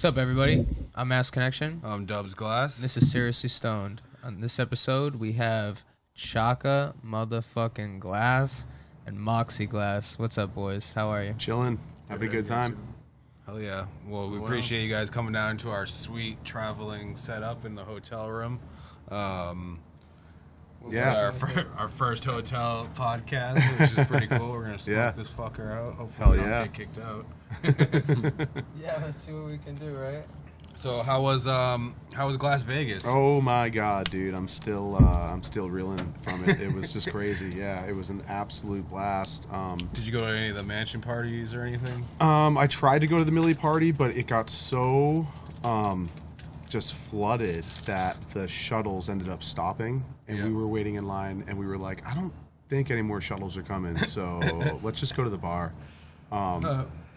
What's up, everybody? I'm Mass Connection. I'm Dubz Glass. This is Seriously Stoned. On this episode, we have Chaka, motherfucking Glass, and Moxie Glass. What's up, boys? How are you? Chilling. Having a good time. Hell yeah. Well, we appreciate you guys coming down to our sweet traveling setup in the hotel room. This is our first hotel podcast, which is pretty cool. We're going to smoke this fucker out. Hopefully we don't get kicked out. Yeah, let's see what we can do, right? So how was Glass Vegas? Oh my god, dude! I'm still reeling from it. It was just crazy. Yeah, it was an absolute blast. Did you go to any of the mansion parties or anything? I tried to go to the Millie party, but it got so just flooded that the shuttles ended up stopping, and we were waiting in line, and we were like, I don't think any more shuttles are coming, so let's just go to the bar.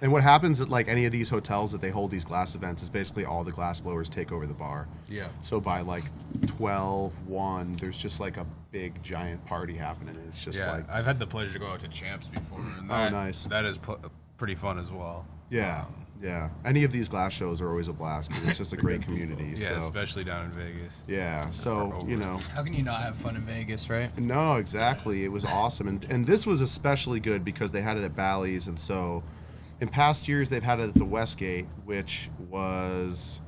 And what happens at like any of these hotels that they hold these glass events is basically all the glass blowers take over the bar. Yeah. So by like 12:01, there's just like a big giant party happening. It's just like I've had the pleasure to go out to Champs before. And nice. That is pretty fun as well. Yeah. Yeah. Any of these glass shows are always a blast because it's just a great community. Yeah, especially down in Vegas. Yeah. So, you know. How can you not have fun in Vegas, right? No, exactly. It was awesome. And this was especially good because they had it at Bally's, and so in past years, they've had it at the Westgate, which was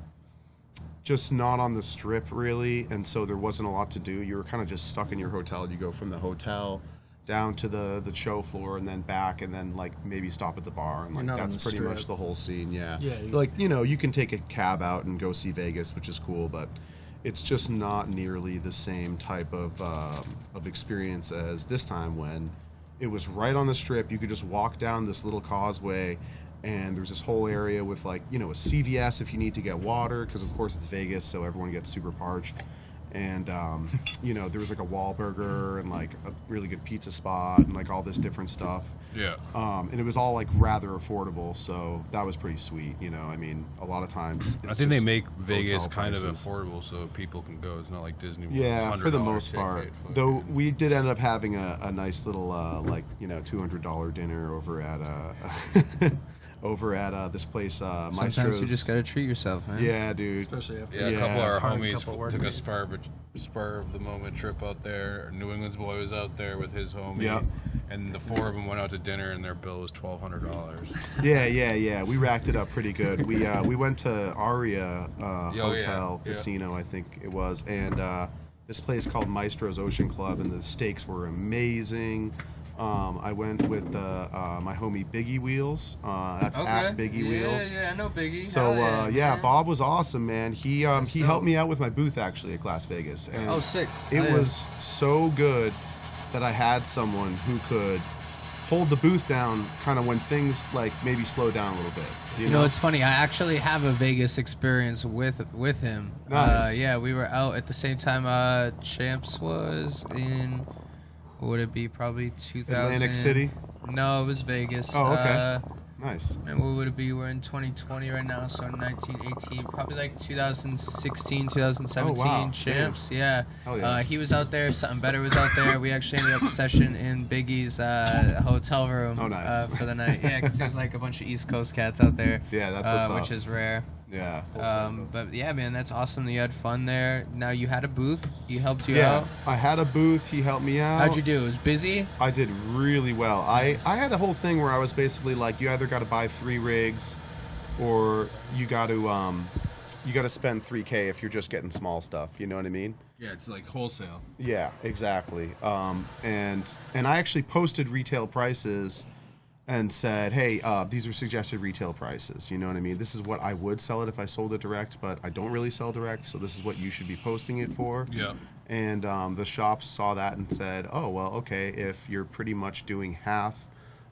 just not on the strip, really, and so there wasn't a lot to do. You were kind of just stuck in your hotel. You go from the hotel down to the show floor and then back, and then, like, maybe stop at the bar, and, like, that's pretty much the whole scene, yeah. Like, you know, you can take a cab out and go see Vegas, which is cool, but it's just not nearly the same type of experience as this time when it was right on the strip. You could just walk down this little causeway, and there's this whole area with, like, you know, a CVS if you need to get water, because of course it's Vegas, so everyone gets super parched. And you know, there was like a Wahlburger and like a really good pizza spot and like all this different stuff. Yeah. And it was all like rather affordable, so that was pretty sweet. You know, I mean, a lot of times I think they make Vegas kind of affordable so people can go. It's not like Disney World. Yeah, for the most part. Though we did end up having a nice little like, you know, $200 dinner over at this place, Maestro's. Sometimes you just gotta treat yourself, man. Yeah, dude. Especially after a couple of our homies took a spur of the moment trip out there. New England's boy was out there with his homie, and the four of them went out to dinner, and their bill was $1,200. Yeah. We racked it up pretty good. We went to Aria Hotel Casino, I think it was, and this place called Maestro's Ocean Club, and the steaks were amazing. I went with my homie Biggie Wheels. That's at Biggie Wheels. Yeah, I know Biggie. So Bob was awesome, man. He helped me out with my booth actually at Glass Vegas. And sick. It was so good that I had someone who could hold the booth down kind of when things like maybe slow down a little bit. You know, it's funny. I actually have a Vegas experience with him. Nice. Yeah, we were out at the same time Champs was in. What would it be? Probably 2000. Atlantic City? No, it was Vegas. Oh, okay. Nice. And what would it be? We're in 2020 right now, so 1918. Probably like 2016, 2017 Champs. Damn. Yeah. Hell yeah. He was out there. Something Better was out there. We actually ended up session in Biggie's hotel room for the night. Yeah, because there's like a bunch of East Coast cats out there. Yeah, that's what's up. Which is rare. Yeah. But yeah, man, that's awesome that you had fun there. Now you had a booth. He helped you out. I had a booth. He helped me out. How'd you do? It was busy? I did really well. Nice. I had a whole thing where I was basically like, you either got to buy 3 rigs, or you got to spend $3,000 if you're just getting small stuff. You know what I mean? Yeah, it's like wholesale. Yeah, exactly. And I actually posted retail prices and said, hey, these are suggested retail prices. You know what I mean? This is what I would sell it if I sold it direct, but I don't really sell direct, so this is what you should be posting it for. Yeah. And the shops saw that and said, oh, well, okay, if you're pretty much doing half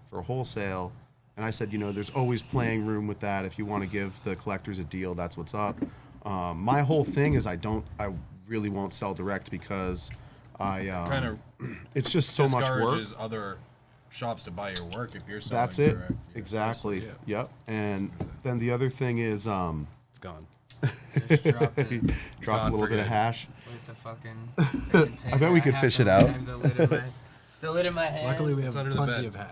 for wholesale. And I said, you know, there's always playing room with that. If you want to give the collectors a deal, that's what's up. My whole thing is I really won't sell direct because kind of it's just so much work. Discourages other shops to buy your work if you're selling That's it. direct. Exactly. Yep. And then the other thing is it's gone. Just dropped it. Drop a little bit of hash. With the fucking I bet we could fish it out. The lid in my hand. Luckily, we have under the plenty bed.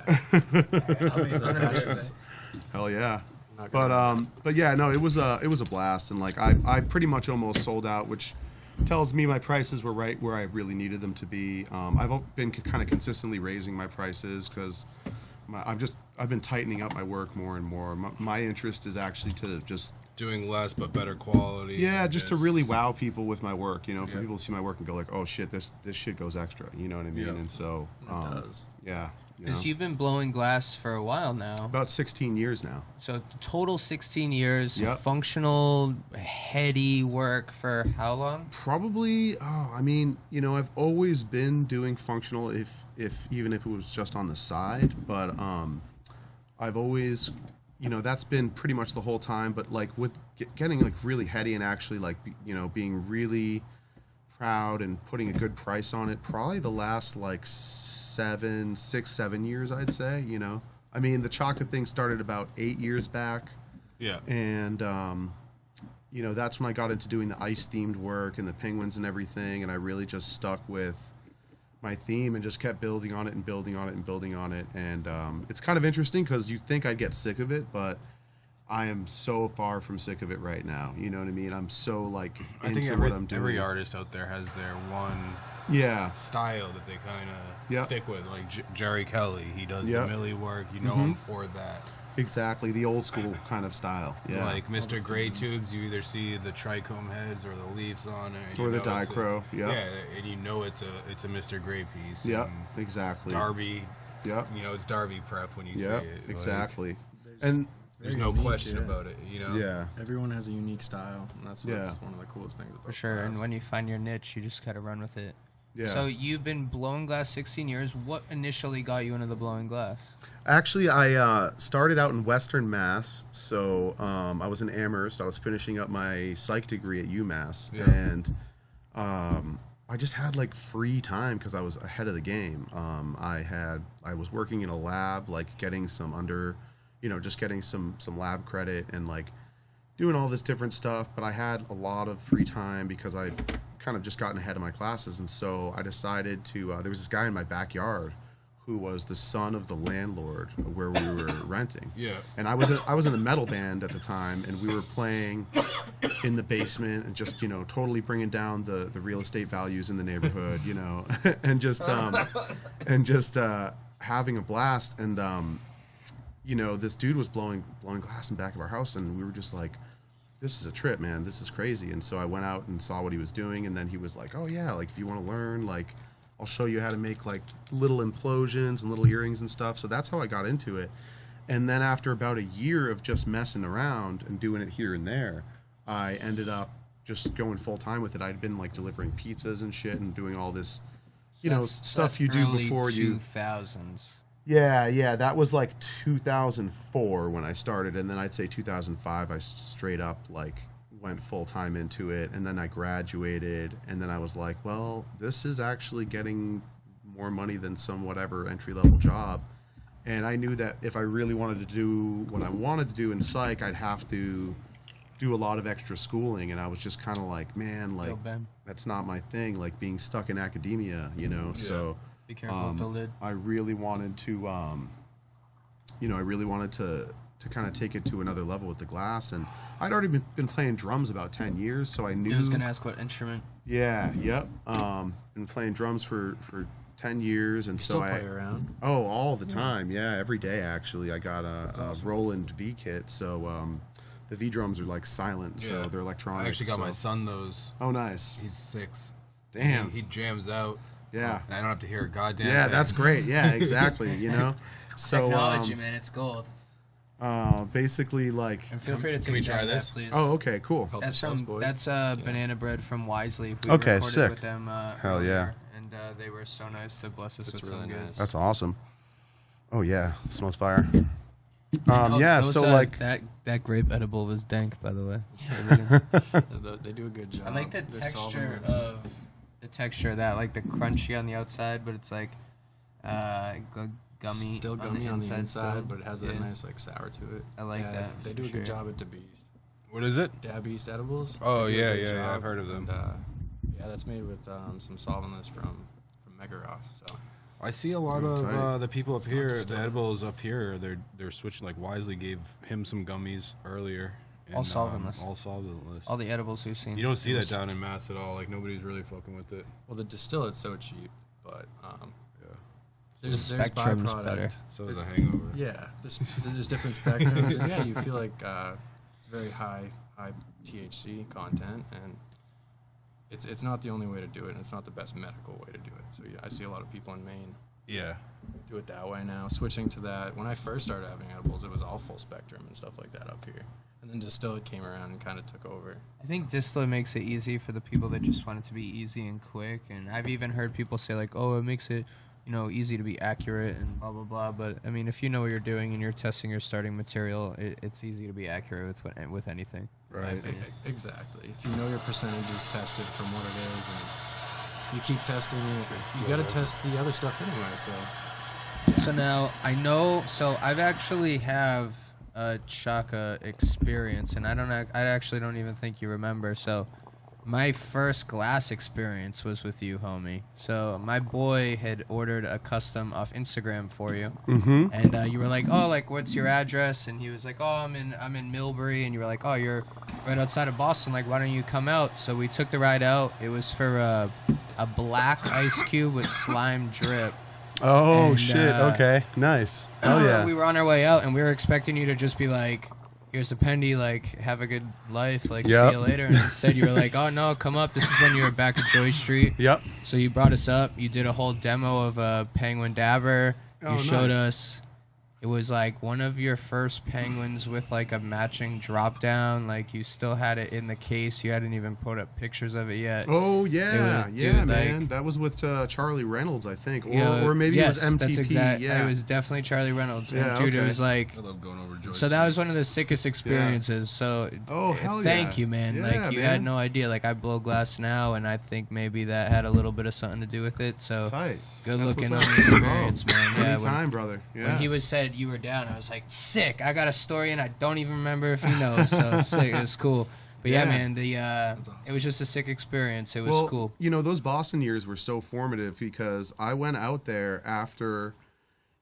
of hash. Hell yeah. But yeah, no, it was a blast, and like I pretty much almost sold out, which tells me my prices were right where I really needed them to be. I've been kind of consistently raising my prices because I've been tightening up my work more and more. My interest is actually to just doing less but better quality. Yeah, just to really wow people with my work. You know, for people to see my work and go like, oh shit, this shit goes extra. You know what I mean? And so it does. Yeah. Because you've been blowing glass for a while now. About 16 years now. So total 16 years. Yep. Functional, heady work for how long? Probably. I mean, you know, I've always been doing functional, even if it was just on the side. But I've always, you know, that's been pretty much the whole time. But like with getting like really heady and actually like being really proud and putting a good price on it, probably the last like 7 years, I'd say. You know, I mean, the Chaka thing started about 8 years back. Yeah. And you know, that's when I got into doing the ice themed work and the penguins and everything, and I really just stuck with my theme and just kept building on it and building on it and building on it. And it's kind of interesting because you think I'd get sick of it, but I am so far from sick of it right now. You know what I mean? I'm so like into what I'm doing. Every artist out there has their one style that they kind of stick with. Like Jerry Kelly, he does the Millie work. You know him for that. Exactly, the old school kind of style. Yeah. Like Mr. Gray Tubes, you either see the trichome heads or the leaves on it, or the dichro. Yeah, and you know it's a Mr. Gray piece. Yeah, exactly. Darby. Yeah. You know it's Darby prep when you see it. Exactly. And there's no question about it. You know. Yeah. Everyone has a unique style, and that's one of the coolest things about for sure. glass. And when you find your niche, you just gotta run with it. Yeah. So you've been blowing glass 16 years. What initially got you into the blowing glass? Actually, I started out in Western Mass. So I was in Amherst. I was finishing up my psych degree at UMass. Yeah. And I just had like free time because I was ahead of the game. I was working in a lab, like getting some just getting some lab credit and like doing all this different stuff. But I had a lot of free time because I've kind of just gotten ahead of my classes, and so I decided to there was this guy in my backyard who was the son of the landlord where we were renting. Yeah. And I was in a metal band at the time, and we were playing in the basement and just totally bringing down the real estate values in the neighborhood, and just having a blast. And this dude was blowing glass in the back of our house, and we were just like, this is a trip, man. This is crazy. And so I went out and saw what he was doing, and then he was like, oh yeah, like if you want to learn, like I'll show you how to make like little implosions and little earrings and stuff. So that's how I got into it. And then after about a year of just messing around and doing it here and there, I ended up just going full time with it. I'd been like delivering pizzas and shit and doing all this, stuff you do before you. 2000s. Yeah, that was like 2004 when I started, and then I'd say 2005 I straight up like went full time into it, and then I graduated, and then I was like, well, this is actually getting more money than some whatever entry level job, and I knew that if I really wanted to do what I wanted to do in psych, I'd have to do a lot of extra schooling, and I was just kind of like, man, like that's not my thing, like being stuck in academia, so. Be careful with the lid. I really wanted to, to kind of take it to another level with the glass, and I'd already been playing drums about 10 years, so I knew. I was gonna ask what instrument. Yeah, yep. Been playing drums for 10 years, and so still play around. Oh, all the time. Yeah, every day actually. I got a Roland V kit, so the V drums are like silent, so they're electronic. I actually got my son those. Oh, nice. He's 6. Damn. He jams out. Yeah. And I don't have to hear a goddamn thing. thing. That's great. Yeah, exactly. So technology, man, it's gold. Basically, like. And feel free to take Can we try this, this? please. Oh, okay, cool. That's banana bread from Wisely. We okay, recorded sick. With them, hell earlier, yeah. And they were so nice to bless us with some goods. That's awesome. Oh yeah, smells fire. So like that grape edible was dank, by the way. They do a good job. I like the texture of that, like the crunchy on the outside, but it's like gummy. Still gummy on the inside, but it has that nice like sour to it. I like that. They do a good job at Dubz. What is it? Dab East Edibles. Oh yeah, I've heard of them. And, that's made with some solventless from Megaroth. So. I see a lot of the people up here, the edibles up here. They're switching. Like Wisely gave him some gummies earlier. And, all solventless. All solventless. All the edibles we've seen. You don't see that down in Mass at all. Like nobody's really fucking with it. Well, the distillate's so cheap, but there's spectrum's byproduct. better. So is a hangover. Yeah, there's different spectrums, and yeah, you feel like it's very high THC content, and it's not the only way to do it, and it's not the best medical way to do it. So yeah, I see a lot of people in Maine do it that way now, switching to that. When I first started having edibles, it was all full spectrum and stuff like that up here, and then distillate came around and kind of took over. I think distillate makes it easy for the people that just want it to be easy and quick, and I've even heard people say like, oh, it makes it easy to be accurate and blah, blah, blah. But, I mean, if you know what you're doing and you're testing your starting material, it's easy to be accurate with anything. Right. Exactly. If you know your percentages, test it from what it is, and you keep testing it. You got to test the other stuff anyway, so. So now, I've actually have a Chaka experience, and I actually don't even think you remember, so. My first glass experience was with you, homie. So my boy had ordered a custom off Instagram for you, and you were like, "Oh, like what's your address?" And he was like, "Oh, I'm in Millbury," and you were like, "Oh, you're right outside of Boston. Like, why don't you come out?" So we took the ride out. It was for a black ice cube with slime drip. Oh and, shit! Okay, nice. Oh yeah. We were on our way out, and we were expecting you to just be like, here's a pendy, like, have a good life, like, see you later. And instead you were like, oh, no, come up. This is when you were back at Joy Street. Yep. So you brought us up. You did a whole demo of Penguin Dabber. You showed us. It was, like, one of your first penguins with, like, a matching drop-down. Like, you still had it in the case. You hadn't even put up pictures of it yet. Oh, yeah. Dude, man. like, that was with Charlie Reynolds, I think. Or maybe it was MTP. That's exact. Yeah. It was definitely Charlie Reynolds. Yeah, And, dude, okay. it was like... I love going over Joyce. So that was one of the sickest experiences. So thank you, man. Yeah, like, you had no idea. Like, I blow glass now, and I think maybe that had a little bit of something to do with it. So Tight. good That's looking on what's the up. experience, man. Yeah, Anytime, brother. Yeah. when he said you were down, I was like, sick. I got a story, and I don't even remember if he knows. So sick. It was cool. But yeah, man, it was just a sick experience. It was cool. Those Boston years were so formative because I went out there after,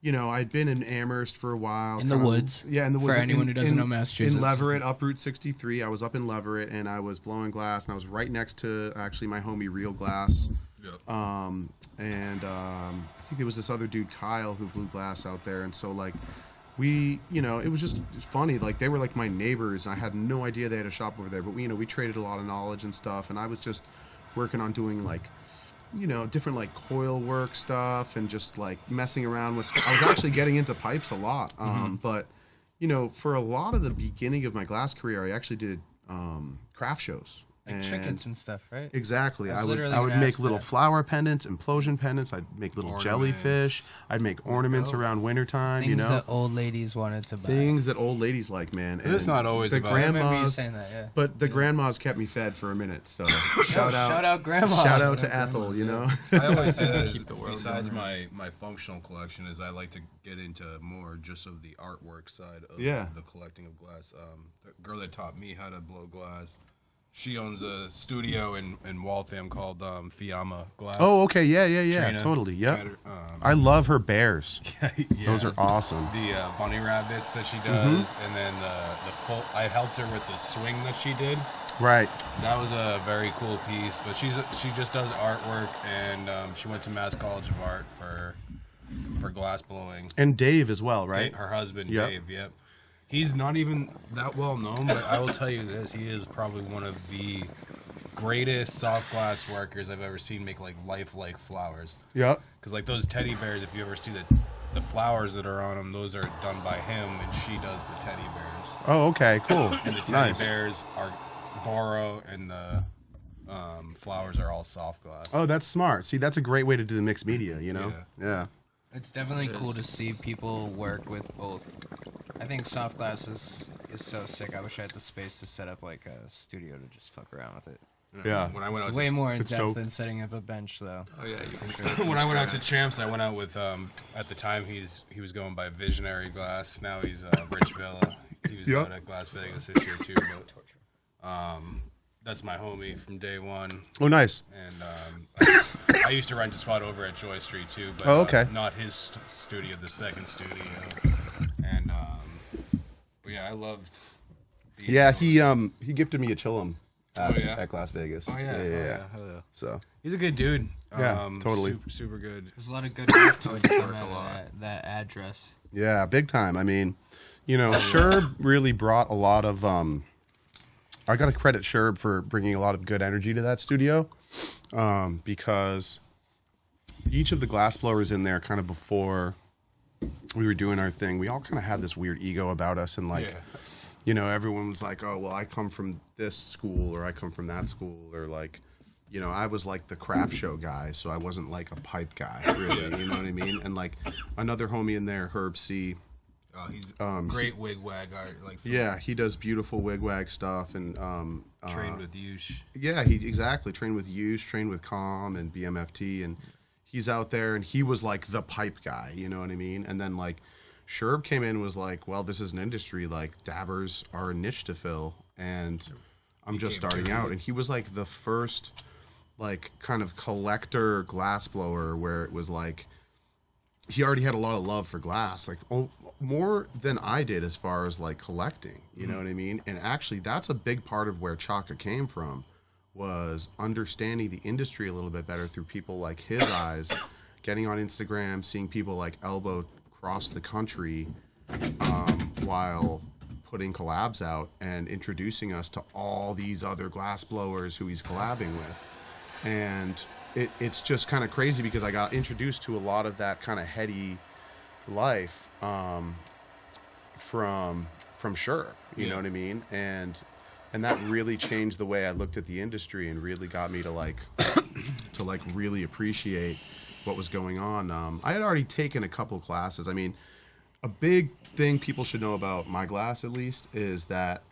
I'd been in Amherst for a while. In the woods. Yeah, in the woods. For anyone who doesn't know Massachusetts. In Leverett, up Route 63. I was up in Leverett, and I was blowing glass, and I was right next to, actually, my homie Real Glass. Yep. I think there was this other dude, Kyle, who blew glass out there, and so, like, it was just funny. Like, they were like my neighbors. I had no idea they had a shop over there, but we traded a lot of knowledge and stuff. And I was just working on doing like, different like coil work stuff and just like messing around with. I was actually getting into pipes a lot. But for a lot of the beginning of my glass career, I actually did craft shows. Like trinkets and stuff, right? Exactly. I would gonna make ask little that. flower pendants, implosion pendants. I'd make little jellyfish. I'd make ornaments around wintertime, Things that old ladies wanted to buy. Things that old ladies like, man. And it's not always the about... I remember you grandmas, saying that, yeah. but the grandmas kept me fed for a minute. So shout out grandma. Shout out to Ethel, I always say that Keep the world besides going. my functional collection is I like to get into more just of the artwork side of the collecting of glass. The girl that taught me how to blow glass, she owns a studio in Waltham called Fiamma Glass. Oh, okay, yeah, Trina, totally, yep. Trina, I love her bears. yeah. Those are awesome. The bunny rabbits that she does, and then the full. I helped her with the swing that she did. Right. That was a very cool piece, but she just does artwork, and she went to Mass College of Art for glass blowing. And Dave as well, right? Her husband, Dave. Yep. He's not even that well known, but I will tell you this: he is probably one of the greatest soft glass workers I've ever seen make like lifelike flowers. Yep. Because like those teddy bears, if you ever see the flowers that are on them, those are done by him, and she does the teddy bears. Oh, okay, cool. And the teddy bears are Boro, and the flowers are all soft glass. Oh, that's smart. See, that's a great way to do the mixed media, Yeah. It's definitely cool to see people work with both. I think soft glass is so sick. I wish I had the space to set up like a studio to just fuck around with it. Yeah. When I went It's out way to, more in It's depth dope. than setting up a bench, though. Oh yeah, you can when I went out to Champs, I went out with at the time he was going by Visionary Glass. Now he's Rich Villa. He was out at Glass Vegas this year too. But, That's my homie from day one. Oh, nice. And I used to rent a spot over at Joy Street too, but okay. Not his studio, the second studio. And but yeah, I loved. Yeah, he gifted me a Chillum at, Oh, yeah? at Las Vegas. Oh yeah, yeah. Hell yeah. So He's a good dude. Yeah, totally. Super good. There's a lot of good work to come out of that address. yeah, big time. I mean, you know, Sherb really brought a lot of. I got to credit Sherb for bringing a lot of good energy to that studio, because each of the glassblowers in there, kind of before we were doing our thing, we all kind of had this weird ego about us, and like, you know, everyone was like, "Oh, well, I come from this school, or I come from that school, or like." You know, I was like the craft show guy, so I wasn't like a pipe guy, really. You know what I mean? And like another homie in there, Herb C. Oh, he's great wigwag art. Like Yeah, he does beautiful wigwag stuff, and trained with Yush. yeah, he exactly trained with Yush, trained with Com and BMFT, and he's out there, and he was like the pipe guy. You know what I mean? And then like Sherb came in and was like, well, this is an industry, like dabbers are a niche to fill, and I'm just starting out. And he was like the first like kind of collector glass blower where it was like he already had a lot of love for glass, like more than I did as far as like collecting, you know what I mean? And actually that's a big part of where Chaka came from, was understanding the industry a little bit better through people like his eyes, getting on Instagram, seeing people like Elbow cross the country while putting collabs out and introducing us to all these other glass blowers who he's collabing with. And it's just kind of crazy because I got introduced to a lot of that kind of heady life from Sure, you know what I mean? And that really changed the way I looked at the industry and really got me to like really appreciate what was going on. I had already taken a couple classes. I mean, a big thing people should know about my glass, at least, is that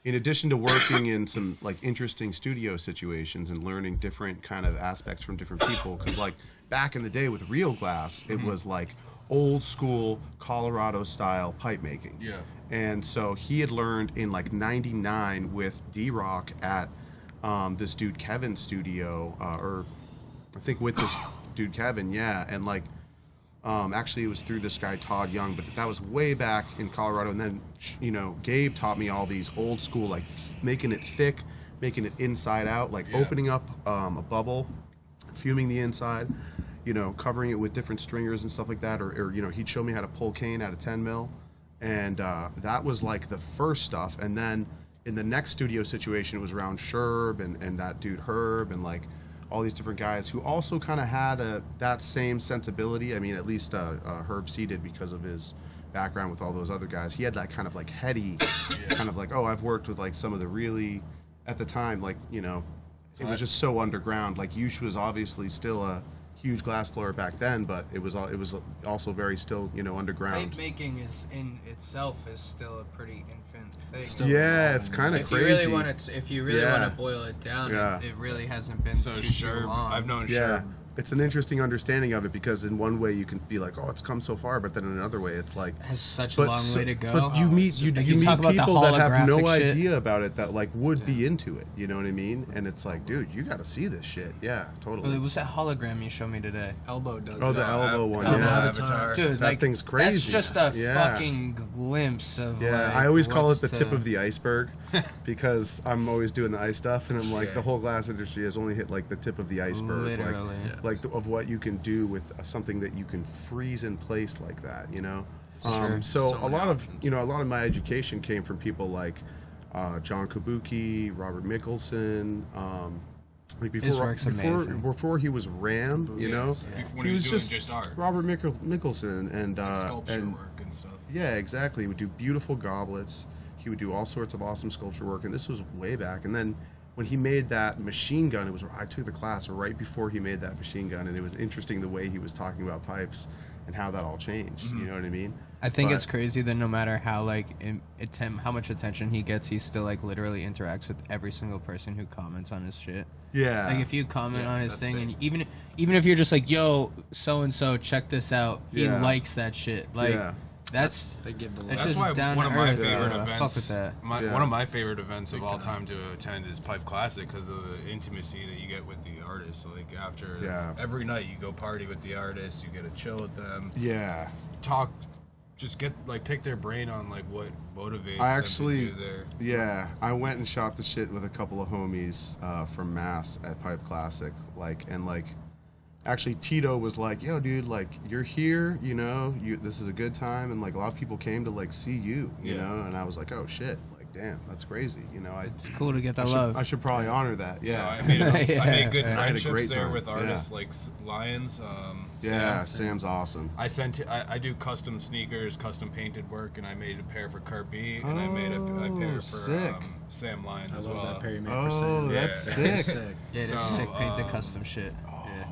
in addition to working in some like interesting studio situations and learning different kind of aspects from different people, because like back in the day with real glass, it was like old school Colorado style pipe making. Yeah. And so he had learned in like '99 with D-Rock at this dude Kevin's studio, or I think with this dude Kevin, yeah, and like actually it was through this guy Todd Young, but that was way back in Colorado. And then, you know, Gabe taught me all these old school, like making it thick, making it inside out, like opening up a bubble, fuming the inside, you know, covering it with different stringers and stuff like that. Or you know, he'd show me how to pull cane out of 10 mil. And that was like the first stuff. And then in the next studio situation, it was around Sherb and that dude Herb and like all these different guys who also kind of had that same sensibility. I mean, at least Herb C did because of his background with all those other guys. He had that kind of like heady, kind of like, oh, I've worked with like some of the really, at the time, like, you know, it was just so underground. Like Yush was obviously still a huge glass blower back then, but it was also very still, you know, underground. Pipe making is in itself is still a pretty infant thing. Yeah, it's kind of crazy. If you really want to boil it down, it really hasn't been too long. I've known Sure. It's an interesting understanding of it, because in one way you can be like, oh, it's come so far, but then in another way it's like, it has such a long way to go. But you meet people that have no idea about it, that like would be into it. You know what I mean? And it's like, dude, you got to see this shit. Yeah, totally. Well, it was that hologram you showed me today. Elbow does. Oh, the Elbow one. Elbow Yeah, Avatar. Dude, that like, thing's crazy. That's just a fucking glimpse of. Yeah, like, I always call it the tip of the iceberg, because I'm always doing the ice stuff, and I'm like, the whole glass industry has only hit like the tip of the iceberg. Literally. Like of what you can do with something that you can freeze in place like that, you know. So a lot of my education came from people like John Kabuki, Robert Mickelson. Like before he was Ram, you know, when he was doing just art. Robert Mickelson and sculpture work and stuff. Yeah, exactly. He would do beautiful goblets. He would do all sorts of awesome sculpture work, and this was way back. And then when he made that machine gun, I took the class right before he made that machine gun, and it was interesting the way he was talking about pipes and how that all changed. You know what I mean? I think it's crazy that no matter how like how much attention he gets, he still like literally interacts with every single person who comments on his shit. Yeah. Like if you comment on his thing, and even if you're just like, yo, so and so, check this out, he likes that shit. Like they give the. That's That's just why down one to of my earth, favorite bro. I fuck with events, that. one of my favorite events of Big all time. time to attend is Pipe Classic because of the intimacy that you get with the artists. Like after every night, you go party with the artists, you get to chill with them, talk, just pick their brain on like what motivates them to do their. I went and shot the shit with a couple of homies from Mass at Pipe Classic, actually Tito was like, yo dude, like you're here, you know, this is a good time, and like a lot of people came to like see you know, and I was like, oh shit, like damn, that's crazy, you know. It's cool to get that love. I should probably honor that. I made good I had a friendships great there time. with artists like Lions. Sam's awesome. I do custom sneakers, custom painted work, and I made a pair for Kurt B, and I made a pair for sick. Sam Lyons I as love well. that pair you made for Sam. Oh, that's sick. Yeah, So, there's sick painted custom shit.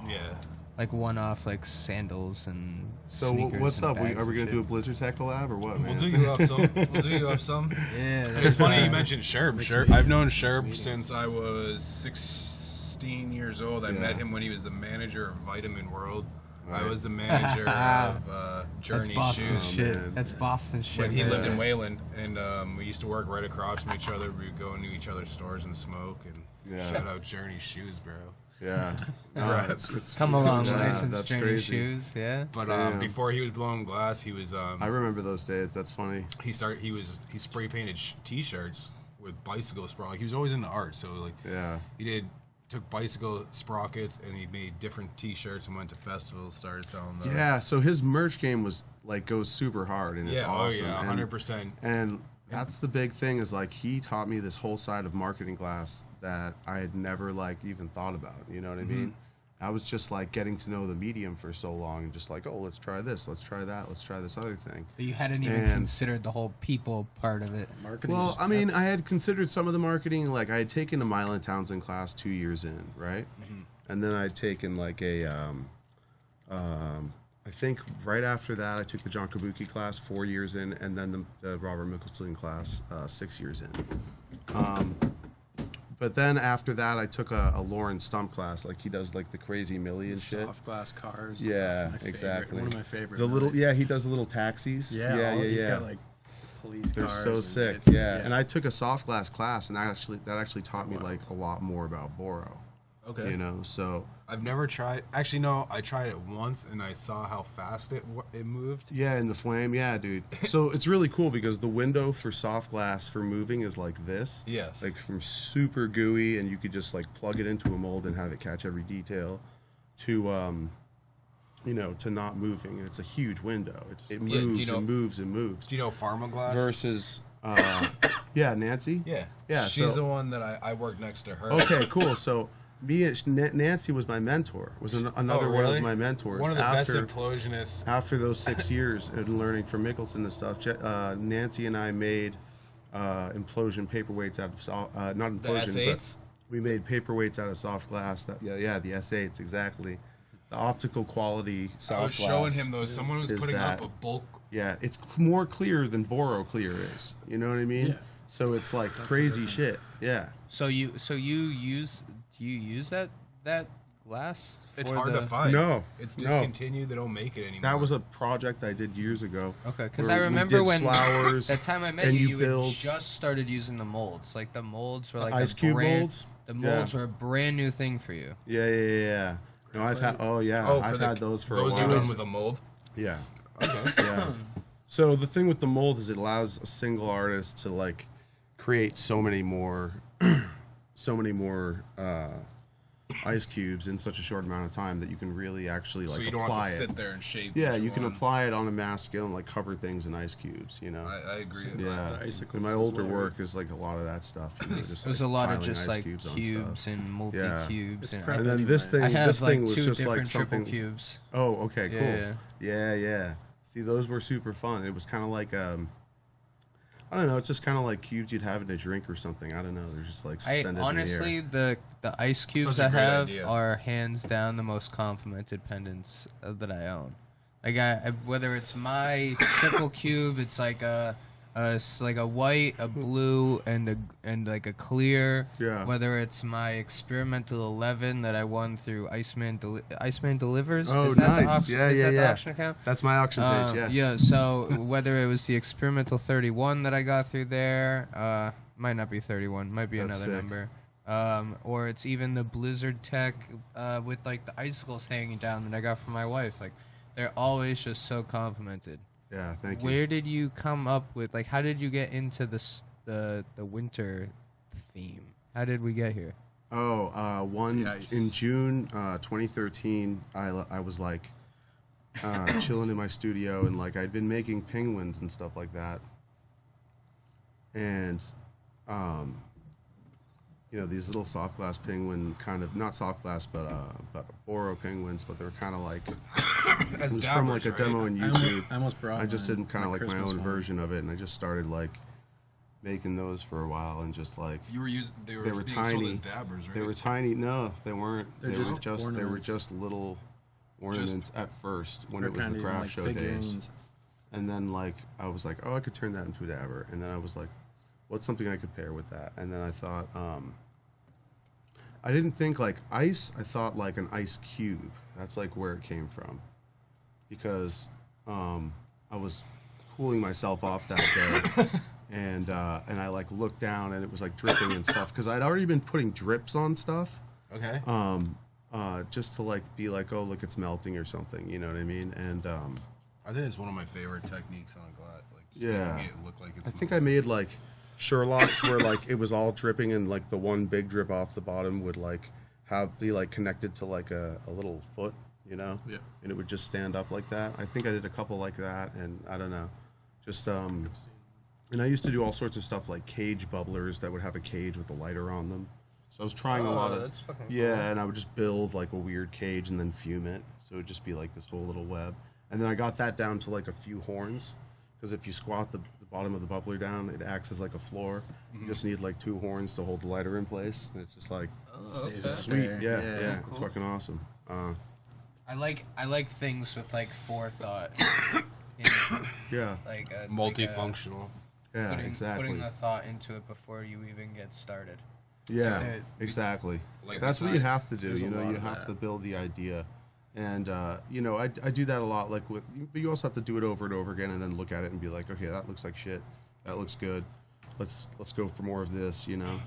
Yeah. Like one-off, like sandals and So sneakers what's and up? bags Are we and gonna do a shit. Blizzard Tech collab or what, man? We'll do you up some. We'll do you up some. Yeah, It's funny you fine. mentioned Sherb. meeting. I've known Next Sherb meeting. since I was 16 years old. I met him when he was the manager of Vitamin World. I was the manager of Journey That's Boston Shoes. shit. man. That's Boston shit. When he man. lived in Wayland, and we used to work right across from each other. We'd go into each other's stores and smoke, and shout out Journey Shoes, bro. Yeah. It's Come along, yeah, license that's Journey crazy. shoes. Yeah. But Damn. before he was blowing glass, he was I remember those days. That's funny. he spray painted T-shirts with bicycle sprocket. He was always into art, so like he took bicycle sprockets and he made different T-shirts and went to festivals, started selling those. Yeah. So his merch game was like goes super hard, and it's awesome. 100%. And that's the big thing is like he taught me this whole side of marketing class that I had never like even thought about. You know what I mean? I was just like getting to know the medium for so long and just like, oh, let's try this, let's try that, let's try this other thing. But you hadn't even And- considered the whole people part of it. Marketing. Well, I mean, I had considered some of the marketing. Like I had taken a Mylan Townsend class 2 years in, right? And then I'd taken like a, I think right after that I took the John Kabuki class 4 years in, and then the Robert Mickelson class 6 years in. But then after that I took a Lauren Stump class. Like he does like the crazy million shit. soft glass cars. Yeah, My favorite- exactly. One of my favorites. The little, he does the little taxis. He's got like police They're cars. so and sick. it's- Yeah. And I took a soft glass class, and that actually taught me like a lot more about Boro. Okay. You know, so I've never tried. Actually, no. I tried it once and I saw how fast it moved. yeah, in the flame, yeah, dude. So it's really cool because the window for soft glass for moving is like this. Yes. Like from super gooey, and you could just like plug it into a mold and have it catch every detail, to you know, to not moving. And it's a huge window. It Yeah, do moves you know- and moves and moves. Do you know Pharmaglass? Versus, yeah, Nancy. Yeah. She's so- the one that I worked next to her. Okay, cool. So Nancy was my mentor. Another one of my mentors. One of the best implosionists. After those 6 years and learning from Mickelson and stuff, Nancy and I made implosion paperweights out of not The implosion, S8s? but we made paperweights out of soft glass. The S8s exactly. The optical quality soft I was glass. showing him those. Someone was is putting that. up a bulk. Yeah, it's more clear than Boro clear is. You know what I mean? Yeah. So it's like crazy shit. Yeah. So you use that glass? It's for hard the- to find. No, It's no. discontinued. They don't make it anymore. That was a project I did years ago. Okay, because where I we remember did when flowers that time I met and you, you had build just started using the molds. Like the molds were like ice a cube brand, molds. The molds Yeah. were a brand new thing for you. Yeah. No, I've had. Oh yeah, Oh, I've had those for a those while. are done with a mold. Yeah. Yeah. So the thing with the mold is it allows a single artist to like create so many more ice cubes in such a short amount of time that you can really actually like So you don't apply have to it. sit there and shape. Yeah, each you can one. apply it on a mass scale and like cover things in ice cubes. You know. I agree. With Yeah, The icicles and my as older well, work is like a lot of that stuff. You know, just, There's like, a lot of piling just ice like cubes on cubes stuff. and multi-cubes. It's And And then this Anyway. thing, I have this like thing was 2 just different like something. triple cubes. Oh, okay, cool. Yeah. Yeah. See, those were super fun. It was kind of like I don't know. It's just kind of like cubes you'd have in a drink or something. I don't know. They're just like I suspended honestly, in the air. the ice cubes Such a I great have idea. are hands down the most complimented pendants that I own. Like whether it's my triple cube, it's like a It's like a white, a blue, and like a clear. Yeah. Whether it's my experimental 11 that I won through Iceman Delivers. Oh, is that nice. The auction, Yeah, is yeah, that yeah. the auction account? That's my auction page. Yeah. Yeah. So whether it was the experimental 31 that I got through there, might not be 31, might be That's another sick. number. Or it's even the Blizzard Tech with like the icicles hanging down that I got from my wife. Like they're always just so complimented. Yeah. Thank you. Where did you come up with, like, how did you get into the winter theme? How did we get here? In June 2013, I was like chilling in my studio, and like I'd been making penguins and stuff like that, and these little soft glass penguin, kind of not soft glass, but Oro penguins, but they're kind of like it was from like a demo on YouTube. I almost brought. I just did kind of like my Christmas own one. version of it, and I just started like making those for a while, and just like You were using. They were being tiny. sold as dabbers, right? They were tiny. No, they weren't. They're They just were just ornaments. little ornaments at first when They're it was kind the of craft like show figurines. days. And then like I was like, oh, I could turn that into a dabber. And then I was like, what's something I could pair with that? And then I thought, I didn't think like ice. I thought like an ice cube. That's like where it came from, because I was cooling myself off that day. And I like looked down, and it was like dripping and stuff, because I'd already been putting drips on stuff. Okay. Just to like be like, oh look, it's melting or something, you know what I mean? And I think it's one of my favorite techniques on glass. Like Yeah. making it look like it's. I think I made like Sherlock's where like it was all dripping, and like the one big drip off the bottom would like be like connected to like a little foot, you know? Yeah. And it would just stand up like that. I think I did a couple like that, and I don't know, just and I used to do all sorts of stuff like cage bubblers that would have a cage with a lighter on them. So I was trying a lot of that's fucking yeah, cool. and I would just build like a weird cage and then fume it, so it would just be like this whole little web. And then I got that down to like a few horns, because if you squat the bottom of the bubbler down, it acts as like a floor. You just need like 2 horns to hold the lighter in place. And it's just like Stays okay. up sweet, there. yeah, it's Cool. fucking awesome. I like things with like forethought. Yeah, Like multifunctional. yeah, putting exactly. a thought into it before you even get started. Yeah, So, exactly. Like That's what you have to do. there's a You know, lot you of have that. to build the idea, and I do that a lot. Like but you also have to do it over and over again, and then look at it and be like, okay, that looks like shit. That looks good. Let's go for more of this. You know,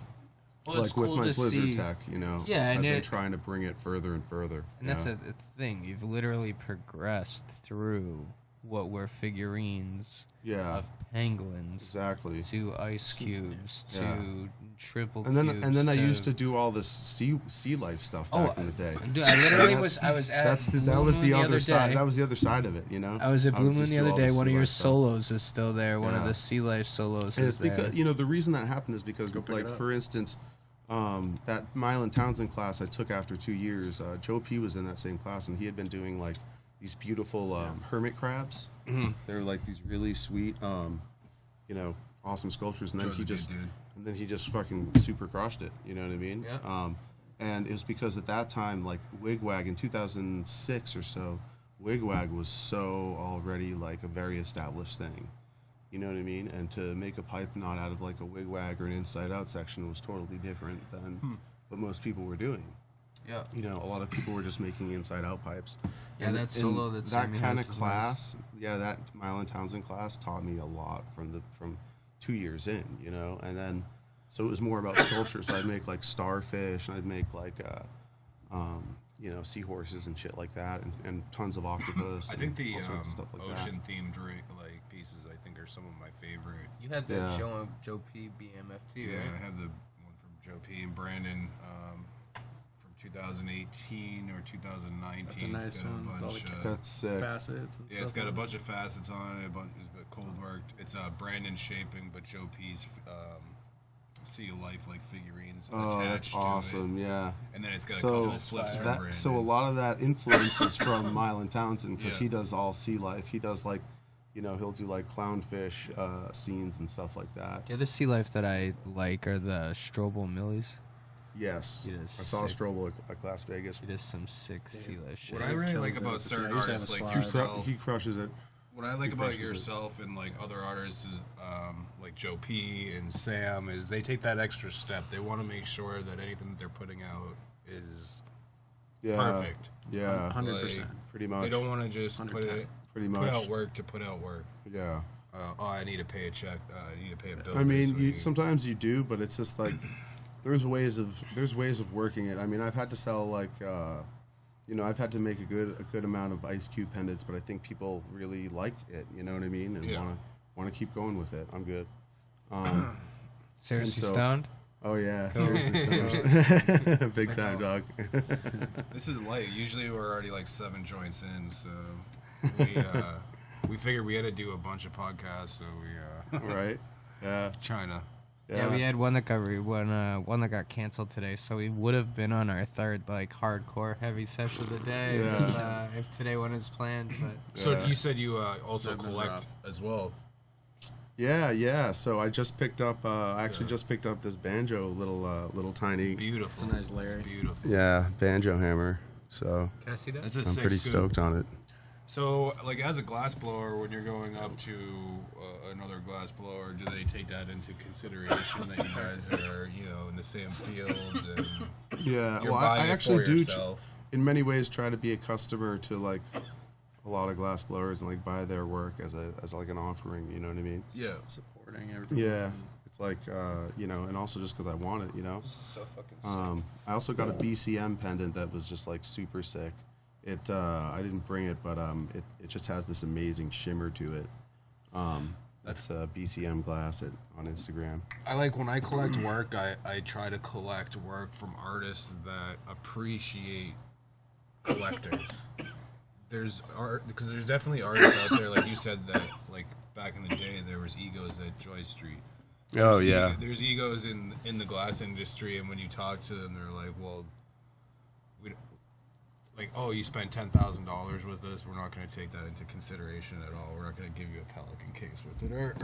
Well, it's like with cool my to Blizzard see. tech. You know, Yeah, and I've been it- trying to bring it further and further. And that's a thing. You've literally progressed through what were figurines yeah, of penguins exactly. to ice cubes Yeah. to triple And then cubes. I used to do all this sea life stuff back in the day. Dude, I literally That's- was. I was at. that Blue was Moon the other other side. day. That was the other side of it. You know, I was at would Blue Moon just the do other all day. this One of sea your life stuff. solos is still there. One of Yeah. the sea life solos And is it's there. because the reason that happened is because pick like it up. for instance, that Mylan Townsend class I took after 2 years, Joe P was in that same class, and he had been doing like these beautiful hermit crabs. They're like these really sweet, awesome sculptures, and then Joe's a good dude. and then he just fucking super crushed it. You know what I mean? Yeah. And it was because at that time, like Wigwag in 2006 or so, Wigwag was so already like a very established thing. You know what I mean? And to make a pipe not out of like a wigwag or an inside out section was totally different than what most people were doing. Yeah. You know, a lot of people were just making inside out pipes. Yeah, And- that and solo that that Sammy kind has of is class, that Mylan Townsend class taught me a lot from 2 years in, you know, and then so it was more about sculpture. So I'd make like starfish, and I'd make like seahorses and shit like that, and tons of octopus. I think the all sorts of stuff like that. ocean themed like pieces I think are some of my favorite. You had the Yeah. Joe P BMFT, Yeah, right? I have the one from Joe P and Brandon from 2018 or 2019. That's a nice It's got one with a all bunch the of, That's sick. Facets. And yeah, it's stuff got a on bunch of facets on it. It's a bit cold worked. It's Brandon shaping, but Joe P's Sea of Life like figurines Oh, attached that's awesome! to it. Yeah. And then it's got a So couple of flips from Brandon. so a lot of that influence is from Mylan Townsend, because Yeah. he does all sea life. He does like, he'll do like clownfish scenes and stuff like that. The other sea life that I like are the Strobel Millies. Yes, He does I saw sick. Strobel at Las Vegas. He does some sick sea life shit. What I really kills like it about with the certain sea. I used to have artists a like slide. yourself, He crushes it. What I like about yourself and like other artists is like Joe P and Sam is they take that extra step. They want to make sure that anything that they're putting out is perfect. Yeah, 100%. Pretty much. They don't want to just put out work to put out work. Yeah. I need to pay a check. I need to pay a bill. I mean, sometimes you do, but it's just like there's ways of working it. I mean, I've had to sell like. I've had to make a good amount of Ice Cube pendants, but I think people really like it. You know what I mean? And want to keep going with it. I'm good. Seriously stoned? Oh yeah, seriously stoned. Big time, dog. This is light. Usually we're already like 7 joints in, so we figured we had to do a bunch of podcasts, so we right. Yeah. China. Yeah, we had one that got canceled today, so we would have been on our third like hardcore heavy session of the day if today one is planned. But so you said you also collect as well. Yeah. So I just picked up. I actually just picked up this banjo, little tiny. Beautiful. It's a nice Larry. Beautiful. Yeah, banjo hammer. So can I see that? I'm pretty stoked on it. So, like, as a glass blower, when you're going up to another glass blower, do they take that into consideration that you guys are, in the same fields and yeah? you're Well, buying I it actually for do, yourself? in many ways, try to be a customer to like a lot of glass blowers and like buy their work as like an offering. You know what I mean? Yeah. Supporting everything. Yeah. It's like and also just because I want it. So fucking sick. I also got a BCM pendant that was just like super sick. I didn't bring it, but it just has this amazing shimmer to it. That's BCM glass on Instagram. I like when I collect work, I try to collect work from artists that appreciate collectors. There's art because there's definitely artists out there, like you said, that like back in the day there was egos at Joy Street. There's egos in the glass industry, and when you talk to them, they're like, well, you spent $10,000 with this. We're not going to take that into consideration at all. We're not going to give you a Pelican case with it, or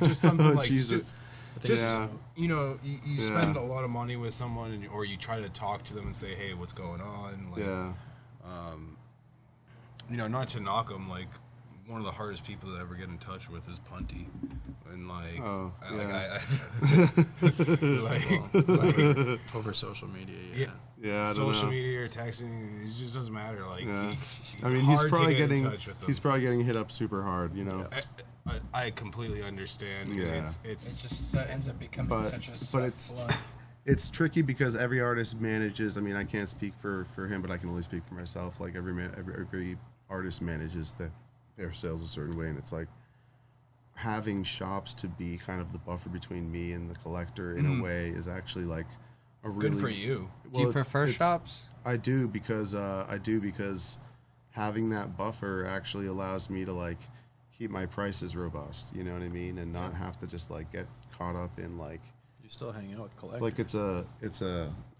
just something like Jesus. you spend a lot of money with someone, or you try to talk to them and say, hey, what's going on? Not to knock them, like one of the hardest people to ever get in touch with is Punty, and over social media. Yeah, social media or texting, it just doesn't matter. Like, he's probably getting hit up super hard. I completely understand. It just ends up becoming such a flood. It's tricky because every artist manages. I mean, I can't speak for him, but I can only speak for myself. Like every artist manages their sales a certain way, and it's like having shops to be kind of the buffer between me and the collector in a way is actually like a really good for you. Do you prefer shops? I do because having that buffer actually allows me to like keep my prices robust. You know what I mean, and not have to just like get caught up in like. You still hang out with collectors. Like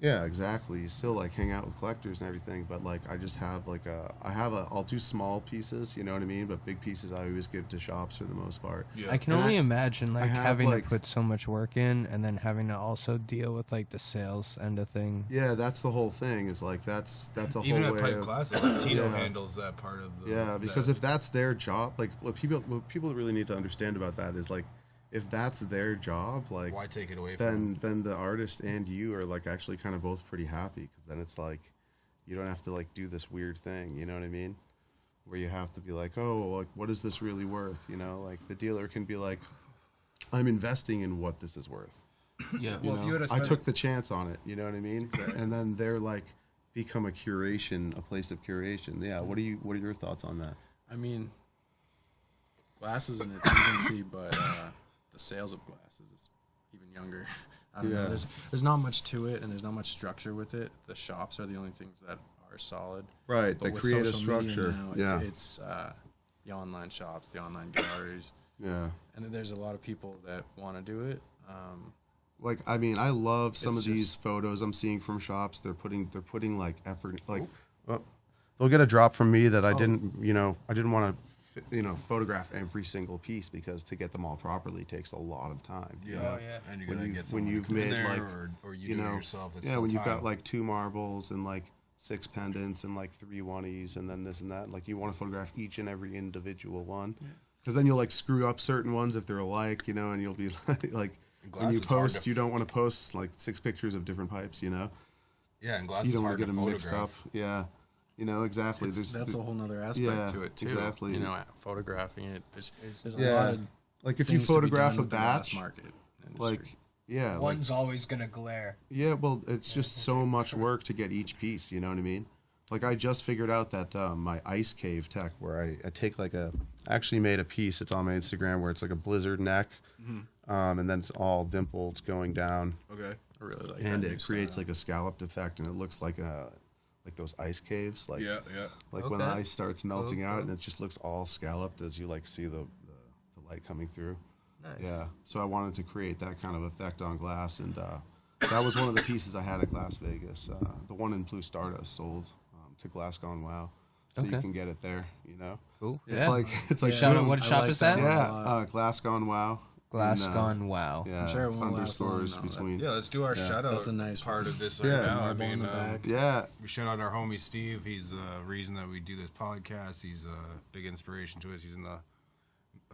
exactly. You still like hang out with collectors and everything, but like I just have like I'll do small pieces, you know what I mean? But big pieces I always give to shops for the most part. Yeah. I can only imagine like having to put so much work in and then having to also deal with like the sales end of thing. Yeah, that's the whole thing. Is like that's a even whole at way Pipe Classic, Tito handles that part of the. Yeah, because if that's their job, like what people really need to understand about that is like. If that's their job, like why take it away from them? Then the artist and you are like actually kind of both pretty happy because then it's like you don't have to like do this weird thing, you know what I mean? Where you have to be like, oh, like what is this really worth? You know, like the dealer can be like, I'm investing in what this is worth. Yeah, well, if you had I took the chance on it, you know what I mean? And then they're like become a place of curation. Yeah, what are your thoughts on that? I mean, glass is in its infancy, but. The sales of glass is even younger. I don't know. There's not much to it, and there's not much structure with it. The shops are the only things that are solid. Right, but they create a structure. Now, it's the online shops, the online galleries. Yeah. And then there's a lot of people that want to do it. Like, I mean, I love some of these photos I'm seeing from shops. They're putting like effort. Like, they'll get a drop from me that I didn't want to. Photograph every single piece because to get them all properly takes a lot of time. Yeah, and you're gonna get when you've made there, like or you do it yourself. When you've got like 2 marbles and like 6 pendants and like 3 1-ies and then this and that. Like you want to photograph each and every individual one, because then you'll like screw up certain ones if they're alike, you know, and you'll be like when you post, you don't want to post like 6 pictures of different pipes, you know. Yeah, and glass you is don't hard want to to get them mixed up. photograph. Yeah, you know exactly. That's a whole nother aspect to it too. Exactly. You know, photographing it. There's a Yeah. lot of like if you things to be photograph done a with the glass batch, market like industry. yeah, One's always gonna glare. yeah. Well, it's just so much work to get each piece. You know what I mean? Like I just figured out that my ice cave tech, where I take like I actually made a piece. It's on my Instagram where it's like a blizzard neck, and then it's all dimpled going down. Okay. I really like And that it creates like a scalloped effect, and it looks like those ice caves, like Yeah. like when the Okay. ice starts melting Cool, out, cool. and it just looks all scalloped as you like see the light coming through. Nice. Yeah, so I wanted to create that kind of effect on glass, and that was one of the pieces I had at Glass Vegas. The one in Blue Stardust sold to Glass Gone Wow, so you Okay. can get it there. You know, Cool. it's like Shout out, boom. what I shop like is that that? one. Yeah, Glass Gone Wow. Glass in, Gone Wow. Yeah, I'm sure it it's won't 100 last long, stores though. between. Yeah, let's do our shout out. That's a nice part of this Yeah. right now. I Marble in mean, the back. Yeah, we shout out our homie Steve. He's the reason that we do this podcast. He's a big inspiration to us. He's in the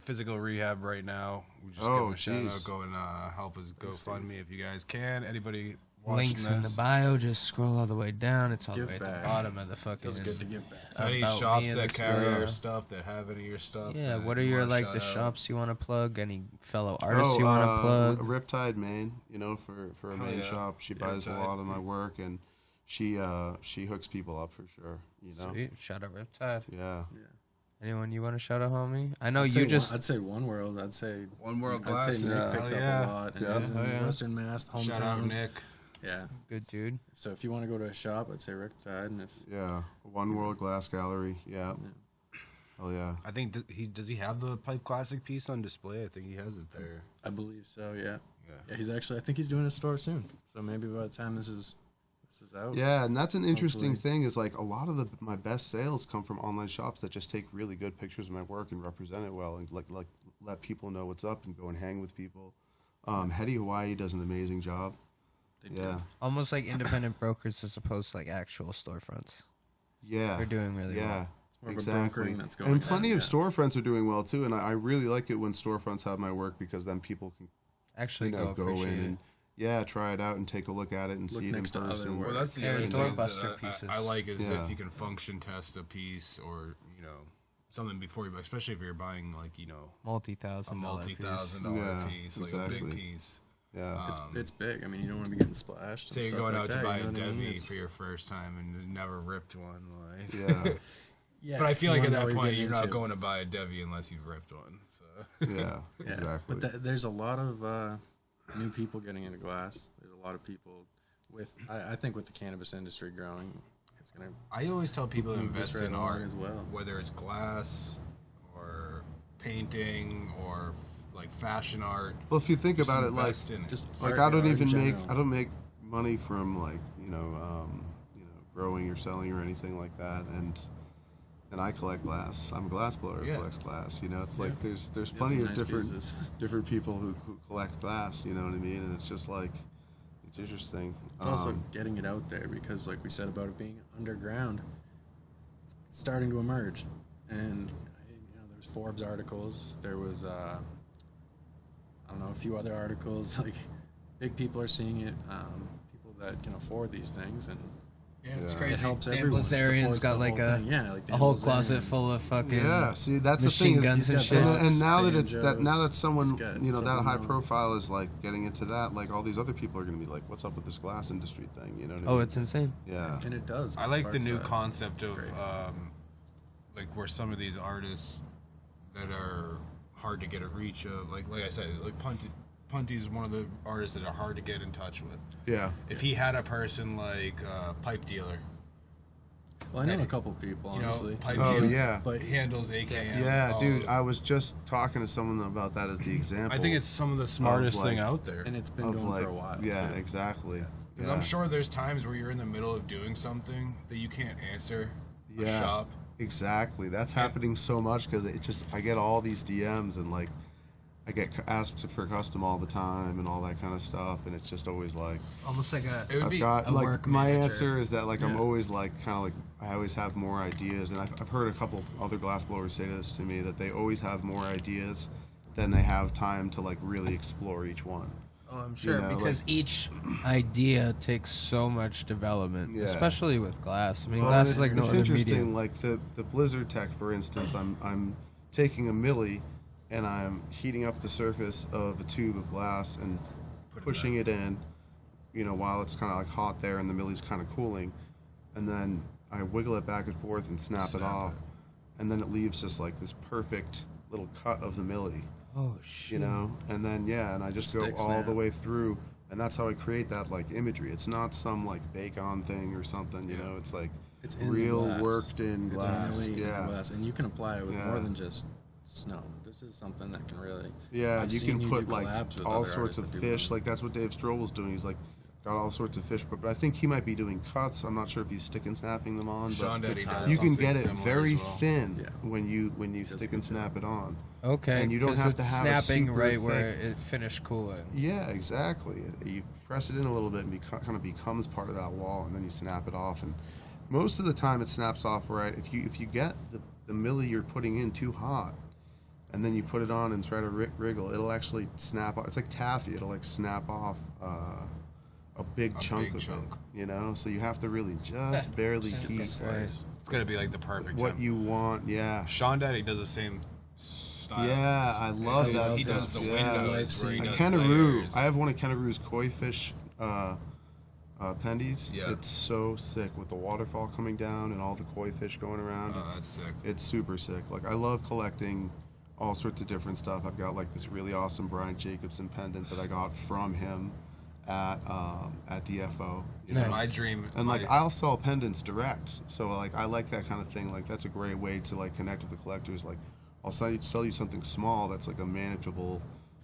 physical rehab right now. We just give him a shout out. geez. Go and help us GoFundMe if you guys can. Anybody watching Links in the this? bio. Just scroll all the way down. It's all the Give way at back. the bottom of the fucking. Feels good to give back. So any About shops me in that this carry video. your stuff, that have any of your stuff. Yeah, that what are you your wanna like shout the out? shops you want to plug? Any fellow artists you want to plug? Riptide Maine, you know, for a Hell main yeah. shop. She buys a Riptide. lot of my work, and she hooks people up for sure. You know, Sweet. Shout out Riptide. yeah. Anyone you want to shout out, homie? I know I'd you say just. I'd say One World. I'd say One World I'd Glass. say Nick Yeah. picks Hell up yeah. a lot, and Yeah. he's in Oh, yeah. Western Mass, hometown. Shout out Nick. Yeah. Good dude. So if you want to go to a shop, I'd say Riptide, and if Yeah, One World Glass Gallery. Yeah. Hell yeah. I think does he have the Pipe Classic piece on display? I think he has it there. I believe so, yeah. Yeah. Yeah, he's actually. I think he's doing a store soon. So maybe by the time this is out. Yeah, and that's an interesting Hopefully. thing. Is like a lot of my best sales come from online shops that just take really good pictures of my work and represent it well, and like let people know what's up and go and hang with people. Hetty Hawaii does an amazing job. They do. Yeah, Almost like independent brokers as opposed to like actual storefronts. yeah, They're doing really yeah. well. More of a Exactly. brokering that's going And plenty on, of yeah. storefronts are doing well too, and I really like it when storefronts have my work, because then people can Actually, go in appreciate it. and try it out and take a look at it and Look see it in next to other person. work. Well, that's the Yeah, other the thing doorbuster that pieces. I like is Yeah. if you can function test a piece, or something before you buy, especially if you're buying like a multi-thousand-dollar piece. multi-$1,000 Yeah, piece, like a exactly. big piece. Yeah, It's big. I mean, you don't want to be getting splashed. and Say you're stuff going like out that, to buy you a know what I mean? Devi It's- for your first time and never ripped one, like. yeah, Yeah, But I feel you like at wanna know that what point getting you're not into. going to buy a Devi unless you've ripped one. So. yeah, Yeah, exactly. but there's a lot of new people getting into glass. There's a lot of people with. I think with the cannabis industry growing, it's gonna. I always tell people to Move this invest right in along art as well. whether it's glass or painting or like fashion art. Well, if you think Just about it, like invest in it. Just like art- I don't art in even make general. I don't make money from like growing or selling or anything like that, and I collect glass. I'm a glass blower who Yeah. collects glass. You know, it's like there's Those plenty are of nice different pieces. different people who collect glass. You know what I mean? And it's just like it's interesting. It's also getting it out there because, like we said about it being underground, it's starting to emerge. And there's Forbes articles. There was I don't know, a few other articles. Like big people are seeing it. People that can afford these things, and Yeah, it's Yeah. crazy. it helps Dan everyone. It Blazarian's supports got the like whole a thing. Yeah, like a Dan whole Blazarian. closet full of fucking yeah, see, that's machine the thing. guns Is, and he's shit. got and now that banjos, it's now that someone he's got that something high going. profile is like getting into that, like all these other people are going to be like, "What's up with this glass industry thing?" You know what I Oh, mean? it's insane. yeah. And it does. I It like the sparks new that. concept of Great. like where some of these artists that are hard to get a reach of, like I said, like Punty is one of the artists that are hard to get in touch with. Yeah. If he had a person like Pipe Dealer, Well, I know a couple people, honestly. Pipe Oh, Dealer, yeah. But he handles AKM. Yeah, all dude, of- I was just talking to someone about that as the example. I think it's some of the smartest like- thing out there. and it's been of going like, for a while. yeah, too. exactly. Because Yeah. I'm sure there's times where you're in the middle of doing something that you can't answer a Yeah. shop. Exactly. That's happening so much because I get all these DMs and like I get asked for custom all the time and all that kind of stuff, and it's just always like Almost like a. It would I've be got a like work my manager. answer is that like I'm always like kind of like I always have more ideas, and I've heard a couple other glassblowers say this to me that they always have more ideas than they have time to like really explore each one. Oh, I'm sure, know, because like- each idea takes so much development, Yeah. especially with glass. I mean, Well, glass it's, is like no it's other interesting. medium. Like the Blizzard Tech, for instance, I'm taking a milli and I'm heating up the surface of a tube of glass and pushing it in, you know, while it's kind of like hot there and the milli's kind of cooling, and then I wiggle it back and forth and snap it off, and then it leaves just like this perfect little cut of the milli. Oh shit! You know, and then and I just go Stick all snap. the way through, and that's how I create that like imagery. It's not some like bake-on thing or something, you know. It's like It's in real glass. worked in It's glass. really in Yeah, glass, and you can apply it with Yeah. more than just snow. This is something that can really. yeah. I've You seen can you put do like collabs with all other sorts of artists that do fish. them. Like that's what Dave Stroll was doing. He's like got all sorts of fish, but I think he might be doing cuts. I'm not sure if he's stick and snapping them on, Sean but Daddy does you can something get it similar very as well. thin Yeah. when you stick and snap it on. Okay, And you don't 'cause have to it's have a snapping super right where thick- it finished cooling. Yeah, exactly. You press it in a little bit and kind of becomes part of that wall, and then you snap it off. And most of the time, it snaps off right. If you get the milli you're putting in too hot, and then you put it on and try to wriggle, it'll actually snap off. It's like taffy. It'll like snap off a big chunk big of chunk. it. You know, so you have to really just barely heat Christ. It's gonna be like the perfect what temp. you want. Yeah. Sean Daddy does the same style. Yeah, I love he, that He does stuff. the Yeah. windows where he does Kenaroo. layers. I have one of Kenaroo's koi fish pendies. Yeah. It's so sick with the waterfall coming down and all the koi fish going around. Oh, that's sick. It's super sick. Like I love collecting all sorts of different stuff. I've got like this really awesome Brian Jacobson pendant that I got from him at DFO. You Nice. know? My dream. And like my- I'll sell pendants direct, so like I like that kind of thing. Like that's a great way to like connect with the collectors. Like I'll sell you something small that's like a manageable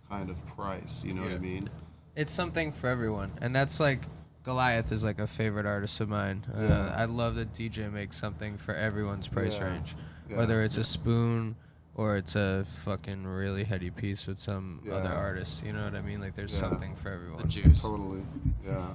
kind of price. You know what I Yeah. mean? It's something for everyone, and that's like Goliath is like a favorite artist of mine. Yeah. I love that DJ makes something for everyone's price Yeah. range, Yeah. whether it's a spoon or it's a fucking really heady piece with some other Yeah. artist. You know what I mean? Like there's Yeah. something for The everyone. juice. Totally. Yeah.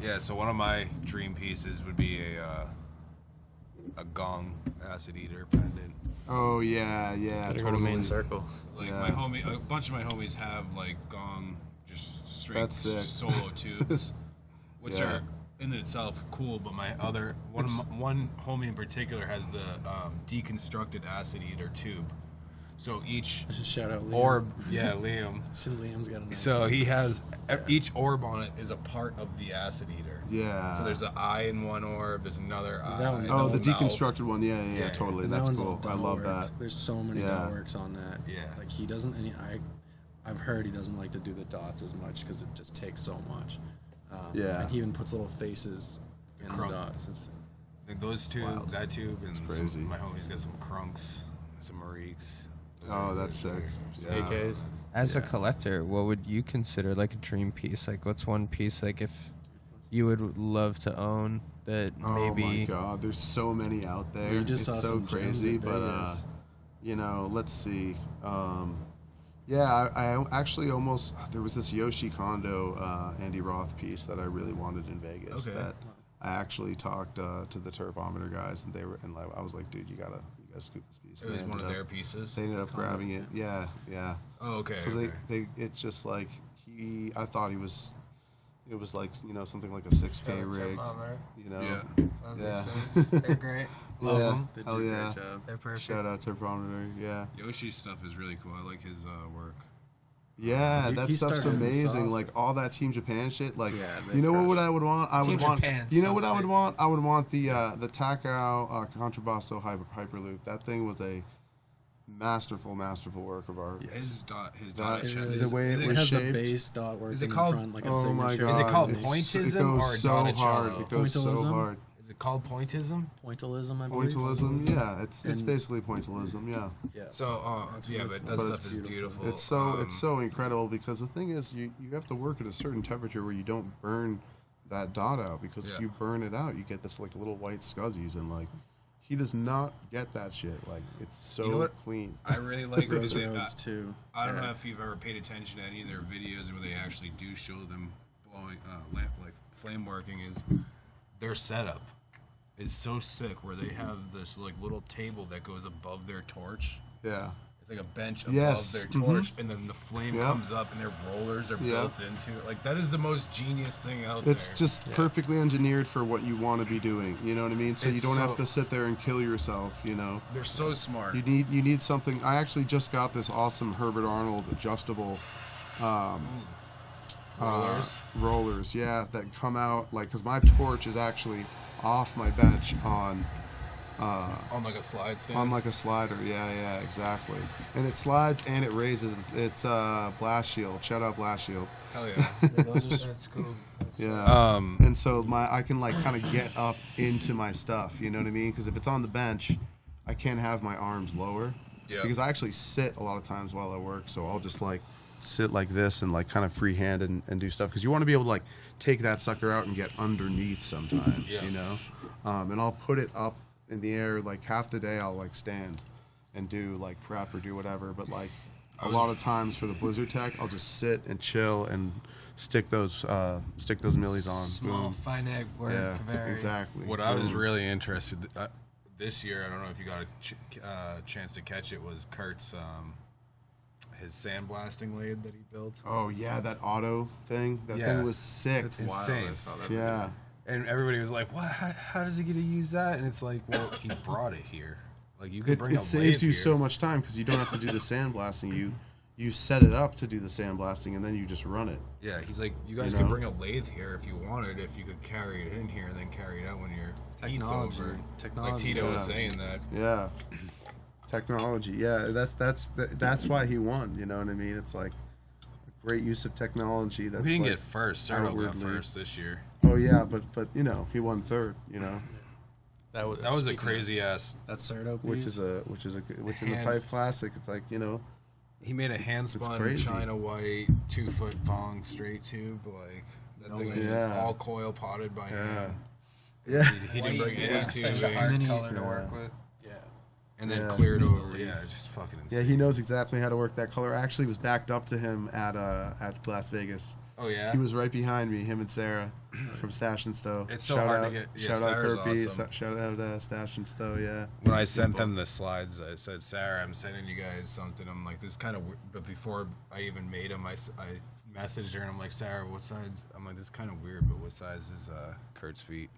Yeah, so one of my dream pieces would be a gong acid eater pendant. Oh yeah, yeah. Gotta Totally. go to main circle. Like Yeah. my homie, a bunch of my homies have like gong, just straight That's sick. solo tubes, which Yeah. are in itself cool. But my other one homie in particular has the deconstructed acid eater tube. So each Shout out Liam. orb, yeah, Liam. Liam's got a nice So one. he has each orb on it is a part of the acid eater. Yeah. So there's an eye in one orb. There's another eye. That one's Oh, the mouth. deconstructed one. Yeah, Yeah. totally. And that That's one's all cool. I dot love works. that. There's so many Yeah. dot works on that. Yeah. Like he doesn't. And I've heard he doesn't like to do the dots as much because it just takes so much. Yeah. And he even puts little faces in the Crunk. dots. It's, Like those two, Wild. that tube, and crazy. some, my homie's got some crunks, some mariques. Those Oh, are- that's those are- sick. yeah. AKs. As a collector, what would you consider like a dream piece? Like, what's one piece like if you would love to own that Oh my maybe? god, there's so many out there. We just it's saw so some gems crazy, in but Vegas. you know, let's see. Yeah, I actually almost there was this Yoshi Kondo Andy Roth piece that I really wanted in Vegas Okay. that I actually talked to the Turbometer guys and they were and like, I was like, dude, you gotta scoop this piece. It was They one of ended their up- pieces. They ended up Kondo, grabbing it. Yeah, yeah. Oh, okay. Because okay. it's just like I thought it was like, you know, something like a 6K rig, you know. Yeah. Yeah. They're great. Love Yeah. them. They do Hell a yeah. great job. They're perfect. Shout out to Turbometer, yeah. Yoshi's stuff is really cool. I like his work. Yeah, He- that he stuff's started in amazing. soft. Like all that Team Japan shit. Like, Yeah, they you know crushed. what I would want? I Team would want. Japan's You know so what I would sick. want? I would want the Takao Contrabasso Hyperloop. That thing was a masterful work of art. His dot That- check. really the is. way it It was has shaped. the base dot work Is it in called- the front, like a Oh my signature. god! Is it called It's- pointism it goes or so Donatello? hard. It goes so Pointillism? hard. Is it called pointism? Pointillism, I believe. Pointillism, yeah. It's And- basically pointillism, yeah. Yeah. So, That's yeah, what but it's- that but stuff it's is beautiful. It's so incredible because the thing is, you have to work at a certain temperature where you don't burn that dot out because Yeah. if you burn it out, you get this like little white scuzzies and like he does not get that shit. Like, it's so clean. I really like Rose roads too. I don't know if you've ever paid attention to any of their videos where they actually do show them blowing, like flame working. Is their setup is so sick where they have this like little table that goes above their torch. Yeah. It's like a bench above their torch, and then the flame comes up, and their rollers are built into it. Like, that is the most genius thing out there. It's just perfectly engineered for what you want to be doing. You know what I mean? So you don't have to sit there and kill yourself. You know. They're so smart. You need something. I actually just got this awesome Herbert Arnold adjustable rollers. Yeah, that come out like because my torch is actually off my bench on like a slide stand? On like a slider, yeah, exactly. And it slides and it raises. It's Blast Shield. Shout out Blast Shield. Hell yeah. That's cool. Yeah. And so I can like kind of get up into my stuff. You know what I mean? Because if it's on the bench, I can't have my arms lower. Yeah. Because I actually sit a lot of times while I work, so I'll just like sit like this and like kind of freehand and do stuff. Because you want to be able to like take that sucker out and get underneath sometimes. You know. And I'll put it up in the air like half the day. I'll like stand and do like prep or do whatever, but like a lot of times for the Blizzard Tech I'll just sit and chill and stick those millies on. Small finite work. Yeah, exactly. What I was really interested this year, I don't know if you got a chance to catch it, was Kurt's his sandblasting lathe that he built. Oh yeah, that auto thing. That thing was sick. It's insane. Yeah. And everybody was like, "What? How does he get to use that?" And it's like, well, he brought it here. Like, you can bring it saves you so much time because you don't have to do the sandblasting. You set it up to do the sandblasting and then you just run it. Yeah, he's like, you guys could bring a lathe here if you wanted. If you could carry it in here and then carry it out when your heat's over. Like Tito was saying that. Yeah. Technology. Yeah, that's why he won. You know what I mean? It's like a great use of technology. That's we didn't like get first. Cerno got first this year. Oh yeah, but you know he won third. You know. That was a crazy ass. That's Cerno, which in the Pipe Classic, it's like, you know. He made a hand spun China white 2-foot bong straight tube. Like, that thing is all coil potted by hand. Yeah. He didn't bring any tubing. Such a hard color to work with. Yeah. And then cleared over. Yeah, just fucking insane. Yeah, he knows exactly how to work that color. I actually was backed up to him at Las Vegas. Oh yeah. He was right behind me, him and Sarah from Stash and Stow. It's so hard to get. Yeah, shout out Kirby. Awesome. Shout out Stash and Stow. Yeah. When I sent them the slides, I said, "Sarah, I'm sending you guys something." I'm like, "This is kind of weird." But before I even made them, I messaged her and I'm like, "Sarah, what size?" I'm like, "This is kind of weird, but what size is Kurt's feet?"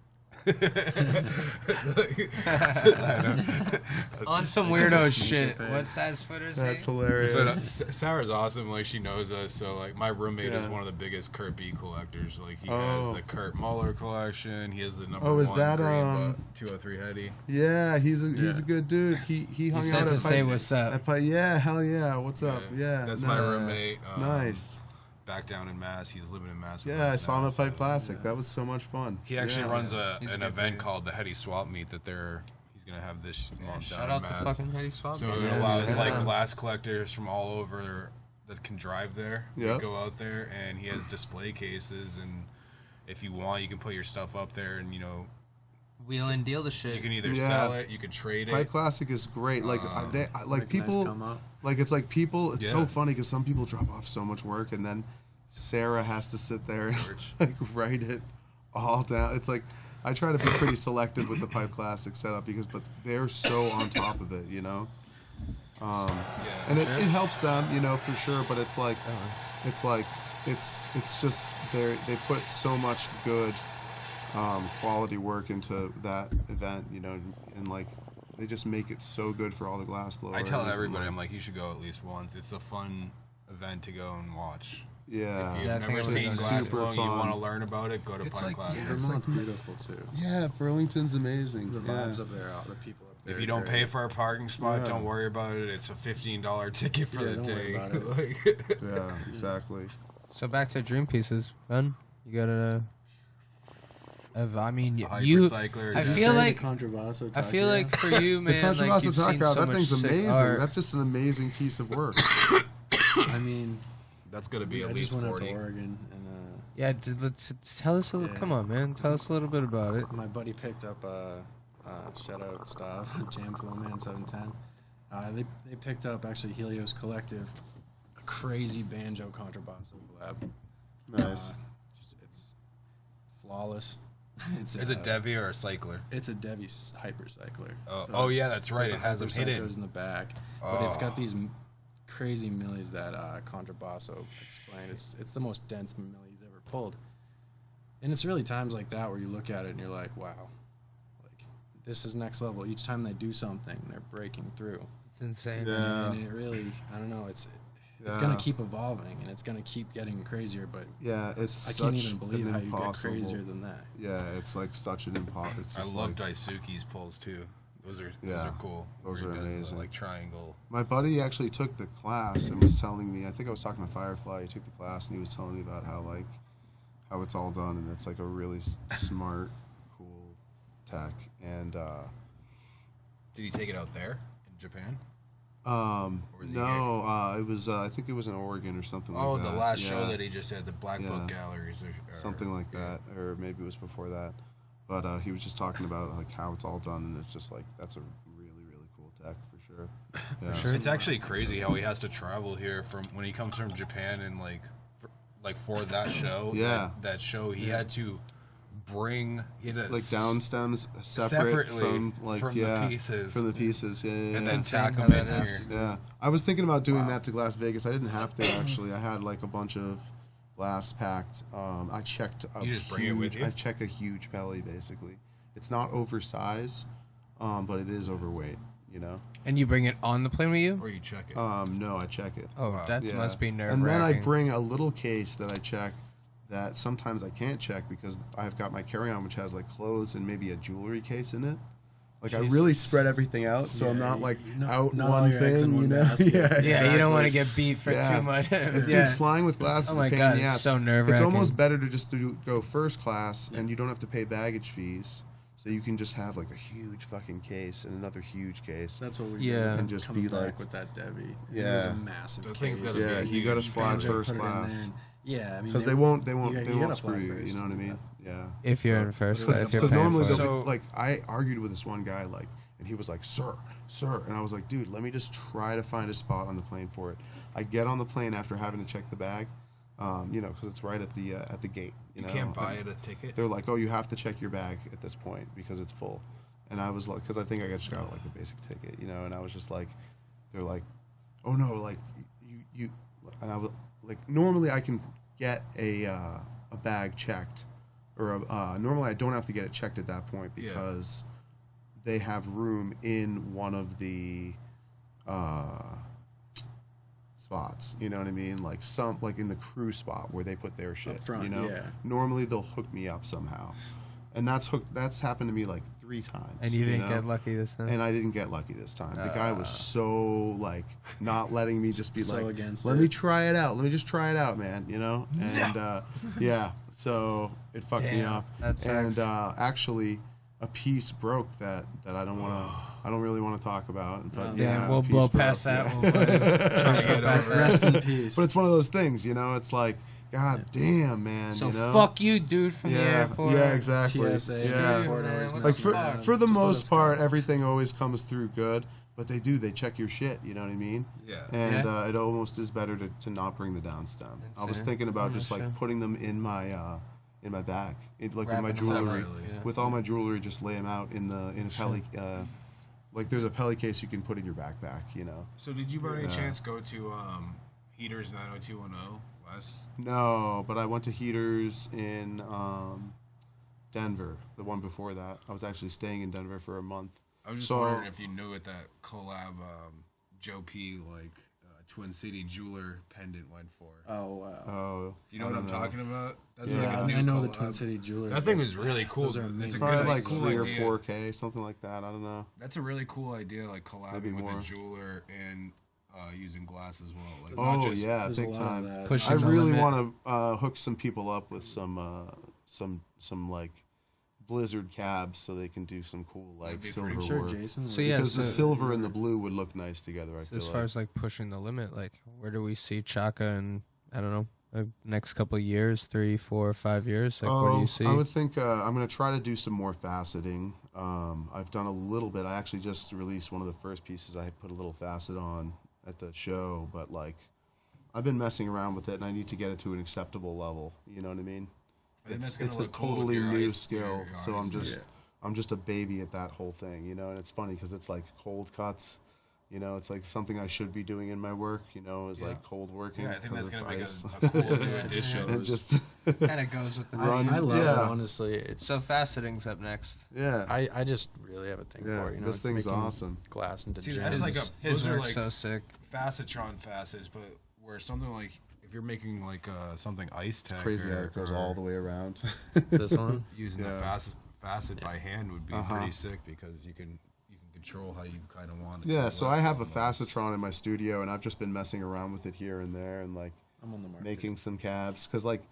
On some weirdo shit. What size foot is he? That's hilarious. But, Sarah's awesome. Like, she knows us. So like, my roommate is one of the biggest Kurt B collectors. Like, he has the Kurt Muller collection. He has the number one. Is that 203 Heady? Yeah, he's a good dude. He hung out to say what's up. Yeah, hell yeah. What's up? Yeah. That's my roommate. Nice. Back down in Mass. He's living in Mass. Yeah, I saw him at Pipe Classic. That was so much fun. He actually runs an event called the Heady Swap Meet that he's gonna have this month shout down out in Mass. the fucking Heady Swap Meet. So it allows like glass collectors from all over that can drive there. They go out there, and he has display cases, and if you want, you can put your stuff up there, and wheel and deal the shit. You can either sell it, you can trade it. Pipe Classic is great. Like people, like it's like people. It's so funny because some people drop off so much work, and then Sarah has to sit there and like write it all down. It's like I try to be pretty selective with the Pipe Classic setup but they're so on top of it, you know. And it helps them, you know, for sure. But it's like it's just they put so much good quality work into that event, you know, and like they just make it so good for all the glass blowers. I tell everybody, I'm like, you should go at least once. It's a fun event to go and watch. Yeah. If you've never seen glass blowing, you want to learn about it, go to Pipe Classic. Vermont's beautiful too. Yeah, Burlington's amazing. The vibes up there, the people up there. If you don't pay for a parking spot, don't worry about it. It's a $15 ticket for the day. Yeah, exactly. So back to Dream Pieces, Ben. You got I mean, Hypercycler. I feel like for you, man, the Contrabasso Takeout, that thing's amazing. Art. That's just an amazing piece of work. I mean, that's gonna be at I least just went 40. out to Oregon and let's tell us a little. Come on, man, tell us a little bit about it. My buddy picked up a shout out Stav, Jam Flow Man 710. They picked up actually Helios Collective, a crazy banjo contrabasso collab. Nice. It's flawless. Is it Devi or a cycler? It's a Devi hypercycler. Oh yeah, that's right. It has them hidden in the back, but it's got these crazy millies that contrabasso explained. It's the most dense millie he's ever pulled, and it's really times like that where you look at it and you're like, wow, like this is next level. Each time they do something, they're breaking through. It's insane. Yeah. And it really, I don't know, it's gonna keep evolving and it's gonna keep getting crazier. But it's I can't even believe how you get crazier than that. Yeah, it's like such an impossible. I love Daisuke's pulls too. Those are cool. Those are amazing. Like triangle. My buddy actually took the class and was telling me. I think I was talking to Firefly. He took the class and he was telling me about how it's all done, and it's like a really smart, cool tech. And did he take it out there in Japan? No, it was. I think it was in Oregon or something like that. Oh, the last show that he just had, the Black Book Galleries, or something like that, or maybe it was before that. But he was just talking about like how it's all done, and it's just like that's a really, really cool tech for sure. Yeah. For sure. It's actually crazy how he has to travel here from when he comes from Japan, and for that show. That show he had to bring like down stems separately from the pieces. From the pieces, and then tack them in here. Yeah, I was thinking about doing that to Glass Vegas. I didn't have to actually. I had like a bunch of glass packed. I checked. You just bring it with you? I check a huge pelly basically. It's not oversized, but it is overweight. You know. And you bring it on the plane with you? Or you check it? No, I check it. Oh, that must be nerve-wracking. And then I bring a little case that I check. That sometimes I can't check because I've got my carry-on, which has like clothes and maybe a jewelry case in it. Like I really spread everything out, so I'm not like out one thing, you know. Yeah, you don't want to get beat for too much. Dude, flying with glasses. Oh my god, it's so nerve-wracking. It's almost better to just go first class, and you don't have to pay baggage fees. So you can just have like a huge fucking case and another huge case. That's what we did. And just be like with that Debbie. Yeah, it was a massive case. You got to fly first class. Yeah, I mean, because they won't screw you. You know what I mean? Yeah. If you're in first class, if you're normally paying for it. like I argued with this one guy and he was like, sir, and I was like, dude, let me just try to find a spot on the plane for it. I get on the plane after having to check the bag, because it's right at the gate. You know? Can't buy a ticket. They're like, oh, you have to check your bag at this point because it's full. And I was like, because I think I just got like a basic ticket, and I was just like, they're like, oh no, like you, and I was like, normally I can get a bag checked, or normally I don't have to get it checked at that point because they have room in one of the spots. You know what I mean? Like like in the crew spot where they put their shit. Up front, Normally they'll hook me up somehow, and that's happened to me like 3 times. And you didn't get lucky this time. And I didn't get lucky this time. The guy was so like not letting me just be so like, against let it. me try it out. Let me just try it out, man. And so it fucked me up. That sucks. And actually, a piece broke that I don't really want to talk about. But we'll blow past that. We'll Rest in peace. But it's one of those things, It's like, God damn, man. So fuck you, dude, from the airport. Yeah, exactly. TSA, like for the most part, everything always comes through good. But they check your shit. You know what I mean? Yeah. And it almost is better to not bring the down stem. I was thinking about just like putting them in my bag, in my jewelry. With all my jewelry, just lay them out in a pelly. Like there's a pelly case you can put in your backpack. So did you by any chance go to Heaters 90210? No, but I went to Heaters in Denver, the one before that. I was actually staying in Denver for a month. I was just wondering if you knew what that collab Joe P Twin City jeweler pendant went for. Oh wow! Oh, do you know what I'm talking about? That's I know the Twin City jeweler. That thing was really cool. It's a probably like cool 3 or 4K, something like that. I don't know. That's a really cool idea, like collabing with a jeweler and using glass as well. Like, big time. I really want to hook some people up with some like Blizzard cabs so they can do some cool like silver work. Jason. So because the silver and the blue would look nice together. I feel as far as like pushing the limit, like where do we see Chaka in, I don't know, next couple of years, 3, 4, 5 years? Like, what do you see? I would think I'm going to try to do some more faceting. I've done a little bit. I actually just released one of the first pieces. I put a little facet on at the show, but like I've been messing around with it, and I need to get it to an acceptable level. You know what I mean? It's a totally new skill, so I'm just a baby at that whole thing. You know, and it's funny because it's like cold cuts. You know, it's like something I should be doing in my work, you know, is like cold working. Yeah, I think that's going to ice. make a cool new addition. And just kind of goes with the run. I love it, honestly. So faceting's up next. Yeah. I just really have a thing for it. You know, this thing's awesome. Glass into See, gems. that's like His those are work's like so sick. Facetron facets, but where something like, if you're making like something ice tech. It's crazy how it goes all the way around. This one? Using the facet by hand would be pretty sick because you can control how you kind of want it. Yeah, so I have a facetron in my studio, and I've just been messing around with it here and there, and like I'm on the market. making some cabs because like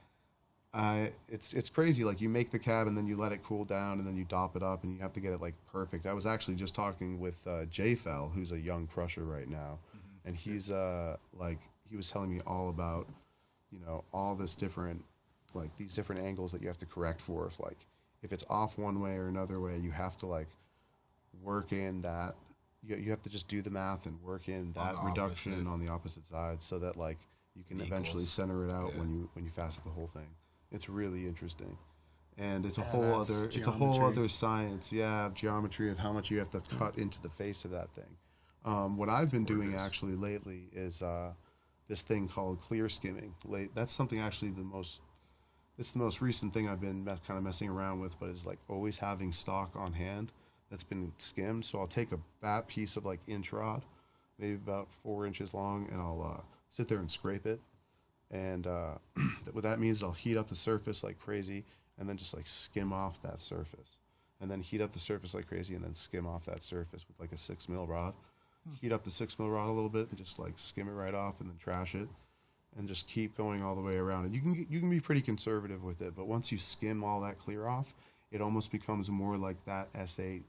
it's crazy. Like you make the cab and then you let it cool down and then you dop it up and you have to get it like perfect. I was actually just talking with J-Fel, who's a young crusher right now, and he's like he was telling me all about, you know, all this different, like these different angles that you have to correct for. If it's off one way or another way, you have to like work in that. You have to just do the math and work in that reduction on the opposite side so that like you can eventually center it out when you facet the whole thing. It's really interesting, and it's a whole other science. Yeah, geometry of how much you have to cut into the face of that thing. What I've been doing actually lately is this thing called clear skimming. That's something actually it's the most recent thing I've been kind of messing around with, but it's like always having stock on hand that's been skimmed. So I'll take a fat piece of like inch rod, maybe about 4 inches long, and I'll sit there and scrape it. And what that means is I'll heat up the surface like crazy and then just like skim off that surface. And then heat up the surface like crazy and then skim off that surface with like a 6 mil rod. Heat up the 6 mil rod a little bit and just like skim it right off and then trash it. And just keep going all the way around. And you can be pretty conservative with it, but once you skim all that clear off, it almost becomes more like that S8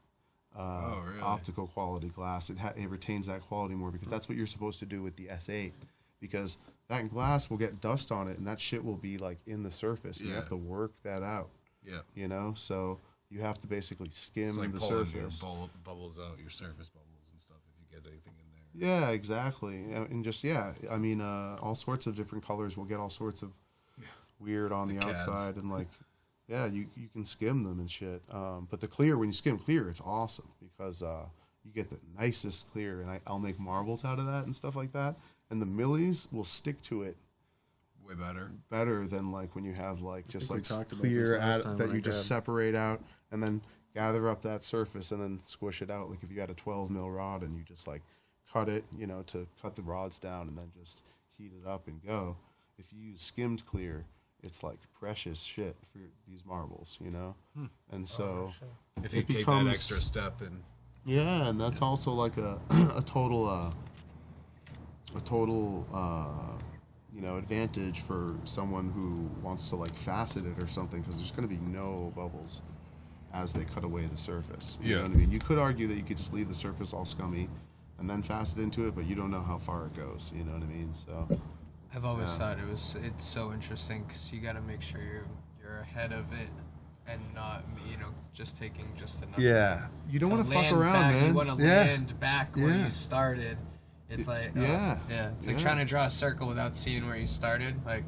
really? Optical quality glass. It retains that quality more because that's what you're supposed to do with the S8, because that glass will get dust on it and that shit will be like in the surface. You have to work that out. Yeah. You know, so you have to basically skim it's like the pulling surface. Your bubbles out, your surface bubbles and stuff, if you get anything in there. Yeah, exactly. And just I mean, all sorts of different colors will get all sorts of weird on the outside, and like, yeah, you can skim them and shit. But the clear, when you skim clear, it's awesome because you get the nicest clear, and I'll make marbles out of that and stuff like that. And the millies will stick to it way better than like when you have like just like clear that you just separate out and then gather up that surface and then squish it out. Like if you had a 12 mil rod and you just like cut it, you know, to cut the rods down and then just heat it up and go. If you use skimmed clear, it's like precious shit for these marbles, you know? And so if you take that extra step and and that's also like a total you know, advantage for someone who wants to like facet it or something, because there's going to be no bubbles as they cut away the surface. You know what I mean? You could argue that you could just leave the surface all scummy and then facet into it, but you don't know how far it goes. You know what I mean? So I've always thought it's so interesting because you got to make sure you're ahead of it and not, you know, just taking just enough. Yeah, you don't want to fuck around, back. man. You want to land back where you started. It's like it's like trying to draw a circle without seeing where you started. Like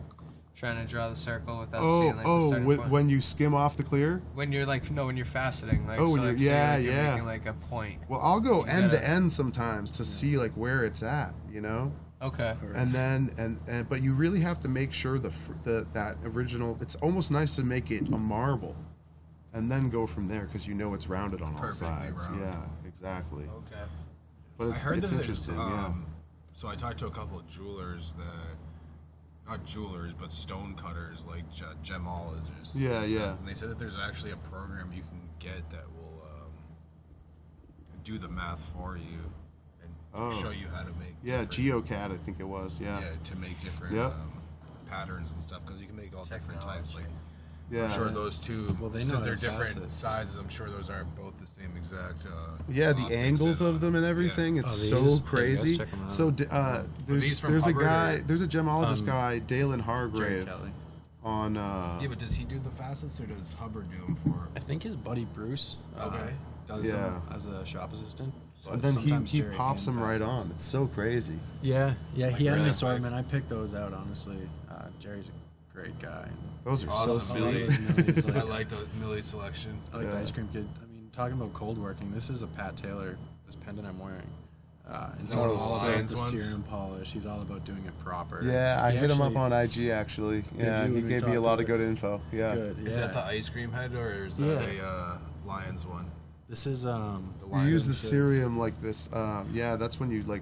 trying to draw the circle without seeing like the starting point. When you skim off the clear? When you're like when you're faceting, like when you're you're making like a point. Well, I'll go end to end sometimes to see like where it's at, you know. Okay. And then but you really have to make sure that original. It's almost nice to make it a marble, and then go from there because you know it's rounded on all sides. Rounded. Yeah, exactly. Okay. But I heard it's that interesting. So I talked to a couple of jewelers not jewelers, but stone cutters, like gemologists. And they said that there's actually a program you can get that will do the math for you and show you how to make. Yeah, GeoCAD, I think it was. Yeah, to make different patterns and stuff, because you can make all different types. Like Yeah. I'm sure those two, Well, they know since they're their different facets. sizes, I'm sure those aren't both the same exact. Yeah, the optics angles and, of them and everything, Oh, it's these? so Yeah, you guys crazy. check 'em out. So these from there's a Hubbard guy, or- there's a gemologist guy, Dalen Jerry Hargrave, Kelly. on. Yeah, but does he do the facets or does Hubbard do them for? I think his buddy Bruce does Yeah. them as a shop assistant. But and then sometimes he Jerry pops hand them right facets. on. It's so crazy. Yeah, he had an really assortment. I picked those out, honestly. Jerry's a great guy. Those are Awesome, so Millie. sweet. Millie's I like, like the Millie selection. I like the Yeah. ice cream kid. I mean, talking about cold working, this is a Pat Taylor, this pendant I'm wearing. And these he's the all about Lions the ones? serum polish. He's all about doing it proper. Yeah, I He hit him up actually- on IG actually. Yeah, you? he We gave me a talked lot about of good it. info. Yeah. Good, yeah. Is that the ice cream head or is that Yeah. a Lions one? This is The You Lions use the shit. cerium like this. Yeah, that's when you like.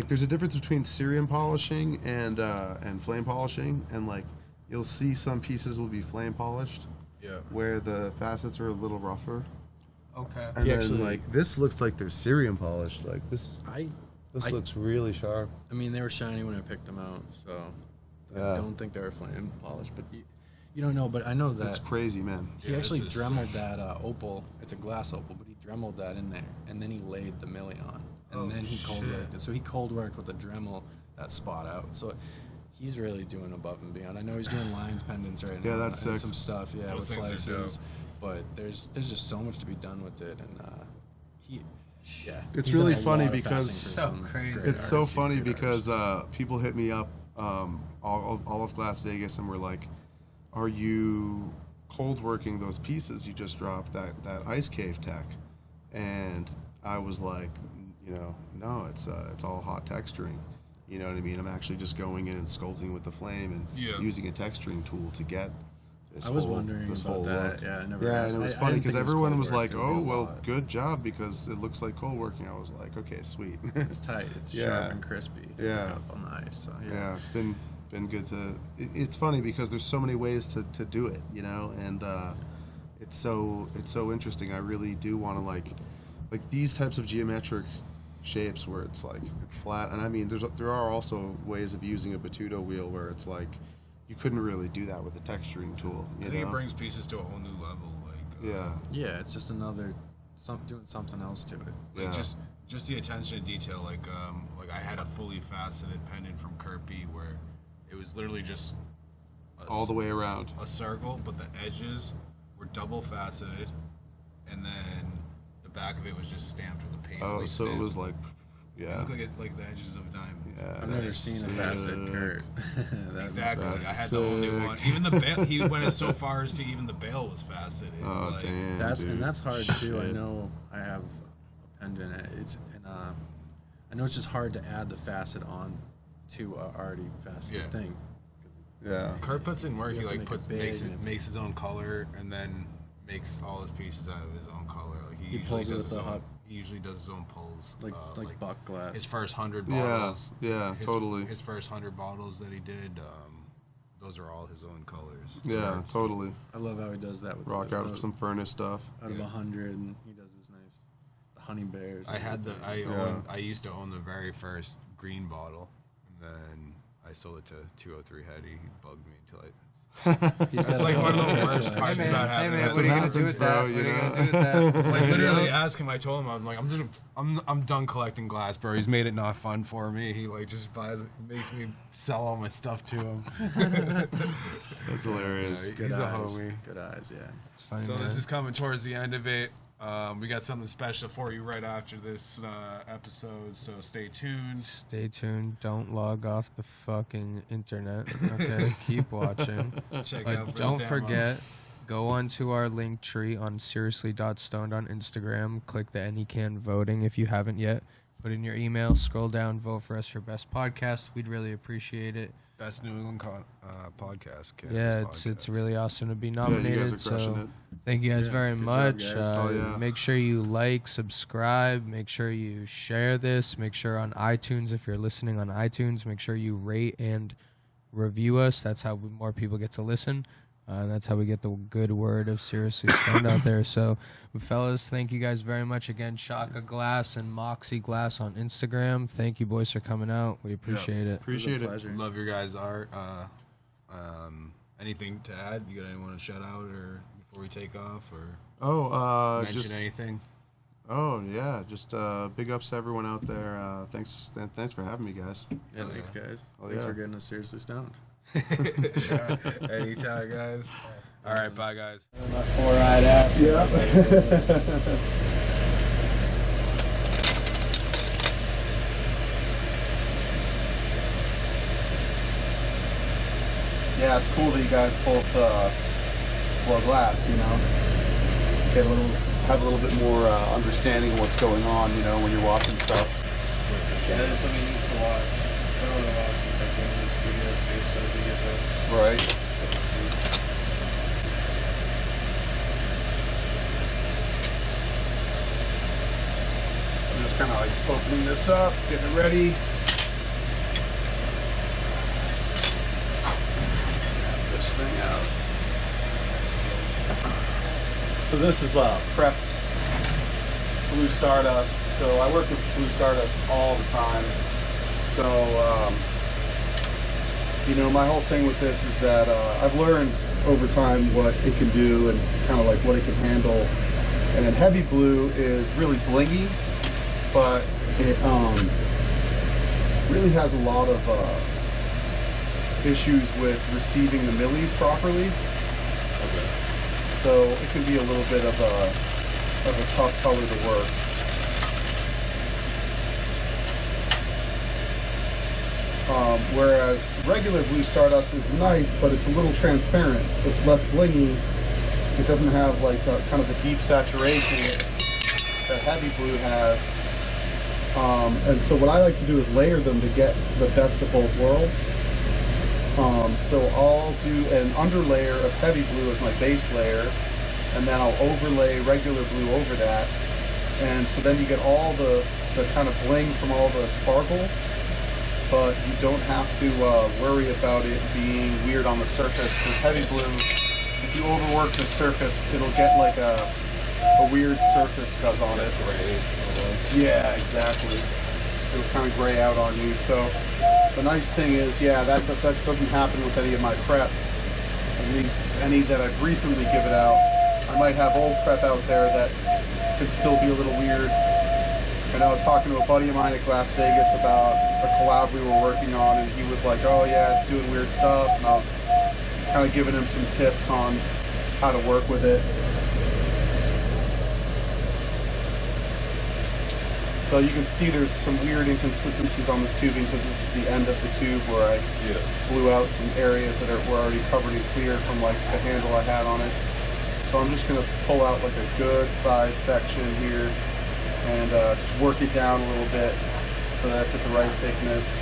There's a difference between cerium polishing and flame polishing, and like you'll see some pieces will be flame polished, Yeah. where the facets are a little rougher. Okay. And He then actually- like this looks like they're cerium polished. Like this I looks really sharp. I mean, they were shiny when I picked them out, so Yeah. I don't think they were flame polished. But you don't know. But I know that That's crazy, man. he Yeah, actually this is dremeled that opal. It's a glass opal, but he dremeled that in there, and then he laid the millie on, and Oh, then he cold shit. worked it. So he cold worked with the Dremel that spot out. So he's really doing above and beyond. I know he's doing Lions pendants right now. Yeah, that's and sick. some stuff, yeah, Those with things are slices. But there's just so much to be done with it, and yeah. It's he's really done a funny lot of because- fasting for So some crazy. great It's so artists. He's a funny good because artist. people hit me up all of Las Vegas and were like, "Are you cold working those pieces you just dropped that ice cave tech?" And I was like, no, it's all hot texturing. You know what I mean? I'm actually just going in and sculpting with the flame and Yeah. using a texturing tool to get this I was whole, wondering this about whole that. look. Yeah, I never. Yeah, asked. and it was I funny didn't because think it everyone cold was like, worked. It would "Oh, be a well, lot. good job," because it looks like cold working. I was like, "Okay, sweet." It's tight. It's Yeah. sharp and crispy. Yeah. Up on the ice. So, Yeah, it's been good to. It's funny because there's so many ways to do it, and it's so interesting. I really do want to like these types of geometric shapes where it's like it's flat, and I mean there are also ways of using a Batuto wheel where it's like you couldn't really do that with a texturing tool. I think it brings pieces to a whole new level. Yeah. Yeah, it's just another doing something else to it. Like Yeah. just the attention to detail. Like I had a fully faceted pendant from Kirby where it was literally just All the way around. a circle, but the edges were double faceted, and then the back of it was just stamped with a paisley Oh, so stamp. it was like, It yeah. looked like the edges of a diamond. Yeah, I've never that's seen a sick. facet Kurt. Exactly. I That's had the only sick. one. Even the bail. He went so far as to even the bail was faceted. Oh like, damn. dude. And that's hard too. I Shit. know I have a pendant. I know it's just hard to add the facet on to a already faceted Yeah. thing. Yeah. Kurt puts in work. You He have to like make it big and it's- makes his own color and then makes all his pieces out of his own color. Like he usually pulls it does with his the own. hot- He usually does his own pulls. Like buck glass. His first 100 Yeah, bottles. yeah, totally. His first 100 bottles that he did. Those are all his own colors. Yeah, totally. I love how he does that with Rock the, out of some furnace stuff. out of 100, and he does his nice the honey bears. I used to own the very first green bottle, and then I sold it to 203 Head. He bugged me until I. He's That's got like a- one of the worst Hey parts man, about hey having man, that. what are you gonna do happens, with that? bro, What you are you know? gonna do with that? Like literally ask him. I told him I'm done collecting glass, bro. He's made it not fun for me. He like just buys it, makes me sell all my stuff to him. That's hilarious. Yeah, Good he's a eyes. homie. Good eyes, yeah. It's funny, So man. this is coming towards the end of it. We got something special for you right after this episode. So stay tuned. Stay tuned. Don't log off the fucking internet. Okay, keep watching. Check But out for don't the demo. forget, go onto our link tree on seriously.stoned on Instagram. Click the AnyCan voting if you haven't yet. Put in your email, scroll down, vote for us for best podcast. We'd really appreciate it. Best New England podcast. Yeah, Cannabis it's podcast. really awesome to be Yeah, you nominated. guys are crushing So it. thank you guys Yeah, very good job, much. guys. Oh, yeah. Make sure you like, subscribe. Make sure you share this. Make sure on iTunes, if you're listening on iTunes, make sure you rate and review us. That's how more people get to listen. That's how we get the good word of Seriously Stoned out there. So, fellas, thank you guys very much again. Chaka Glass and Moxie Glass on Instagram. Thank you, boys, for coming out. We appreciate it. Appreciate it. Pleasure. Love your guys' art. Anything to add? You got anyone to shout out or before we take off or mention anything? Oh yeah, just big ups to everyone out there. Thanks for having me, guys. Yeah, thanks guys. Thanks for getting us seriously stoned. Anytime, guys. All right, bye, guys. My four-eyed ass. Yeah. Yeah, it's cool that you guys both blow glass, you know. Have a little bit more understanding of what's going on, you know, when you're watching stuff. Yeah, there's something neat to watch. It's been a little while since I've been in the studio too, so we get to Right. see. I'm just kind of like opening this up, getting it ready. This thing out. So this is prepped Blue Stardust. So I work with Blue Stardust all the time. So you know, my whole thing with this is that I've learned over time what it can do and kind of like what it can handle. And then heavy blue is really blingy, but it really has a lot of issues with receiving the millis properly. Okay. So it can be a little bit of a tough color to work. Whereas regular Blue Stardust is nice, but it's a little transparent. It's less blingy. It doesn't have like kind of a deep saturation that heavy blue has. And so what I like to do is layer them to get the best of both worlds. So I'll do an underlayer of heavy blue as my base layer, and then I'll overlay regular blue over that. And so then you get all the kind of bling from all the sparkle, but you don't have to worry about it being weird on the surface, because heavy blue, if you overwork the surface, it'll get like a weird surface scuzz on it. Yeah, exactly. It'll kind of gray out on you. So the nice thing is, yeah, that doesn't happen with any of my prep. At least any that I've recently given out. I might have old prep out there that could still be a little weird. And I was talking to a buddy of mine at Las Vegas about a collab we were working on, and he was like, oh yeah, it's doing weird stuff. And I was kind of giving him some tips on how to work with it. So you can see there's some weird inconsistencies on this tubing, because this is the end of the tube where I blew out some areas that were already covered in clear from like the handle I had on it. So I'm just going to pull out like a good size section here and just work it down a little bit so that's at the right thickness.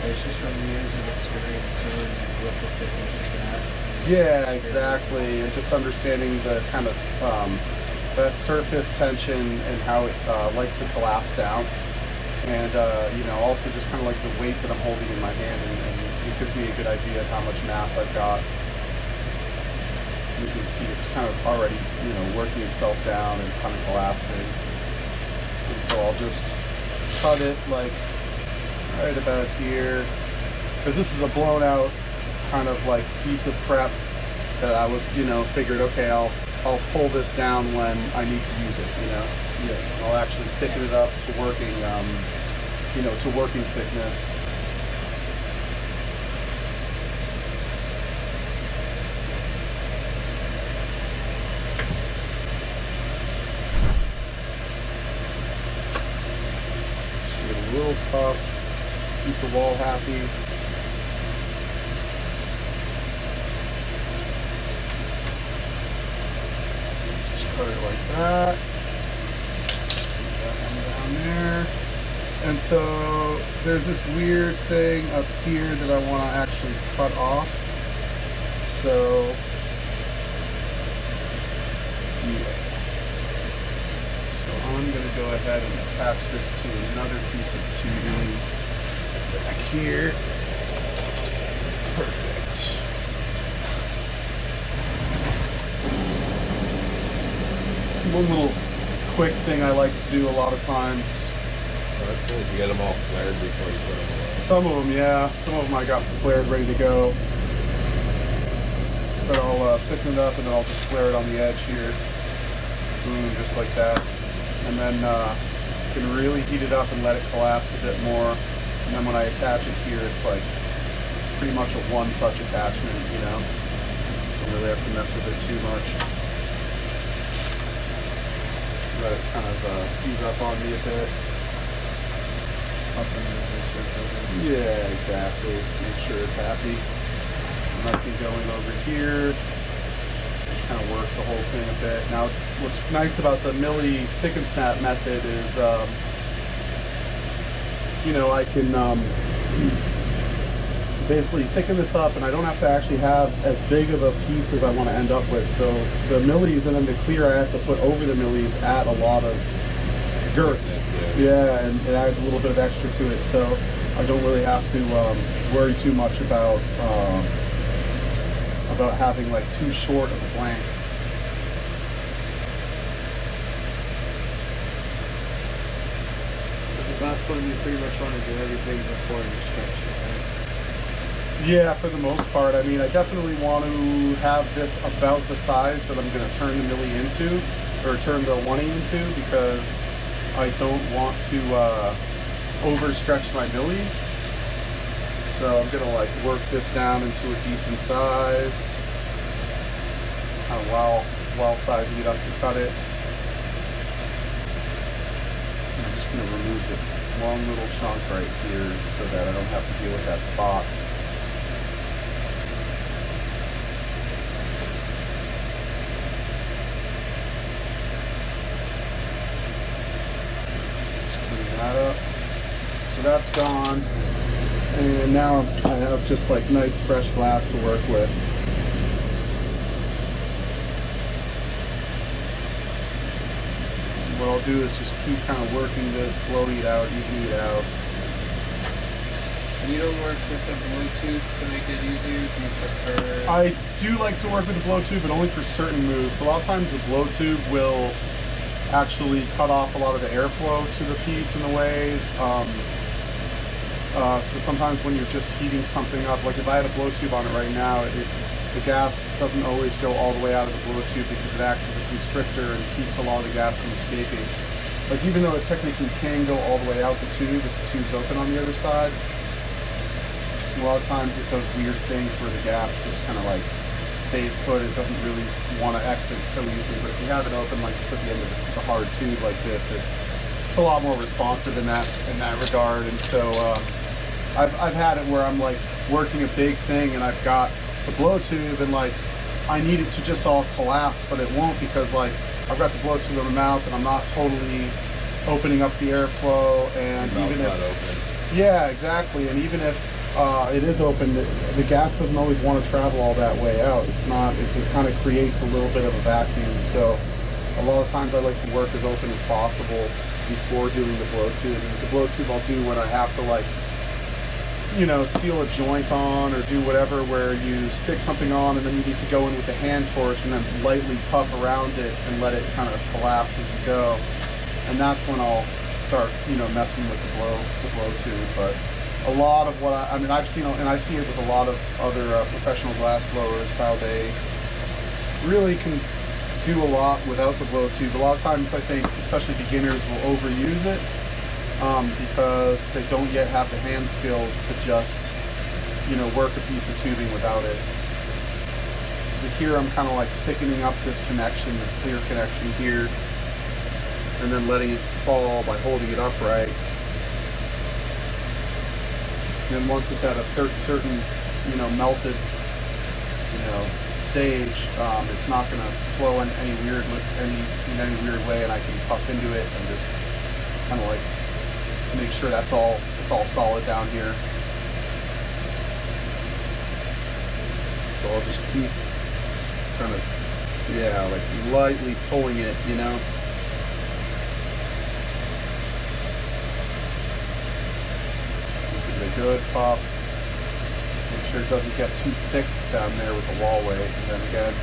It's just from years of experience knowing what the thickness is at. Yeah, exactly. And just understanding the kind of that surface tension and how it likes to collapse down. And you know, also just kind of like the weight that I'm holding in my hand, and it gives me a good idea of how much mass I've got. You can see it's kind of already, you know, working itself down and kind of collapsing. And so I'll just cut it like right about here, because this is a blown out kind of like piece of prep that I was, you know, figured, okay, I'll pull this down when I need to use it, you know. Yeah. I'll actually thicken it up to working, you know, to working thickness. Just get a little puff, keep the wall happy. Put it like that. Put that one down there. And so there's this weird thing up here that I want to actually cut off. So yeah. So I'm going to go ahead and attach this to another piece of tubing back here. Perfect. one little quick thing I like to do a lot of times. That's nice. You get them all flared before you put them away. Some of them, yeah. Some of them I got flared ready to go. But I'll thicken it up and then I'll just flare it on the edge here. Boom, just like that. And then can really heat it up and let it collapse a bit more. And then when I attach it here, it's like pretty much a one-touch attachment, you know. Don't really have to mess with it too much. Let it kind of seize up on me a bit. Yeah, exactly. Make sure it's happy. And I can go in over here, just kind of work the whole thing a bit. Now, what's nice about the milli stick and snap method is, you know, I can basically thicken this up, and I don't have to actually have as big of a piece as I want to end up with. So the millis and then the clear I have to put over the millis add a lot of girth. Yeah, and it adds a little bit of extra to it, so I don't really have to worry too much about having like too short of a blank. Does the glass putting you pretty much want to do everything before you stretch it, right? Yeah, for the most part. I mean, I definitely want to have this about the size that I'm going to turn the milli into, or turn the 1E into, because I don't want to overstretch my millis. So I'm gonna like work this down into a decent size, kind of while sizing it up to cut it. And I'm just gonna remove this long little chunk right here so that I don't have to deal with that spot. That up. So that's gone, and now I have just like nice fresh glass to work with. What I'll do is just keep kind of working this, blowing it out, evening it out. And you don't work with a Bluetooth to make it easier? Do you prefer? I do like to work with the blow tube, but only for certain moves. A lot of times the blow tube will actually cut off a lot of the airflow to the piece in a way. So sometimes when you're just heating something up, like if I had a blow tube on it right now, the gas doesn't always go all the way out of the blow tube because it acts as a constrictor and keeps a lot of the gas from escaping. Like even though it technically can go all the way out the tube, if the tube's open on the other side, a lot of times it does weird things where the gas just kind of like stays put. It doesn't really want to exit so easily, but if you have it open like just at the end of the hard tube like this, it's a lot more responsive in that regard. And so I've had it where I'm like working a big thing and I've got the blow tube and like I need it to just all collapse, but it won't because like I've got the blow tube in my mouth and I'm not totally opening up the airflow. And even if yeah, exactly, and even if it is open, the gas doesn't always want to travel all that way out. It's not, it kind of creates a little bit of a vacuum. So a lot of times I like to work as open as possible before doing the blow tube. And the blow tube I'll do when I have to like, you know, seal a joint on or do whatever where you stick something on and then you need to go in with a hand torch and then lightly puff around it and let it kind of collapse as you go. And that's when I'll start, you know, messing with the blow tube. But a lot of what I mean, I've seen, and I see it with a lot of other professional glass blowers, how they really can do a lot without the blow tube. A lot of times I think, especially beginners, will overuse it because they don't yet have the hand skills to just, you know, work a piece of tubing without it. So here I'm kind of like thickening up this connection, this clear connection here, and then letting it fall by holding it upright. And then once it's at a certain, you know, melted, you know, stage, it's not going to flow in any weird way, and I can puff into it and just kind of like make sure it's all solid down here. So I'll just keep kind of, yeah, like lightly pulling it, you know. Give it a good pop. Make sure it doesn't get too thick down there with the wall weight. And then again,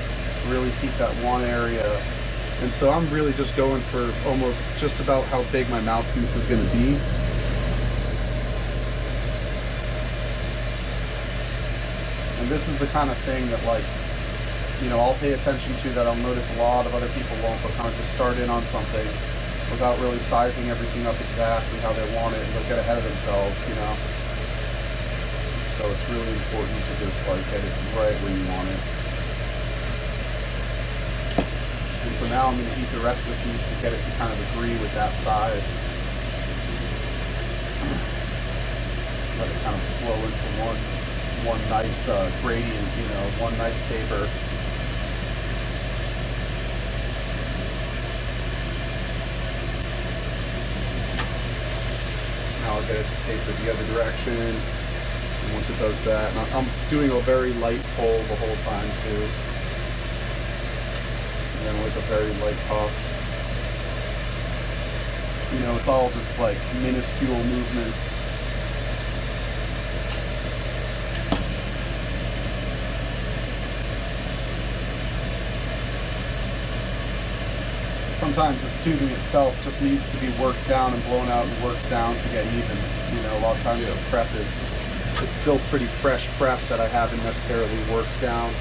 really keep that one area And so I'm really just going for almost just about how big my mouthpiece is going to be. And this is the kind of thing that, like, you know, I'll pay attention to, that I'll notice a lot of other people won't, but kind of just start in on something without really sizing everything up exactly how they want it, and they'll get ahead of themselves, you know. So it's really important to just, like, get it right where you want it. And so now I'm going to heat the rest of the piece to get it to kind of agree with that size. Let it kind of flow into one nice gradient, you know, one nice taper. Now I'll get it to taper the other direction. And once it does that, and I'm doing a very light pull the whole time too. And then with a very light puff. You know, it's all just like minuscule movements. Sometimes this tubing itself just needs to be worked down and blown out and worked down to get even. You know, a lot of times the prep it's still pretty fresh prep that I haven't necessarily worked down.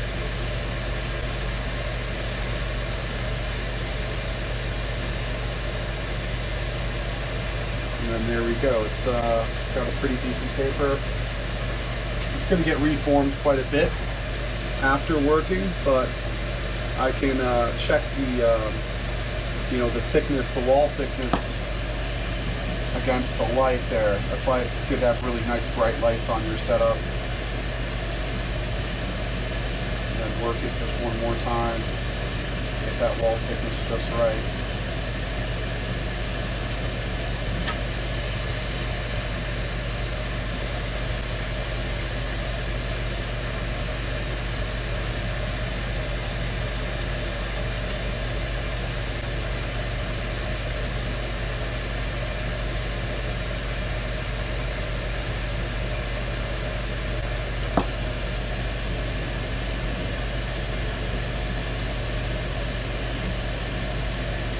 And then there we go. It's got a pretty decent taper. It's going to get reformed quite a bit after working, but I can check the you know, the thickness, the wall thickness against the light there. That's why it's good to have really nice bright lights on your setup. And then work it just one more time. Get that wall thickness just right.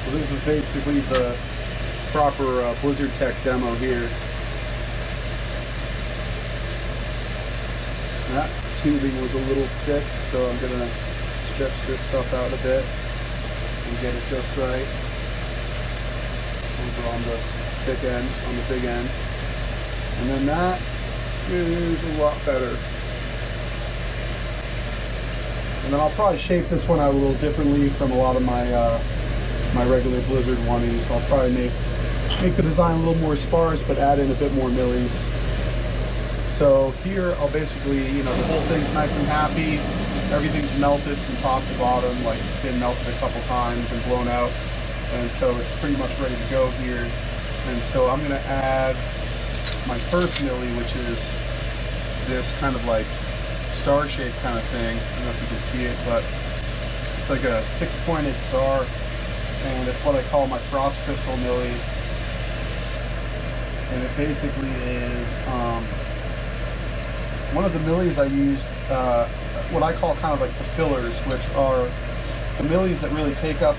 So this is basically the proper Blizzard Tech demo here. That tubing was a little thick, so I'm going to stretch this stuff out a bit and get it just right. Over on the thick end, on the big end. And then that is a lot better. And then I'll probably shape this one out a little differently from a lot of my my regular Blizzard 1E, so I'll probably make the design a little more sparse, but add in a bit more millis. So here I'll basically, you know, the whole thing's nice and happy. Everything's melted from top to bottom, like it's been melted a couple times and blown out. And so it's pretty much ready to go here. And so I'm gonna add my first milli, which is this kind of like star-shaped kind of thing. I don't know if you can see it, but it's like a 6-pointed star. And it's what I call my frost crystal milli. And it basically is one of the millis I used, what I call kind of like the fillers, which are the millis that really take up,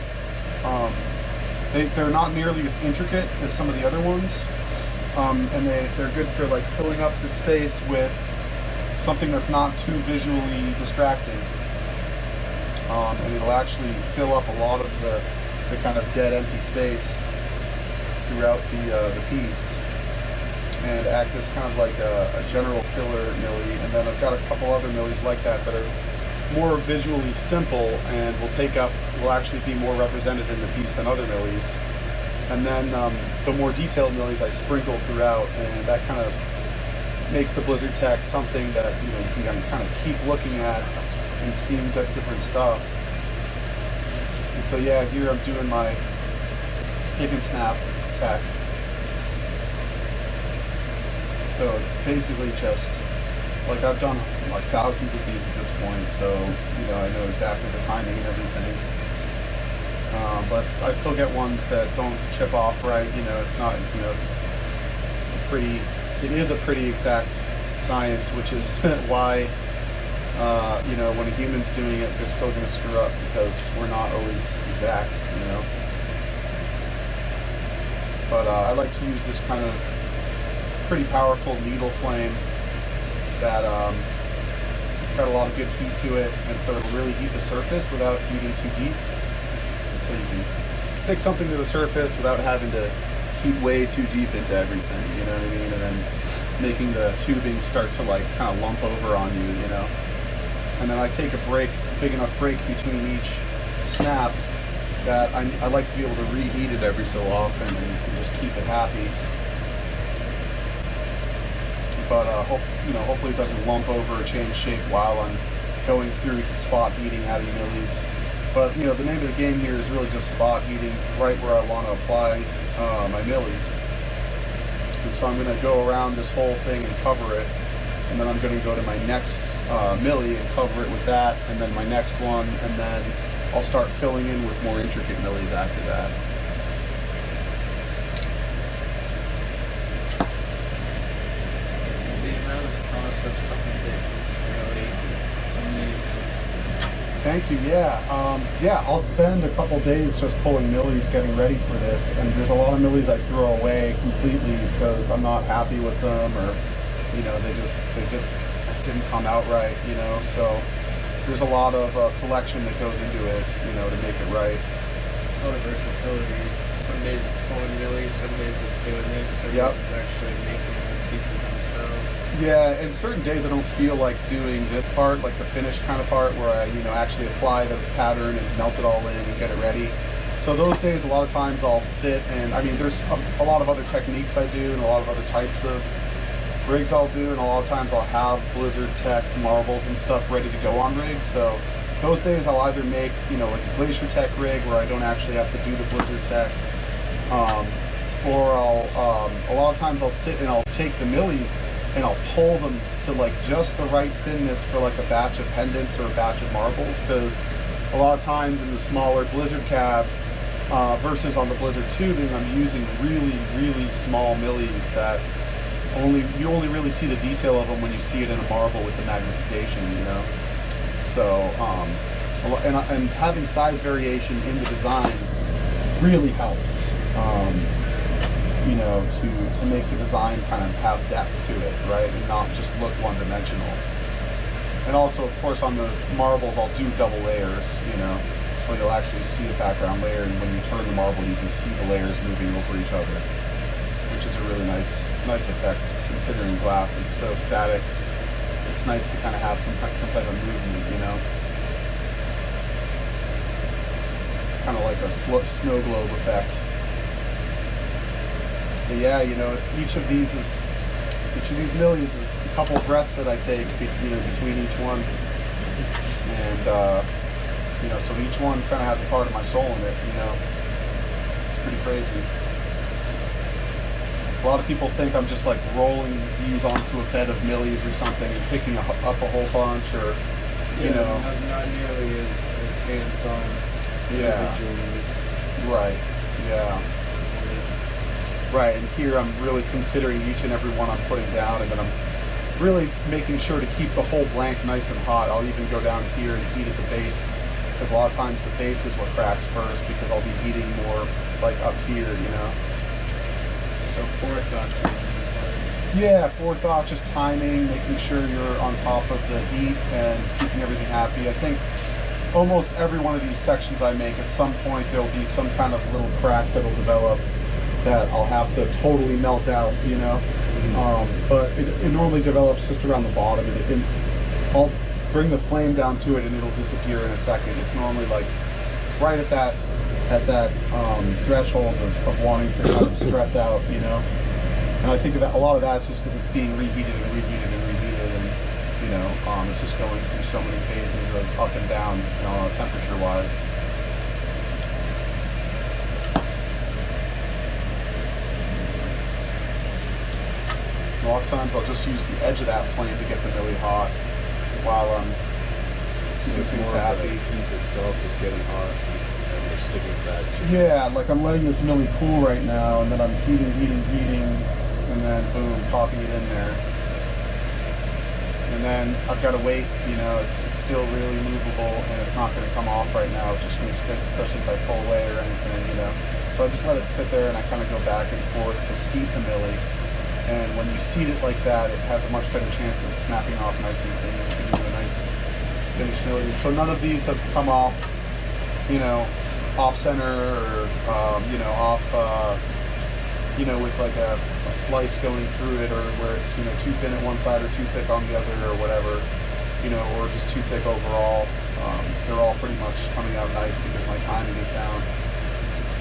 they're not nearly as intricate as some of the other ones. And they're good for like filling up the space with something that's not too visually distracting. And it'll actually fill up a lot of the kind of dead empty space throughout the piece and act as kind of like a general filler milli. And then I've got a couple other millis like that that are more visually simple and will actually be more represented in the piece than other millis. And then the more detailed millis I sprinkle throughout, and that kind of makes the Blizzard Tech something that, you know, you can kind of keep looking at and seeing different stuff. And so yeah, here I'm doing my stick and snap tech. So it's basically just, like, I've done like thousands of these at this point, so, you know, I know exactly the timing and everything. But I still get ones that don't chip off right, you know, it's not, you know, it is a pretty exact science, which is why You know, when a human's doing it, they're still going to screw up because we're not always exact, you know. But I like to use this kind of pretty powerful needle flame that it's got a lot of good heat to it, and so it'll really heat the surface without heating too deep. And so you can stick something to the surface without having to heat way too deep into everything, you know what I mean? And then making the tubing start to like kind of lump over on you, you know? And then I take a break, big enough break between each snap that I like to be able to reheat it every so often and just keep it happy. But hopefully it doesn't lump over or change shape while I'm going through spot heating out of millies. But you know, the name of the game here is really just spot heating right where I want to apply my millie. And so I'm going to go around this whole thing and cover it, and then I'm going to go to my next millie and cover it with that, and then my next one, and then I'll start filling in with more intricate millies after that. The amount of process behind it is really amazing. Thank you. Yeah, I'll spend a couple days just pulling millies, getting ready for this, and there's a lot of millies I throw away completely because I'm not happy with them, or you know, they just didn't come out right, you know. So there's a lot of selection that goes into it, you know, to make it right. A lot of versatility. Some days it's pulling millies, some days it's doing this, some days it's actually making the pieces themselves. Yeah, and certain days I don't feel like doing this part, like the finished kind of part where I, you know, actually apply the pattern and melt it all in and get it ready. So those days, a lot of times I'll sit and, I mean, there's a lot of other techniques I do and a lot of other types of rigs I'll do, and a lot of times I'll have Blizzard Tech marbles and stuff ready to go on rigs. So those days I'll either make, you know, like a Glacier Tech rig where I don't actually have to do the Blizzard Tech, or I'll, a lot of times I'll sit and I'll take the millies and I'll pull them to like just the right thinness for like a batch of pendants or a batch of marbles, because a lot of times in the smaller Blizzard cabs versus on the Blizzard tubing, I'm using really, really small millies that you only really see the detail of them when you see it in a marble with the magnification, you know. So and having size variation in the design really helps, you know, to make the design kind of have depth to it, right, and not just look one-dimensional. And also, of course, on the marbles I'll do double layers, you know, so you'll actually see the background layer, and when you turn the marble you can see the layers moving over each other, which is a really nice effect, considering glass is so static. It's nice to kind of have some type of movement, you know, kind of like a snow globe effect. But yeah, you know, each of these millies is a couple of breaths that I take, you know, between each one, and you know, so each one kind of has a part of my soul in it, you know. It's pretty crazy. A lot of people think I'm just like rolling these onto a bed of millies or something and picking up a whole bunch, or you know, not nearly as hands-on. Yeah. Right. Yeah. Right. And here I'm really considering each and every one I'm putting down, and then I'm really making sure to keep the whole blank nice and hot. I'll even go down here and heat at the base, because a lot of times the base is what cracks first, because I'll be heating more like up here, you know. So forethoughts. Yeah, forethought, just timing, making sure you're on top of the heat and keeping everything happy. I think almost every one of these sections I make, at some point there'll be some kind of little crack that'll develop that I'll have to totally melt out, you know. But it normally develops just around the bottom, and I'll bring the flame down to it and it'll disappear in a second. It's normally like right at that threshold of wanting to kind of stress out, you know. And I think that a lot of that is just because it's being reheated and reheated and reheated, and you know, it's just going through so many phases of up and down, temperature-wise. A lot of times I'll just use the edge of that flame to get the millie hot while I'm keeping things happy. The piece itself that's getting hot, and you're sticking with that. Yeah, like I'm letting this millie cool right now, and then I'm heating, and then boom, popping it in there. And then I've got to wait, you know, it's still really movable and it's not going to come off right now. It's just going to stick, especially if I pull away or anything, you know. So I just let it sit there and I kind of go back and forth to seat the millie. And when you seat it like that, it has a much better chance of snapping off nice and clean and giving you a nice finished millie. So none of these have come off, you know, off center or, you know, off, you know, with like a slice going through it, or where it's, you know, too thin at one side or too thick on the other, or whatever, you know, or just too thick overall. They're all pretty much coming out nice because my timing is down.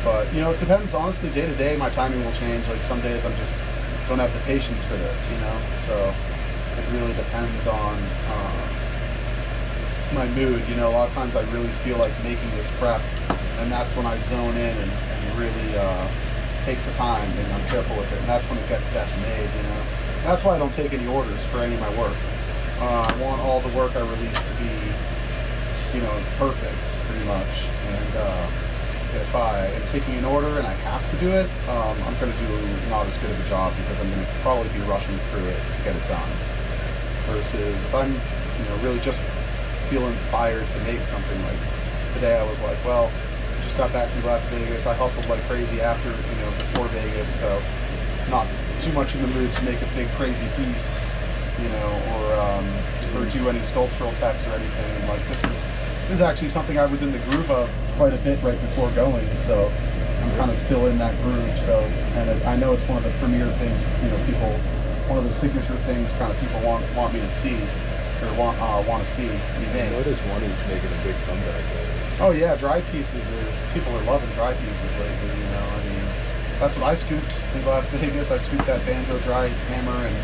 But, you know, it depends, honestly, day to day, my timing will change. Like some days I'm just don't have the patience for this, you know, so it really depends on my mood. You know, a lot of times I really feel like making this prep, and that's when I zone in and really take the time and I'm careful with it, and that's when it gets best made, you know. That's why I don't take any orders for any of my work. I want all the work I release to be, you know, perfect, pretty much. And if I am taking an order and I have to do it, I'm going to do not as good of a job because I'm going to probably be rushing through it to get it done. Versus if I'm, you know, really just feel inspired to make something, like today I was like, well, just got back from Las Vegas. I hustled like crazy after, you know, before Vegas, so not too much in the mood to make a big crazy piece, you know, or do any sculptural text or anything. And like this is actually something I was in the groove of quite a bit right before going, so I'm kind of still in that groove. So, and I know it's one of the premier things, you know, people, one of the signature things kind of people want me to see, or want to see me make. I noticed one is making a big comeback lately. Oh yeah, dry pieces people are loving dry pieces lately, you know. I mean, that's what I scooped in Las Vegas. I scooped that banjo dry hammer, and,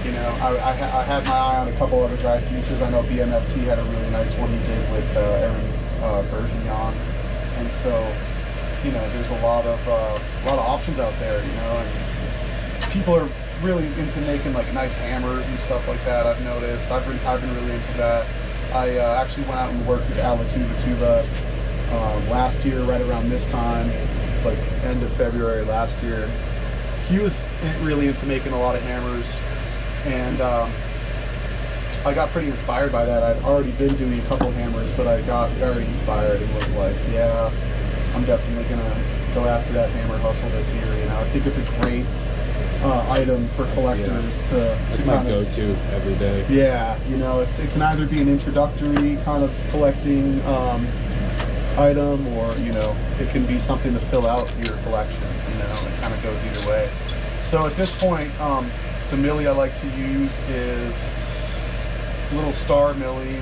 you know, I had my eye on a couple other dry pieces. I know BMFT had a really nice one he did with Aaron Bergignon. And so, you know, there's a lot of options out there, you know, and people are really into making like nice hammers and stuff like that. I've noticed. I've been really into that. I actually went out and worked with Tuba last year, right around this time, like end of February last year. He was really into making a lot of hammers, and I got pretty inspired by that. I'd already been doing a couple hammers, but I got very inspired and was like, yeah, I'm definitely gonna go after that hammer hustle this year. You know, I think it's a great item for collectors to That's my go-to every day. Yeah, you know, it can either be an introductory kind of collecting item, or, you know, it can be something to fill out your collection. You know, it kind of goes either way. So at this point, the millie I like to use is a little star millie.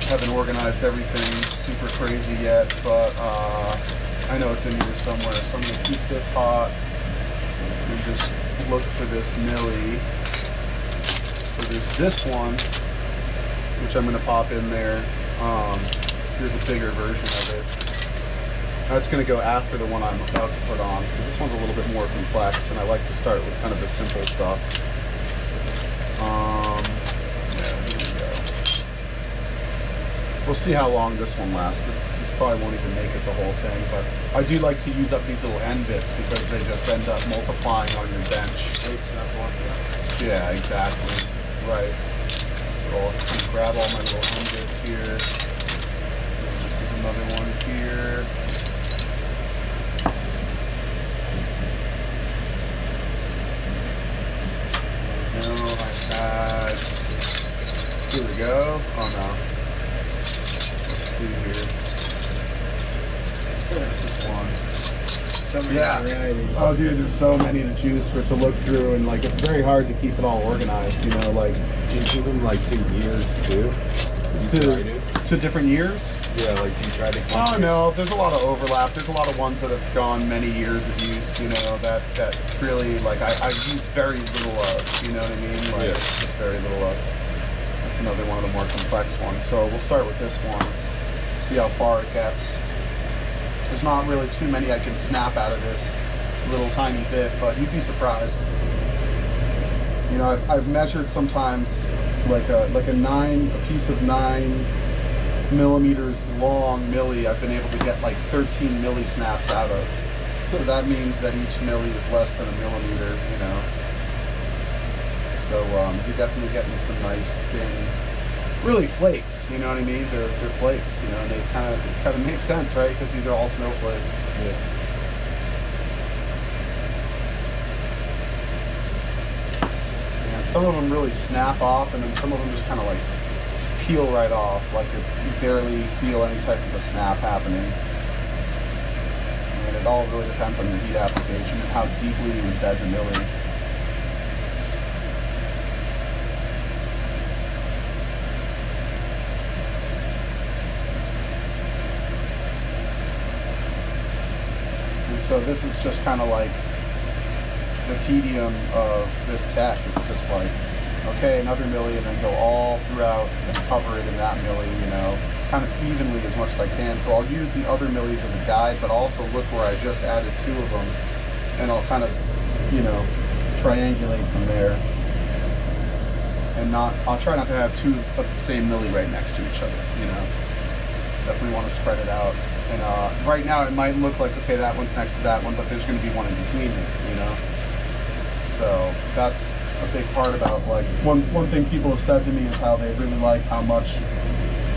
Haven't organized everything super crazy yet, but I know it's in here somewhere. So I'm going to keep this hot and just look for this millie. So there's this one, which I'm going to pop in there. Here's a bigger version of it. That's going to go after the one I'm about to put on, because this one's a little bit more complex, and I like to start with kind of the simple stuff. Yeah, here we go. We'll see how long this one lasts. This probably won't even make it the whole thing, but I do like to use up these little end bits because they just end up multiplying on your bench. Yeah, exactly. Right. So I'll grab all my little end bits here. This is another one here. Here we go. Oh no. Let's see here. This is one. So many varieties. Oh dude, there's so many to choose for, to look through, and like it's very hard to keep it all organized, you know, like. Do you keep them like 2 years too? To different years? Yeah, like do you try to keep Oh no, there's a lot of overlap. There's a lot of ones that have gone many years of use, you know, that really, like, I use very little of, you know what I mean? Like, yeah. Just very little of. That's another one of the more complex ones. So we'll start with this one, see how far it gets. There's not really too many I can snap out of this little tiny bit, but you'd be surprised. You know, I've measured sometimes like a piece of 9 millimeters long millie. I've been able to get like 13 milli snaps out of. So that means that each milli is less than a millimeter, you know. So you're definitely getting some nice thin, really flakes. You know what I mean? They're flakes. You know, and they kind of make sense, right? Because these are all snowflakes. Yeah. And some of them really snap off, and then some of them just kind of like peel right off, like you barely feel any type of a snap happening. And it all really depends on your heat application and how deeply you embed the milling. And so this is just kind of like the tedium of this tech. It's just like, okay, another milli, and then go all throughout and cover it in that milli, you know, kind of evenly as much as I can. So I'll use the other millis as a guide, but also look where I just added 2 of them, and I'll kind of, you know, triangulate from there. And I'll try not to have 2 of the same milli right next to each other, you know. Definitely want to spread it out. And right now it might look like, okay, that one's next to that one, but there's going to be one in between there, you know. So that's a big part about, like, one thing people have said to me is how they really like how much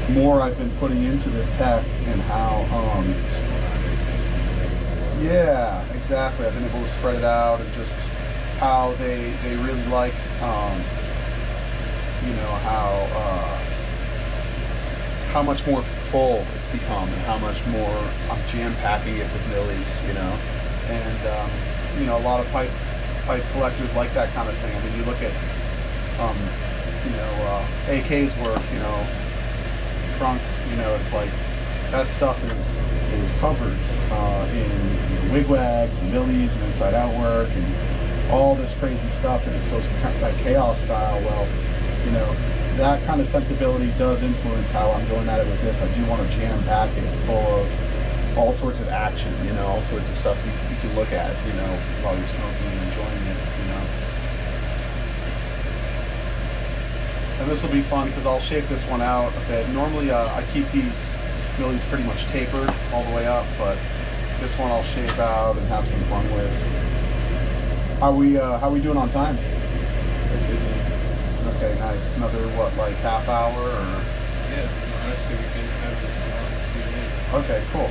more I've been putting into this tech, and how yeah, exactly, I've been able to spread it out, and just how they really like you know, how much more full it's become, and how much more I'm jam packing it with millis, you know. And you know, a lot of pipe collectors like that kind of thing. I mean, you look at, you know, AK's work, you know, Crunk, you know, it's like, that stuff is covered in wigwags and millis and inside out work and all this crazy stuff, and it's that chaos style. Well, you know, that kind of sensibility does influence how I'm going at it with this. I do want to jam pack it full of all sorts of action, you know, all sorts of stuff you can look at, you know, while you're smoking and enjoying it, you know. And this will be fun because I'll shape this one out a bit. Normally I keep these millis pretty much tapered all the way up, but this one I'll shape out and have some fun with. How we doing on time? Okay, nice. Another, what, like half hour or? Yeah, honestly, we can have this as long as you need. Okay, cool.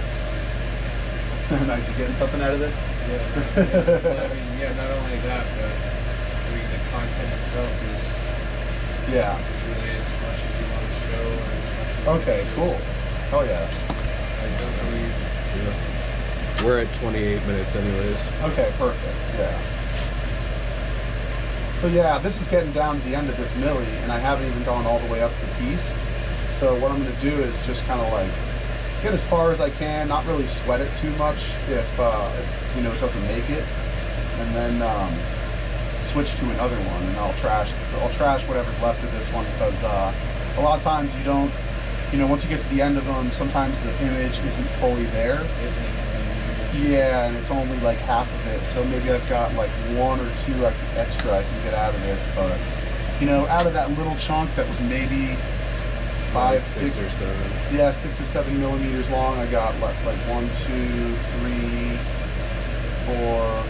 Nice, you getting something out of this? Yeah, well, I mean, yeah, not only that, but I mean, the content itself is Yeah. really as much as you want to show, or as much as Okay, cool. Hell yeah. We're at 28 minutes anyways. Okay, perfect. Yeah. So yeah, this is getting down to the end of this milli, and I haven't even gone all the way up the piece. So what I'm going to do is just kind of like get as far as I can, not really sweat it too much if you know, it doesn't make it, and then switch to another one, and I'll trash whatever's left of this one, because a lot of times you don't, you know, once you get to the end of them, sometimes the image isn't fully there. Yeah, and it's only like half of it, so maybe I've got like 1 or 2 extra I can get out of this, but you know, out of that little chunk that was maybe 5, 6 or 7. Yeah, 6 or 7 millimeters long, I got like 1, 2, 3, 4,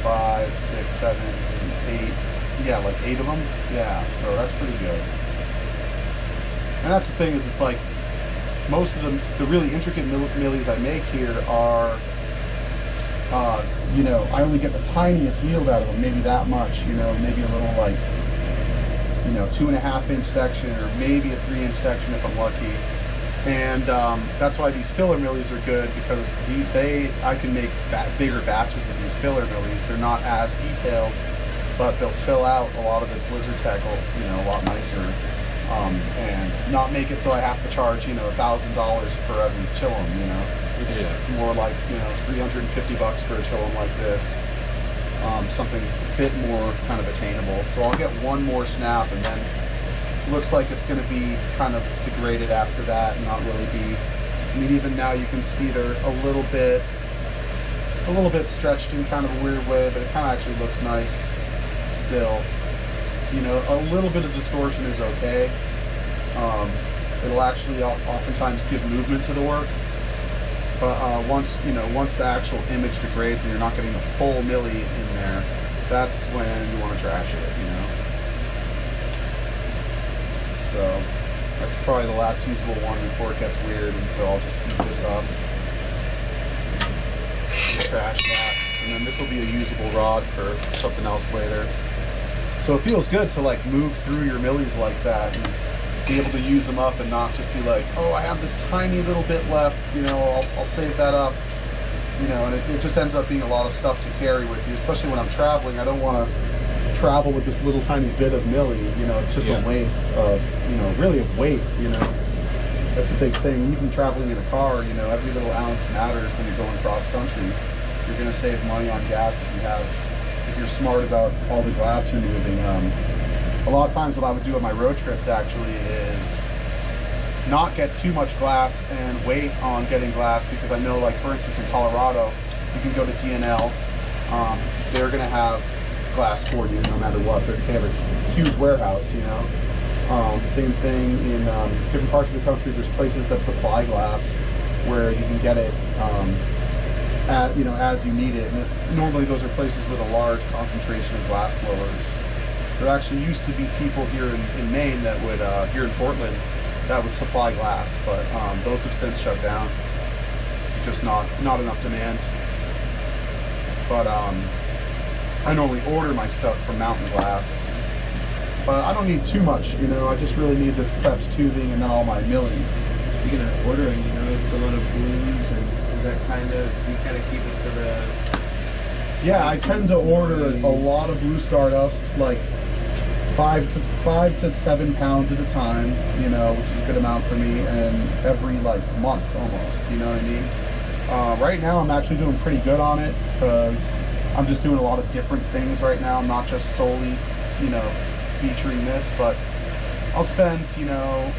5, 6, 7, 8. Yeah, like 8 of them. Yeah, so that's pretty good. And that's the thing, is it's like most of the really intricate millis I make here are, you know, I only get the tiniest yield out of them, maybe that much, you know, maybe a little like, you know, 2.5 inch section, or maybe a 3 inch section if I'm lucky. And that's why these filler millis are good, because I can make bigger batches of these filler millis. They're not as detailed, but they'll fill out a lot of the Blizzard tech, you know, a lot nicer. And not make it so I have to charge, you know, $1,000 for every chillum, you know. Yeah. It's more like, you know, $350 for a chillum like this. Something a bit more kind of attainable. So I'll get 1 more snap, and then looks like it's going to be kind of degraded after that, and not really be. I mean, even now you can see they're a little bit stretched in kind of a weird way, but it kind of actually looks nice still. You know, a little bit of distortion is okay. It'll actually oftentimes give movement to the work. But once the actual image degrades and you're not getting the full milli in there, that's when you want to trash it, you know. So that's probably the last usable one before it gets weird, and so I'll just heat this up, trash that, and then this will be a usable rod for something else later. So it feels good to like move through your millies like that and be able to use them up and not just be like, oh, I have this tiny little bit left, you know, I'll save that up, you know, and it just ends up being a lot of stuff to carry with you, especially when I'm traveling. I don't want to travel with this little tiny bit of millie, you know. It's just a waste of, you know, really of weight, you know. That's a big thing. Even traveling in a car, you know, every little ounce matters when you're going cross country. You're going to save money on gas if you're smart about all the glass you're moving. A lot of times what I would do on my road trips actually is not get too much glass and wait on getting glass, because I know, like, for instance, in Colorado, you can go to DNL. They're going to have glass for you no matter what. They have a huge warehouse, you know. Same thing in different parts of the country. There's places that supply glass where you can get it you know, as you need it. And normally those are places with a large concentration of glass blowers. There actually used to be people here in Maine that would, here in Portland, that would supply glass, but those have since shut down. It's just not enough demand. But I normally order my stuff from Mountain Glass, but I don't need too much, you know. I just really need this Preps tubing and then all my millies. Speaking of ordering, you know, it's a lot of blues, and is that you kind of keep it to the... Yeah, I tend to order a lot of blue Stardust, like 5 to 7 pounds at a time, you know, which is a good amount for me, and every like month almost, you know what I mean? Right now I'm actually doing pretty good on it, because I'm just doing a lot of different things right now. I'm not just solely, you know, featuring this, but I'll spend, you know,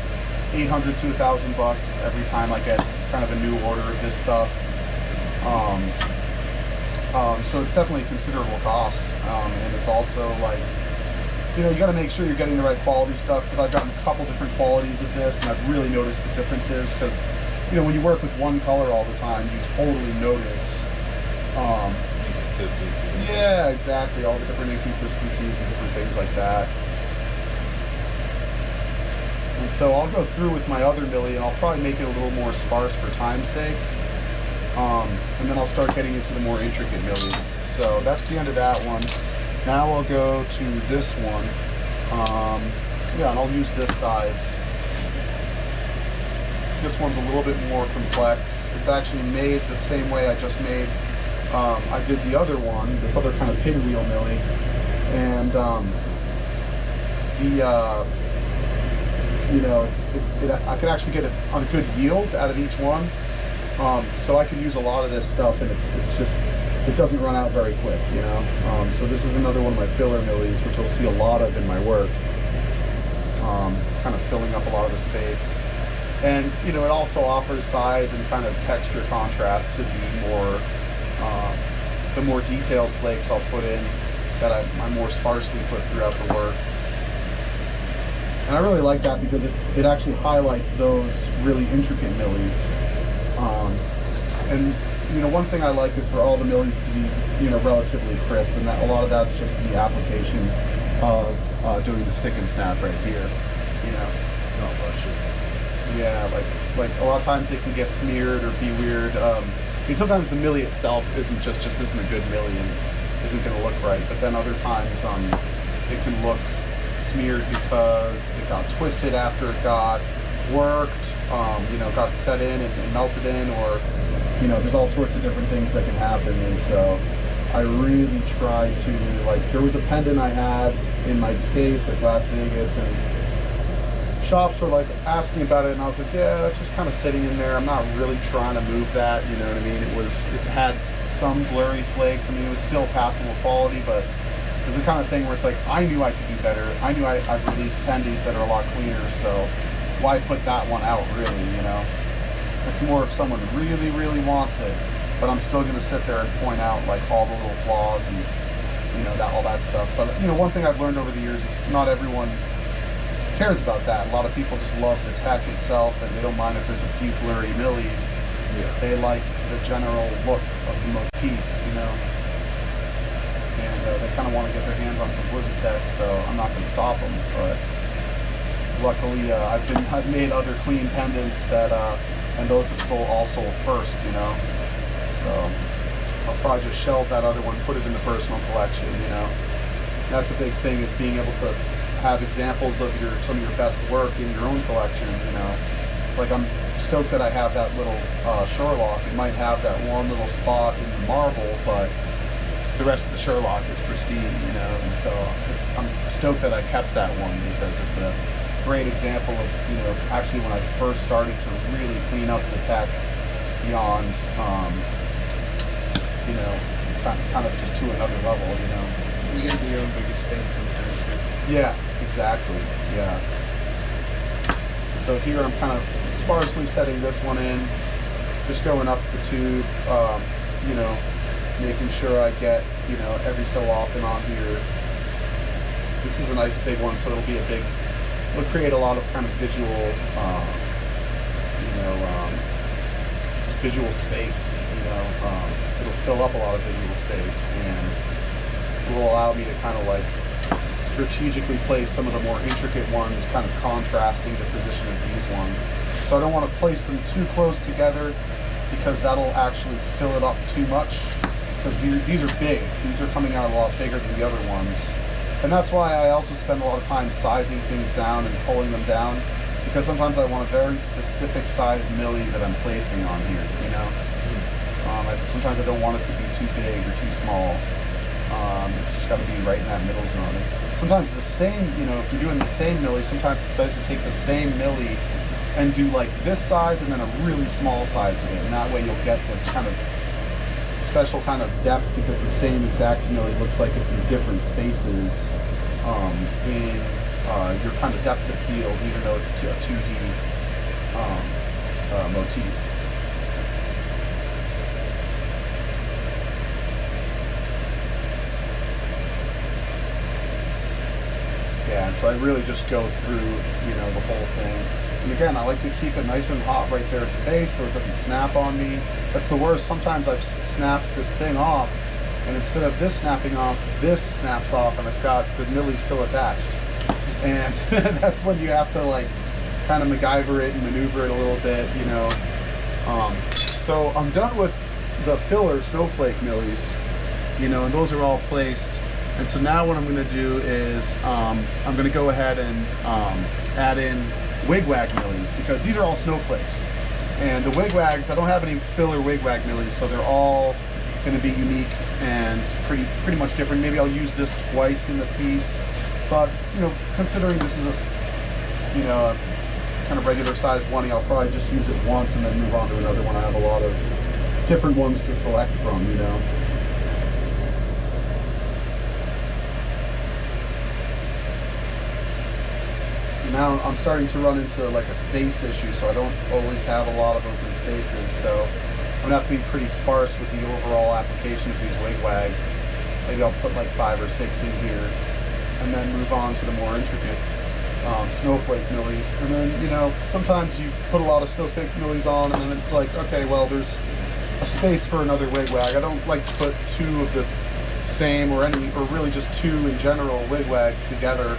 $800 to $1,000 every time I get kind of a new order of this stuff. So it's definitely a considerable cost, and it's also like, you know, you got to make sure you're getting the right quality stuff, because I've gotten a couple different qualities of this, and I've really noticed the differences, because, you know, when you work with one color all the time, you totally notice inconsistency. Yeah, exactly, all the different inconsistencies and different things like that. And so I'll go through with my other millie, and I'll probably make it a little more sparse for time's sake. And then I'll start getting into the more intricate millies. So that's the end of that one. Now I'll go to this one. Yeah, and I'll use this size. This one's a little bit more complex. It's actually made the same way I just made. I did the other one, this other kind of pinwheel millie, and you know, I can actually get a good yield out of each one. So I can use a lot of this stuff, and it's just, it doesn't run out very quick, you know. So this is another one of my filler millies, which you'll see a lot of in my work, kind of filling up a lot of the space. And, you know, it also offers size and kind of texture contrast to the more detailed flakes I'll put in that I more sparsely put throughout the work. And I really like that, because it actually highlights those really intricate millies. And, you know, one thing I like is for all the millies to be, you know, relatively crisp, and that a lot of that's just the application of doing the stick and snap right here, you know. Oh, bless you. Yeah, like a lot of times they can get smeared or be weird. I mean, sometimes the millie itself isn't isn't a good millie and isn't going to look right, but then other times it can look smeared because it got twisted after it got worked, you know, got set in and melted in, or, you know, there's all sorts of different things that can happen. And so I really try to, like, there was a pendant I had in my case at Las Vegas, and shops were like asking about it, and I was like, yeah, that's just kind of sitting in there. I'm not really trying to move that, you know what I mean? It had some blurry flakes. I mean, it was still passable quality, but it was the kind of thing where it's like, I knew I could do better. I knew I've released pendies that are a lot cleaner, so why put that one out, really, you know? It's more if someone really, really wants it, but I'm still going to sit there and point out, like, all the little flaws and, you know, all that stuff. But, you know, one thing I've learned over the years is not everyone cares about that. A lot of people just love the tech itself, and they don't mind if there's a few blurry millies. Yeah. They like the general look of the motif, you know, and they kind of want to get their hands on some Blizzard tech, so I'm not going to stop them. But luckily, I've made other clean pendants that, and those have all sold first, you know. So I'll probably just shelve that other one, put it in the personal collection, you know. That's a big thing, is being able to have examples of some of your best work in your own collection, you know. Like, I'm stoked that I have that little Sherlock. It might have that one little spot in the marble, but the rest of the Sherlock is pristine, you know. And so I'm stoked that I kept that one, because it's a great example of, you know, actually when I first started to really clean up the tech beyond, you know, kind of just to another level, you know. You gotta be your own biggest fan sometimes. Yeah, exactly. Yeah. So here I'm kind of sparsely setting this one in, just going up the tube, you know, making sure I get, you know, every so often on here. This is a nice big one, so it'll create a lot of kind of visual, you know, visual space, you know. It'll fill up a lot of visual space, and will allow me to kind of like strategically place some of the more intricate ones, kind of contrasting the position of these ones. So I don't want to place them too close together, because that'll actually fill it up too much, because these are big. These are coming out a lot bigger than the other ones. And that's why I also spend a lot of time sizing things down and pulling them down, because sometimes I want a very specific size milli that I'm placing on here, you know? Sometimes I don't want it to be too big or too small. It's just got to be right in that middle zone. Sometimes the same, you know, if you're doing the same milli, sometimes it's nice to take the same milli and do like this size and then a really small size of it. And that way you'll get this kind of special kind of depth, because the same exact milli looks like it's in different spaces in your kind of depth of field, even though it's a 2D motif. Yeah, and so I really just go through, you know, the whole thing. And again, I like to keep it nice and hot right there at the base so it doesn't snap on me. That's the worst. Sometimes I've snapped this thing off, and instead of this snapping off, this snaps off, and I've got the milli still attached. And that's when you have to like kind of MacGyver it and maneuver it a little bit, you know. So I'm done with the filler snowflake millis, you know, and those are all placed. And so now what I'm going to do is I'm going to go ahead and add in wigwag millis, because these are all snowflakes. And the wigwags, I don't have any filler wigwag millis, so they're all going to be unique and pretty much different. Maybe I'll use this twice in the piece, but you know, considering this is a, you know, a kind of regular size 1E, I'll probably just use it once and then move on to another one. I have a lot of different ones to select from, you know. Now I'm starting to run into like a space issue, so I don't always have a lot of open spaces, so I'm gonna have to be pretty sparse with the overall application of these wigwags. Maybe I'll put like 5 or 6 in here, and then move on to the more intricate snowflake millis. And then, you know, sometimes you put a lot of snowflake millis on, and then it's like, okay, well, there's a space for another wigwag. I don't like to put 2 of the same or really just 2 in general wigwags together.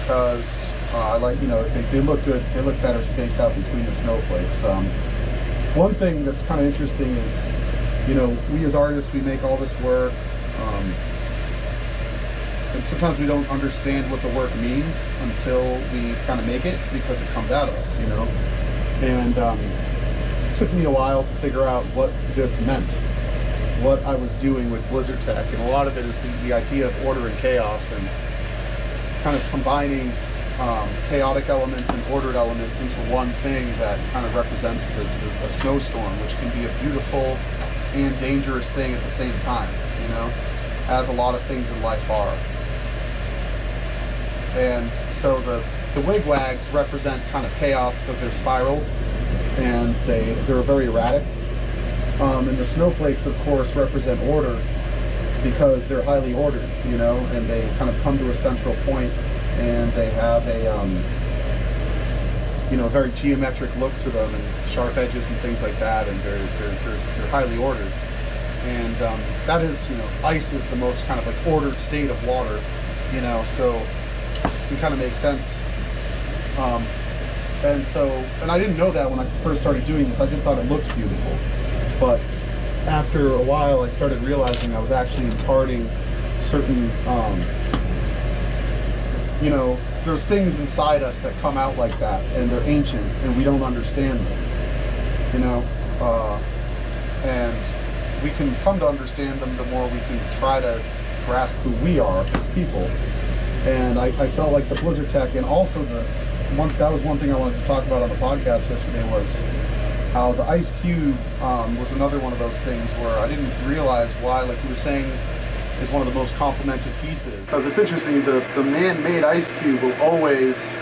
Because I like, you know, they look good, they look better spaced out between the snowflakes. One thing that's kind of interesting is, you know, we as artists, we make all this work, and sometimes we don't understand what the work means until we kind of make it, because it comes out of us, you know. And it took me a while to figure out what this meant, what I was doing with Blizzard Tech, and a lot of it is the idea of order and chaos, and kind of combining chaotic elements and ordered elements into one thing that kind of represents a snowstorm, which can be a beautiful and dangerous thing at the same time, you know, as a lot of things in life are. And so the wigwags represent kind of chaos because they're spiraled and they're very erratic. And the snowflakes, of course, represent order, because they're highly ordered, you know, and they kind of come to a central point, and they have a, you know, very geometric look to them, and sharp edges and things like that, and they're highly ordered. And that is, ice is the most kind of like ordered state of water, so it kind of makes sense. And I didn't know that when I first started doing this. I just thought it looked beautiful. But after a while, I started realizing I was actually imparting certain, there's things inside us that come out like that, and they're ancient, and we don't understand them, and we can come to understand them the more we can try to grasp who we are as people. And I felt like the Blizzard Tech, and also that was one thing I wanted to talk about on the podcast yesterday, was how the ice cube was another one of those things where I didn't realize why, like you were saying, is one of the most complimented pieces. Because it's interesting, the man-made ice cube will always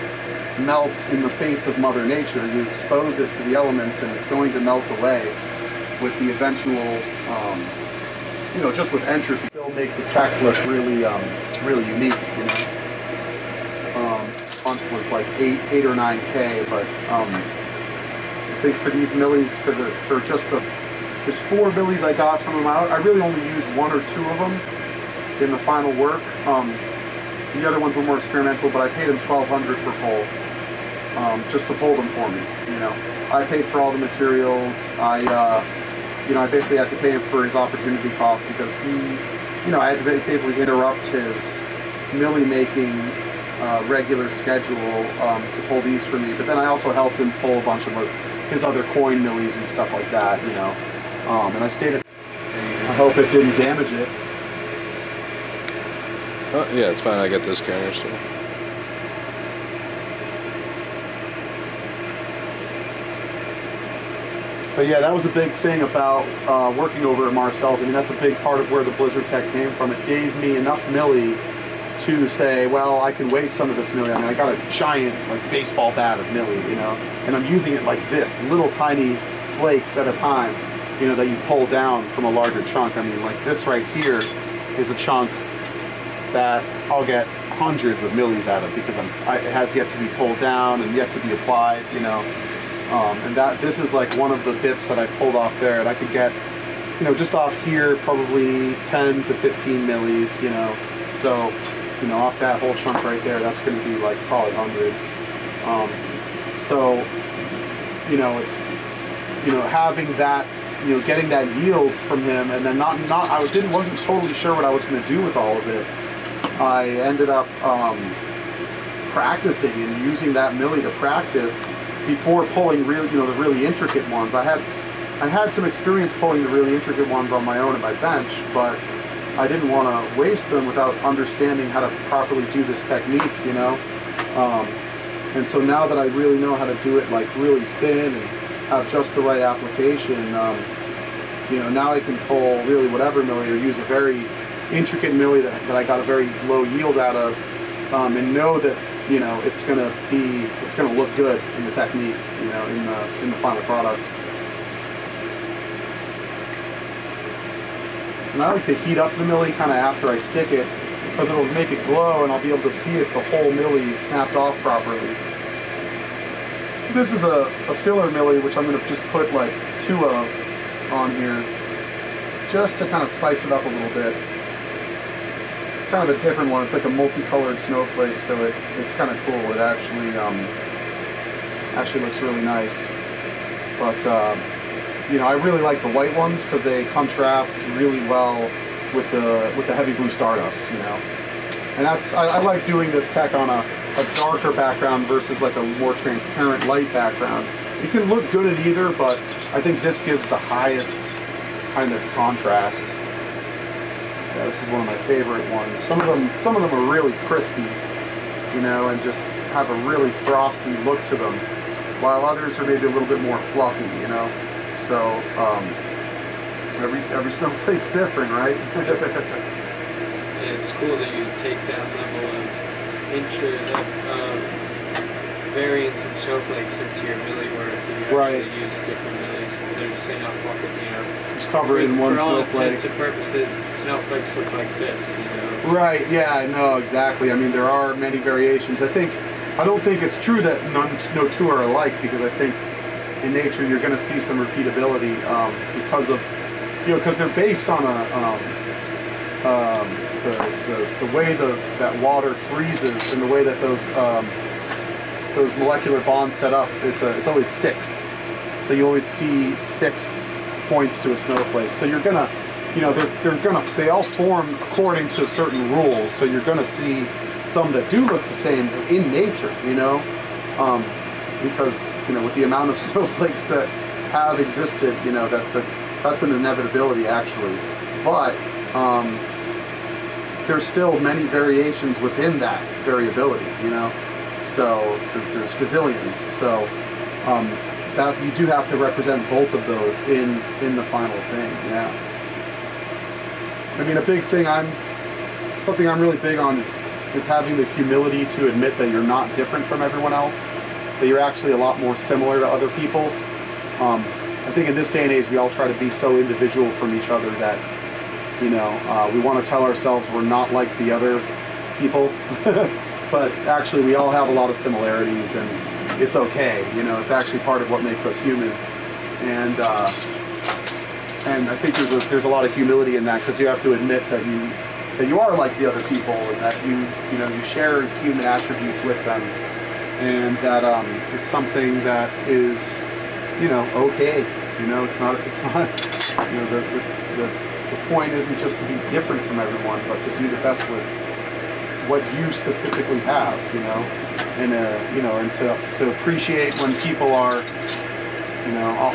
melt in the face of Mother Nature. You expose it to the elements and it's going to melt away with the eventual, just with entropy. Still make the tech look really, really unique, Font was like 8 or 9K, but I think for these millis, there's 4 millis I got from them. I really only used 1 or 2 of them in the final work. The other ones were more experimental, but I paid him $1,200 per pole, just to pull them for me. I paid for all the materials. I basically had to pay him for his opportunity cost because I had to basically interrupt his milli making regular schedule to pull these for me. But then I also helped him pull a bunch of his other coin millis and stuff like that. And I stayed at. I hope it didn't damage it. Oh, yeah, it's fine. I got this camera, so. But yeah, that was a big thing about working over at Marcel's. I mean, that's a big part of where the Blizzard Tech came from. It gave me enough milli to say, well, I can waste some of this milli. I mean, I got a giant, baseball bat of milli, and I'm using it like this, little tiny flakes at a time, that you pull down from a larger chunk. I mean, like this right here is a chunk that I'll get hundreds of millis out of because it has yet to be pulled down and yet to be applied, and this is like one of the bits that I pulled off there, and I could get, just off here, probably 10 to 15 millis, so, off that whole chunk right there, that's going to be like probably hundreds. So, it's, having that, getting that yield from him, and then wasn't totally sure what I was going to do with all of it. I ended up practicing and using that milli to practice before pulling the really intricate ones. I had some experience pulling the really intricate ones on my own at my bench, but I didn't want to waste them without understanding how to properly do this technique, and so now that I really know how to do it like really thin and have just the right application, now I can pull really whatever milli or use a very intricate milli that I got a very low yield out of, and know that it's gonna look good in the technique, in the final product. And I like to heat up the milli kind of after I stick it because it'll make it glow and I'll be able to see if the whole milli snapped off properly. This is a filler milli, which I'm going to just put like 2 of on here just to kind of spice it up a little bit. It's kind of a different one. It's like a multicolored snowflake, so it's kind of cool. It actually looks really nice. But I really like the white ones because they contrast really well with the heavy blue Stardust, And I like doing this tech on a darker background versus like a more transparent light background. You can look good at either, but I think this gives the highest kind of contrast. Yeah, this is one of my favorite ones. Some of them are really crispy, and just have a really frosty look to them, while others are maybe a little bit more fluffy, So every snowflake's different, right? Yeah, it's cool that you take that level of variance in snowflakes into your milli work, and you actually use different millis instead of just saying, "Oh, fuck it," Just cover it in one snowflake. For all intents and purposes, snowflakes look like this, Right. Yeah. No. Exactly. I mean, there are many variations. I don't think it's true that no 2 are alike, because I think in nature you're going to see some repeatability because of because they're based on the way that water freezes and the way that those molecular bonds set up. It's always 6, so you always see 6 points to a snowflake. So you're gonna, they all form according to certain rules. So you're gonna see some that do look the same in nature, because with the amount of snowflakes that have existed, that's an inevitability actually. But there's still many variations within that variability, So there's gazillions. So that you do have to represent both of those in the final thing. Yeah. I mean, a big thing something I'm really big on is having the humility to admit that you're not different from everyone else, that you're actually a lot more similar to other people. I think in this day and age, we all try to be so individual from each other that, we want to tell ourselves we're not like the other people, but actually we all have a lot of similarities, and it's okay. It's actually part of what makes us human, and I think there's a lot of humility in that, because you have to admit that you are like the other people, and that you share human attributes with them, and that it's something that is okay. It's not the point isn't just to be different from everyone, but to do the best with what you specifically have, and to appreciate when people are,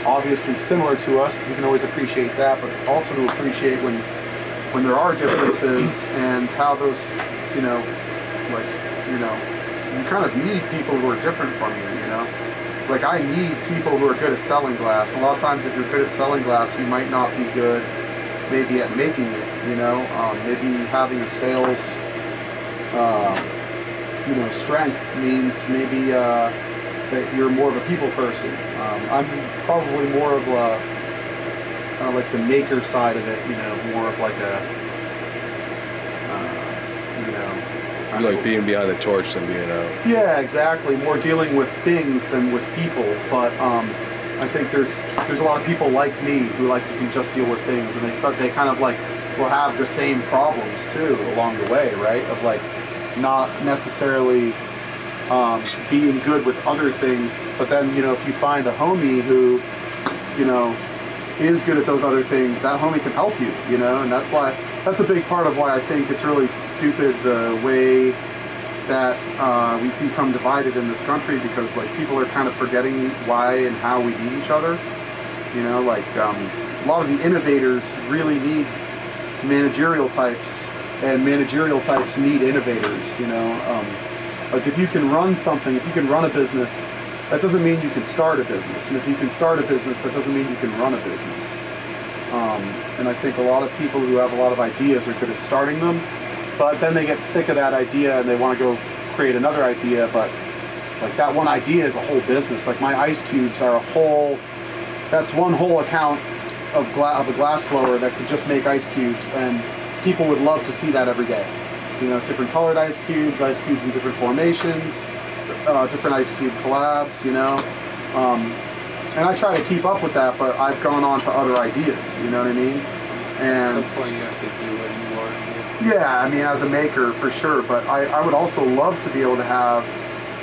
obviously similar to us. We can always appreciate that, but also to appreciate when there are differences, and how those, you kind of need people who are different from you, Like, I need people who are good at selling glass. A lot of times if you're good at selling glass, you might not be good maybe at making it, maybe having a sales, strength means maybe that you're more of a people person. I'm probably more of like the maker side of it, more of like a, You like being behind the torch than being out. Yeah, exactly. More dealing with things than with people. But I think there's a lot of people like me who like to just deal with things, and they kind of like will have the same problems too along the way, right? Of like not necessarily being good with other things, but then if you find a homie who is good at those other things, that homie can help you, and that's a big part of why I think it's really stupid the way that we've become divided in this country, because like people are kind of forgetting why and how we need each other. A lot of the innovators really need managerial types, and managerial types need innovators. Like if you can run something, if you can run a business, that doesn't mean you can start a business. And if you can start a business, that doesn't mean you can run a business. And I think a lot of people who have a lot of ideas are good at starting them, but then they get sick of that idea and they want to go create another idea. But like that one idea is a whole business. Like my ice cubes are that's one whole account of a glass blower that could just make ice cubes, and people would love to see that every day. Different colored ice cubes in different formations, different ice cube collabs, and I try to keep up with that, but I've gone on to other ideas, you know what I mean? And at some point you have to do what you want to do. Yeah, I mean, as a maker, for sure, but I would also love to be able to have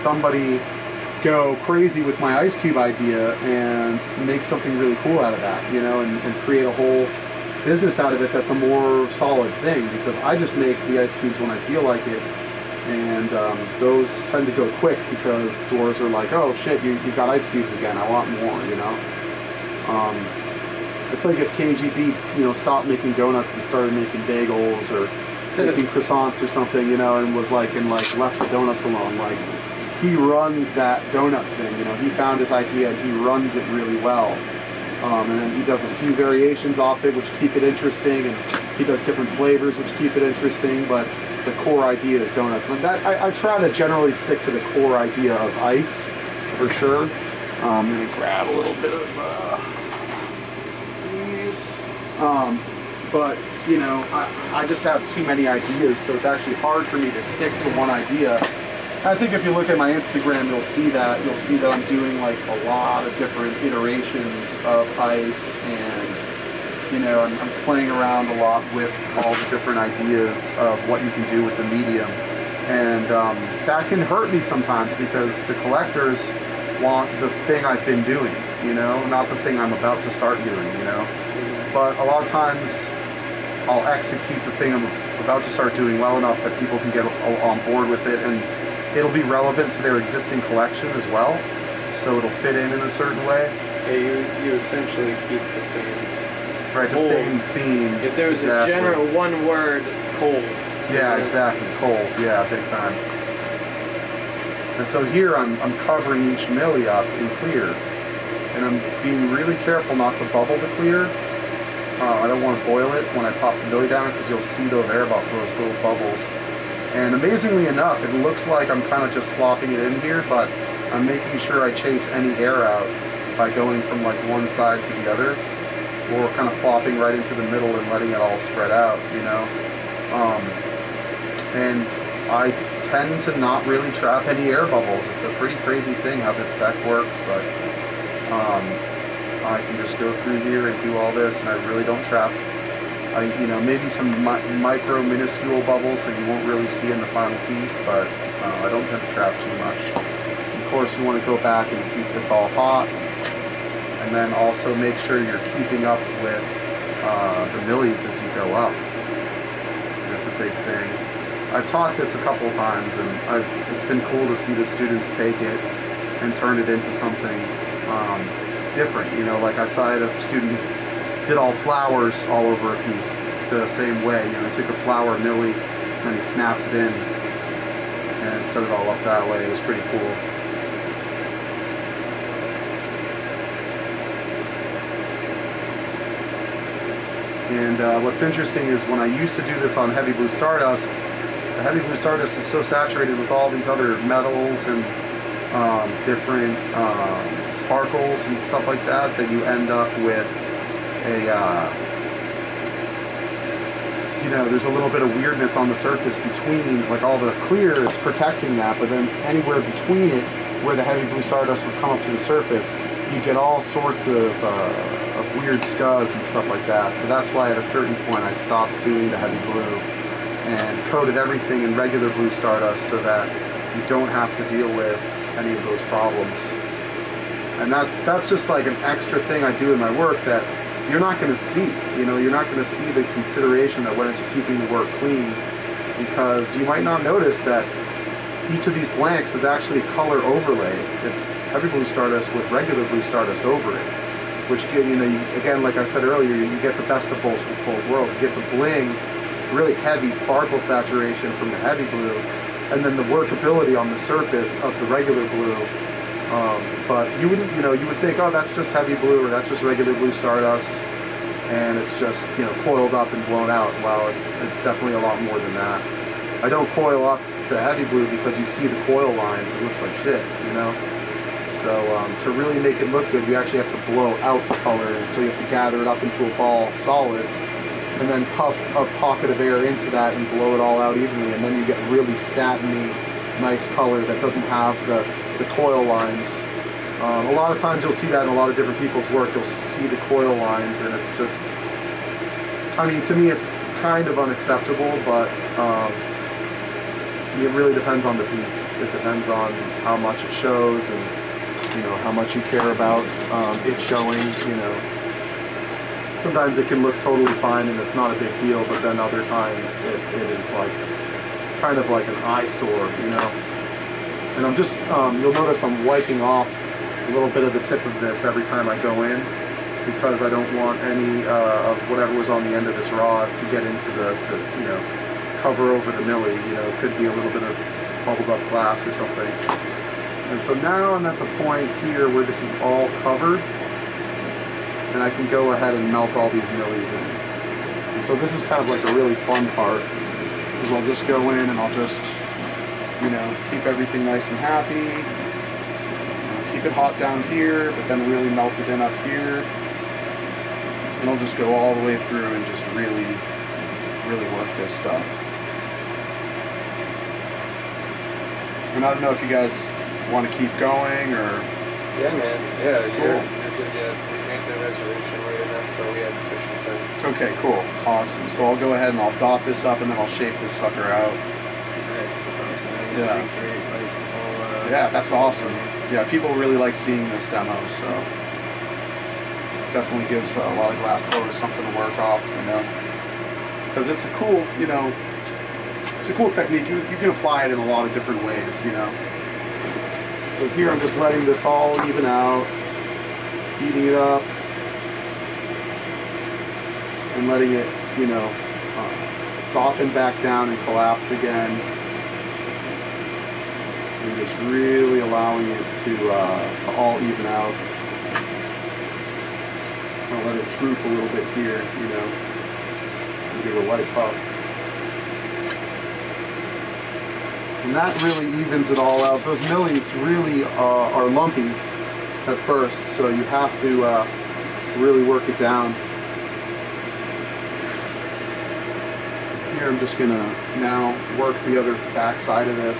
somebody go crazy with my ice cube idea and make something really cool out of that, and create a whole business out of it that's a more solid thing, because I just make the ice cubes when I feel like it, and those tend to go quick because stores are like, oh shit, you got ice cubes again, I want more, It's like if KGB, stopped making donuts and started making bagels or making croissants or something, and was left the donuts alone. Like, he runs that donut thing, he found his idea and he runs it really well. And then he does a few variations off it which keep it interesting, and he does different flavors which keep it interesting, but the core idea is donuts. And that I try to generally stick to the core idea of ice, for sure. I'm going to grab a little bit of these. But, I just have too many ideas, so it's actually hard for me to stick to one idea. I think if you look at my Instagram, you'll see that I'm doing like a lot of different iterations of ice, and you know, I'm playing around a lot with all the different ideas of what you can do with the medium. And that can hurt me sometimes because the collectors want the thing I've been doing, you know, not the thing I'm about to start doing, you know. But a lot of times I'll execute the thing I'm about to start doing well enough that people can get on board with it, and it'll be relevant to their existing collection as well, so it'll fit in a certain way. Yeah, you essentially keep the same. Right, the same theme. If there was a general one word, cold. Yeah, exactly, cold. Yeah, big time. And so here I'm covering each milli up in clear, and I'm being really careful not to bubble the clear. I don't want to boil it when I pop the milli down because you'll see those those little bubbles. And amazingly enough, it looks like I'm kind of just slopping it in here, but I'm making sure I chase any air out by going from like one side to the other, or kind of plopping right into the middle and letting it all spread out, you know. And I tend to not really trap any air bubbles. It's a pretty crazy thing how this tech works, but I can just go through here and do all this, and I really don't trap. You know, maybe some micro, minuscule bubbles that you won't really see in the final piece, but I don't tend to trap too much. Of course, you want to go back and keep this all hot, and then also make sure you're keeping up with the millis as you go up. That's a big thing. I've taught this a couple of times, and it's been cool to see the students take it and turn it into something different. You know, like I saw a student did all flowers all over a piece the same way. You know, he took a flower milli and he snapped it in and set it all up that way. It was pretty cool. And what's interesting is when I used to do this on Heavy Blue Stardust, the Heavy Blue Stardust is so saturated with all these other metals and different sparkles and stuff like that that you end up with you know, there's a little bit of weirdness on the surface between, like all the clear is protecting that, but then anywhere between it where the Heavy Blue Stardust would come up to the surface, you get all sorts of weird scuzz and stuff like that. So that's why at a certain point I stopped doing the Heavy Blue and coated everything in regular Blue Stardust so that you don't have to deal with any of those problems. And that's just like an extra thing I do in my work that you're not going to see. You know, you're not going to see the consideration that went into keeping the work clean, because you might not notice that each of these blanks is actually a color overlay. It's Heavy Blue Stardust with regular Blue Stardust over it, which, you know, again, like I said earlier, you get the best of both worlds. You get the bling, really heavy sparkle saturation from the Heavy Blue, and then the workability on the surface of the regular blue. But you wouldn't, you know, you would think, oh, that's just Heavy Blue or that's just regular Blue Stardust, and it's just, you know, coiled up and blown out. Well, it's definitely a lot more than that. I don't coil up the Heavy Blue because you see the coil lines. It looks like shit, you know. So to really make it look good, you actually have to blow out the color, and so you have to gather it up into a ball solid, and then puff a pocket of air into that and blow it all out evenly, and then you get really satiny, nice color that doesn't have the coil lines. A lot of times you'll see that in a lot of different people's work. You'll see the coil lines, and it's just, I mean, to me it's kind of unacceptable, but it really depends on the piece. It depends on how much it shows and, you know, how much you care about it showing, you know. Sometimes it can look totally fine and it's not a big deal, but then other times it is like, kind of like an eyesore, you know. And I'm just, you'll notice I'm wiping off a little bit of the tip of this every time I go in, because I don't want any of whatever was on the end of this rod to get into you know, cover over the milli. You know, it could be a little bit of bubbled up glass or something. And so now I'm at the point here where this is all covered, and I can go ahead and melt all these millis in. And so this is kind of like a really fun part, because I'll just go in and I'll just, you know, keep everything nice and happy, keep it hot down here, but then really melt it in up here, and I'll just go all the way through and just really, really work this stuff. And I don't know if you guys want to keep going or... Yeah, man. Yeah, cool. good yet. We made the resolution late enough where we had cushion time. Okay, cool. Awesome. So I'll go ahead and I'll dot this up and then I'll shape this sucker out. Nice. That's awesome. Nice. Yeah. Great, like, full, Yeah, that's awesome. Yeah, people really like seeing this demo, so definitely gives a lot of glass blowers something to work off, you know. Because it's a cool, you know, it's a cool technique. You can apply it in a lot of different ways, you know. So here I'm just letting this all even out, heating it up, and letting it, you know, soften back down and collapse again. And just really allowing it to all even out. I'll let it droop a little bit here, you know, to give a light puff. And that really evens it all out. Those millies really are lumpy at first, so you have to really work it down. Here I'm just gonna now work the other back side of this.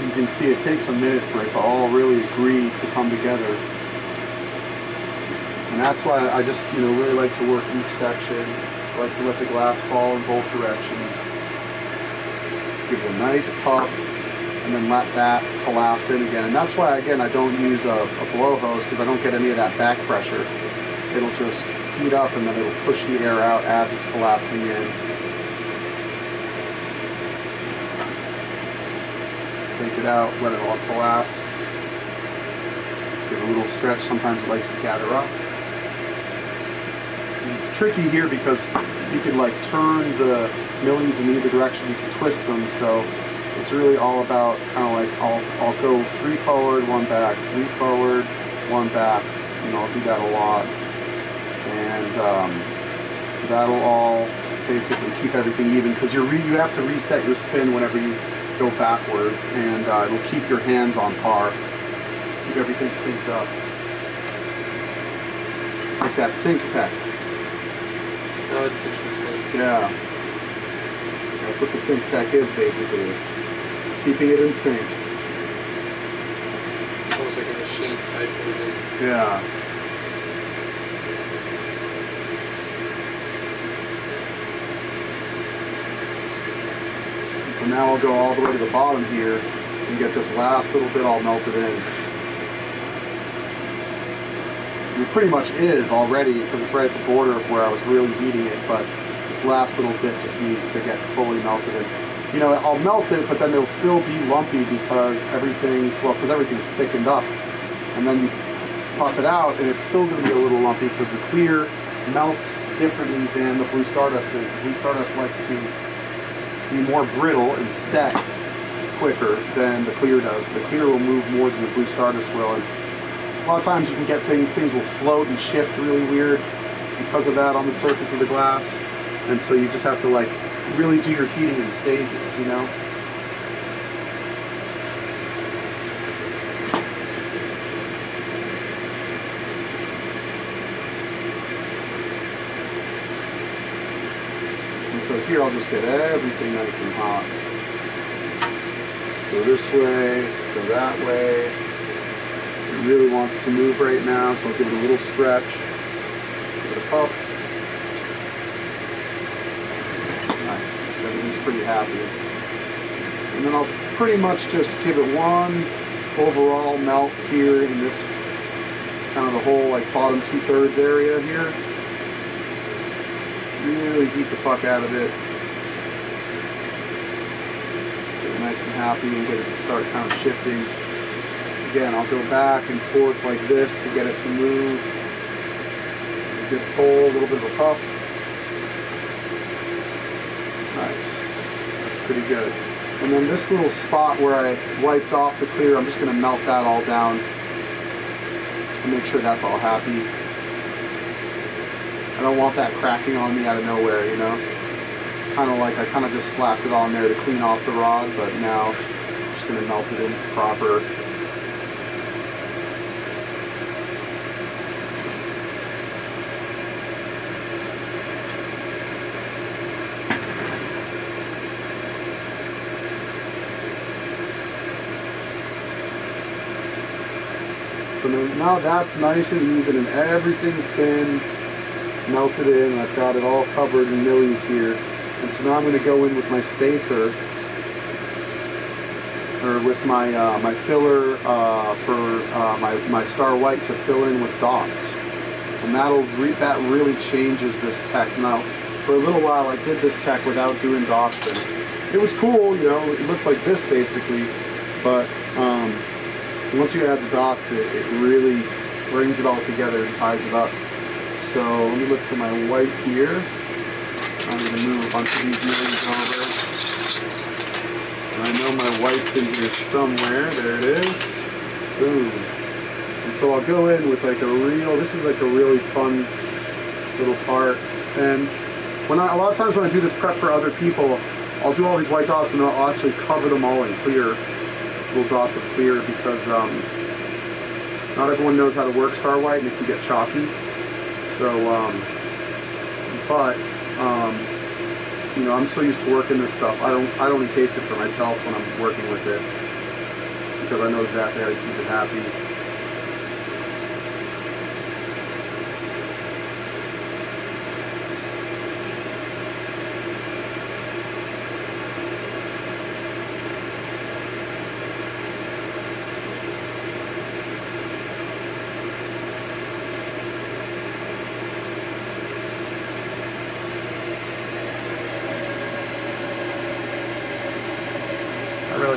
You can see it takes a minute for it to all really agree to come together. And that's why I just, you know, really like to work each section. I like to let the glass fall in both directions. Give it a nice puff, and then let that collapse in again. And that's why, again, I don't use a blow hose, because I don't get any of that back pressure. It'll just heat up, and then it'll push the air out as it's collapsing in. Take it out, let it all collapse. Give it a little stretch. Sometimes it likes to gather up. And it's tricky here because you can like turn the millies in either direction. You can twist them, so it's really all about kind of like I'll go 3 forward, 1 back, 3 forward, 1 back. You know, I'll do that a lot, and that'll all basically keep everything even, because you have to reset your spin whenever you go backwards, and it'll keep your hands on par, keep everything synced up, like that sync tech. No, it's interesting. Yeah, that's what the sync tech is basically. It's keeping it in sync. It's almost like a machine type of thing. Yeah. So now I'll go all the way to the bottom here and get this last little bit all melted in. It pretty much is already, because it's right at the border of where I was really heating it, but this last little bit just needs to get fully melted in. You know, I'll melt it, but then it'll still be lumpy because everything's thickened up. And then you pop it out and it's still going to be a little lumpy because the clear melts differently than the blue stardust is. The blue stardust likes to be more brittle and set quicker than the clear does. The clear will move more than the blue stardust will, and a lot of times you can get things will float and shift really weird because of that on the surface of the glass, and so you just have to like really do your heating in stages, you know. So here I'll just get everything nice and hot. Go this way, go that way. It really wants to move right now, so I'll give it a little stretch. Give it a puff. Nice, everything's pretty happy. And then I'll pretty much just give it one overall melt here in this kind of the whole like bottom 2/3 area here. Really heat the fuck out of it. Get it nice and happy and get it to start kind of shifting. Again, I'll go back and forth like this to get it to move. A good pull, a little bit of a puff. Nice. That's pretty good. And then this little spot where I wiped off the clear, I'm just going to melt that all down and make sure that's all happy. don't want that cracking on me out of nowhere, you know? It's kind of like I kind of just slapped it on there to clean off the rod, but now I'm just going to melt it in proper. So now that's nice and even and everything's been melted in. I've got it all covered in millies here. And so now I'm going to go in with my spacer, or with my my filler for my star white to fill in with dots. And that really changes this tech. Now, for a little while I did this tech without doing dots, and it was cool, you know, it looked like this basically, but once you add the dots, it really brings it all together and ties it up. So let me look for my white here. I'm going to move a bunch of these millies over. And I know my white's in here somewhere. There it is. Boom. And so I'll go in with like this is like a really fun little part. And a lot of times when I do this prep for other people, I'll do all these white dots and I'll actually cover them all in clear. Little dots of clear, because not everyone knows how to work star white and it can get chalky. So, you know, I'm so used to working this stuff. I don't encase it for myself when I'm working with it, because I know exactly how to keep it happy.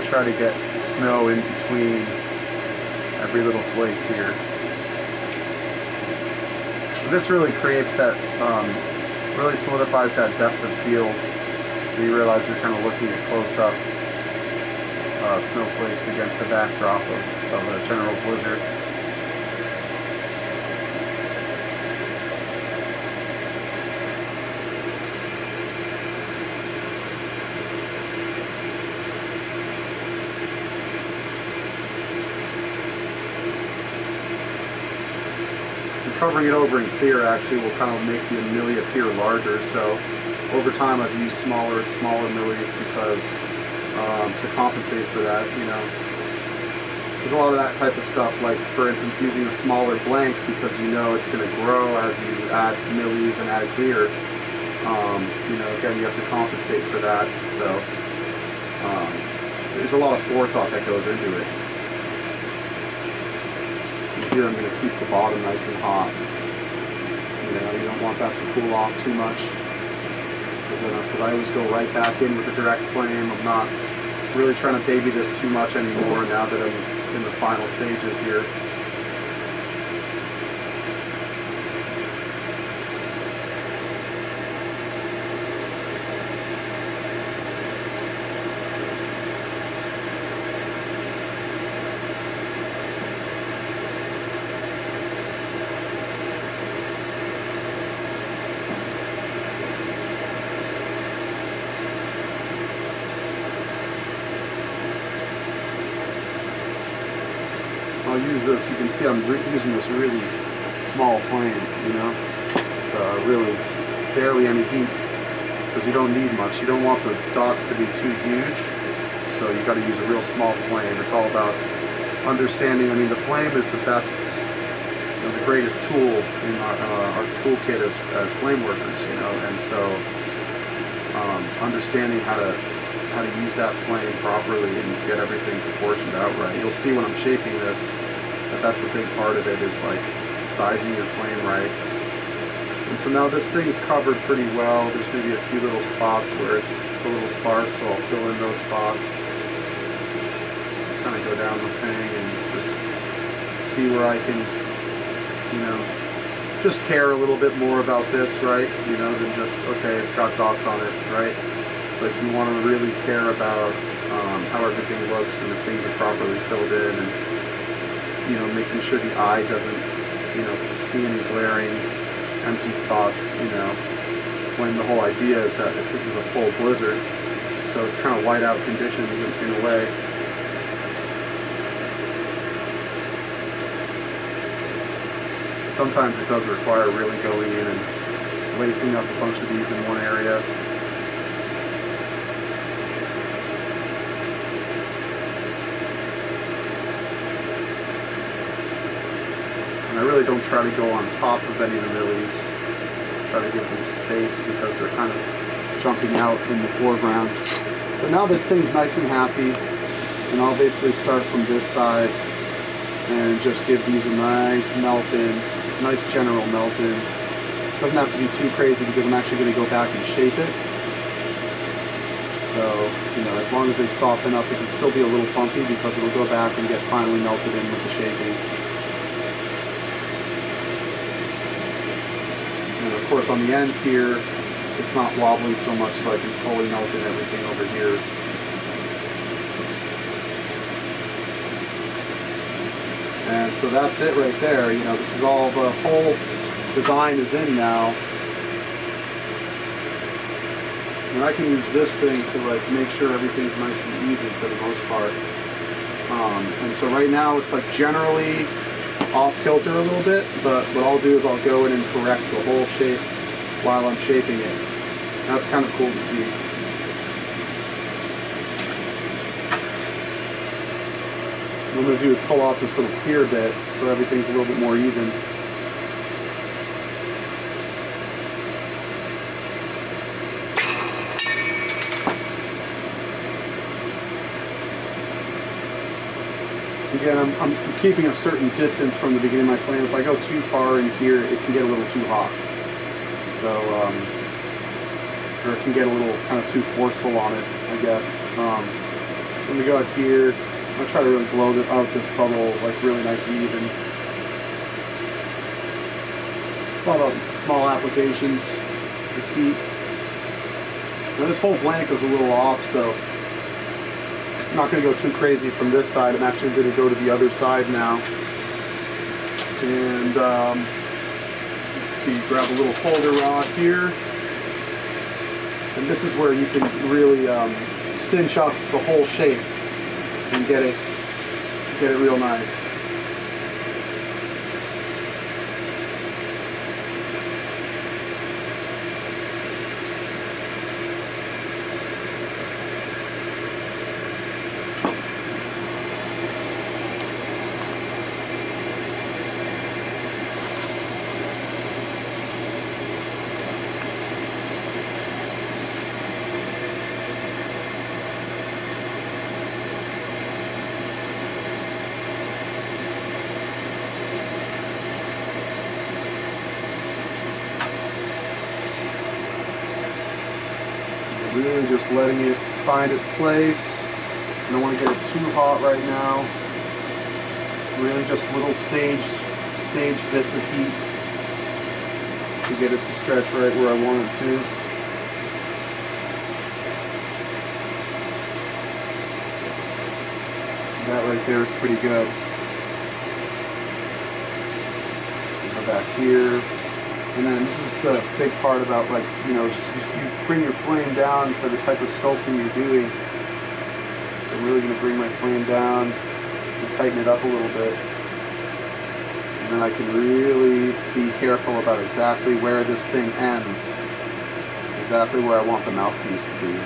Try to get snow in between every little flake here. So this really creates that, really solidifies that depth of field. So you realize you're kind of looking at close-up snowflakes against the backdrop of a general blizzard. Covering it over in clear actually will kind of make the millie appear larger, so over time I've used smaller and smaller millies because to compensate for that, you know. There's a lot of that type of stuff, like for instance using a smaller blank because you know it's going to grow as you add millies and add clear. You know, again, you have to compensate for that, so there's a lot of forethought that goes into it. Here I'm going to keep the bottom nice and hot. You know, you don't want that to cool off too much, because I always go right back in with a direct flame. I'm not really trying to baby this too much anymore now that I'm in the final stages here. I'll use this, you can see I'm using this really small flame, you know, really barely any heat, because you don't need much. You don't want the dots to be too huge, so you got to use a real small flame. It's all about understanding. I mean, the flame is the best, you know, the greatest tool in our toolkit as flame workers, you know, and so understanding how to use that flame properly and get everything proportioned out right. You'll see when I'm shaping this that's a big part of it, is like sizing your flame right. And so now this thing's covered pretty well. There's maybe a few little spots where it's a little sparse, so I'll fill in those spots. Kind of go down the thing and just see where I can, you know, just care a little bit more about this, right? You know, than just, okay, it's got dots on it, right? It's like you want to really care about how everything looks and if things are properly filled in, and, you know, making sure the eye doesn't, you know, see any glaring empty spots, you know, when the whole idea is that this is a full blizzard, so it's kind of whiteout conditions in a way. Sometimes it does require really going in and lacing up a bunch of these in one area. And I really don't try to go on top of any of the millies. Try to give them space because they're kind of jumping out in the foreground. So now this thing's nice and happy, and I'll basically start from this side and just give these a nice melt in, nice general melt in. Doesn't have to be too crazy because I'm actually going to go back and shape it. So, you know, as long as they soften up, it can still be a little bumpy because it'll go back and get finally melted in with the shaping. And of course on the ends here, it's not wobbling so much so I can fully melt in everything over here. And so that's it right there. You know, this is all, the whole design is in now. And I can use this thing to like make sure everything's nice and even for the most part. And so right now it's like generally off kilter a little bit, but what I'll do is I'll go in and correct the whole shape while I'm shaping it. That's kind of cool to see. What I'm going to do is pull off this little pier bit so everything's a little bit more even. Again, I'm keeping a certain distance from the beginning of my flame. If I go too far in here, it can get a little too hot. So, or it can get a little kind of too forceful on it, I guess. Let me go out here. I'm going to try to really blow out this bubble like really nice and even. A lot of small applications with heat. Now this whole blank is a little off, so I'm not going to go too crazy from this side. I'm actually going to go to the other side now. And let's see, grab a little folder rod here. And this is where you can really cinch up the whole shape and get it real nice. Really just letting it find its place. I don't want to get it too hot right now. Really just little staged bits of heat to get it to stretch right where I want it to. That right there is pretty good. Go back here. And then this is the big part about, like, you know, you bring your flame down for the type of sculpting you're doing. So I'm really going to bring my flame down and tighten it up a little bit. And then I can really be careful about exactly where this thing ends. Exactly where I want the mouthpiece to be.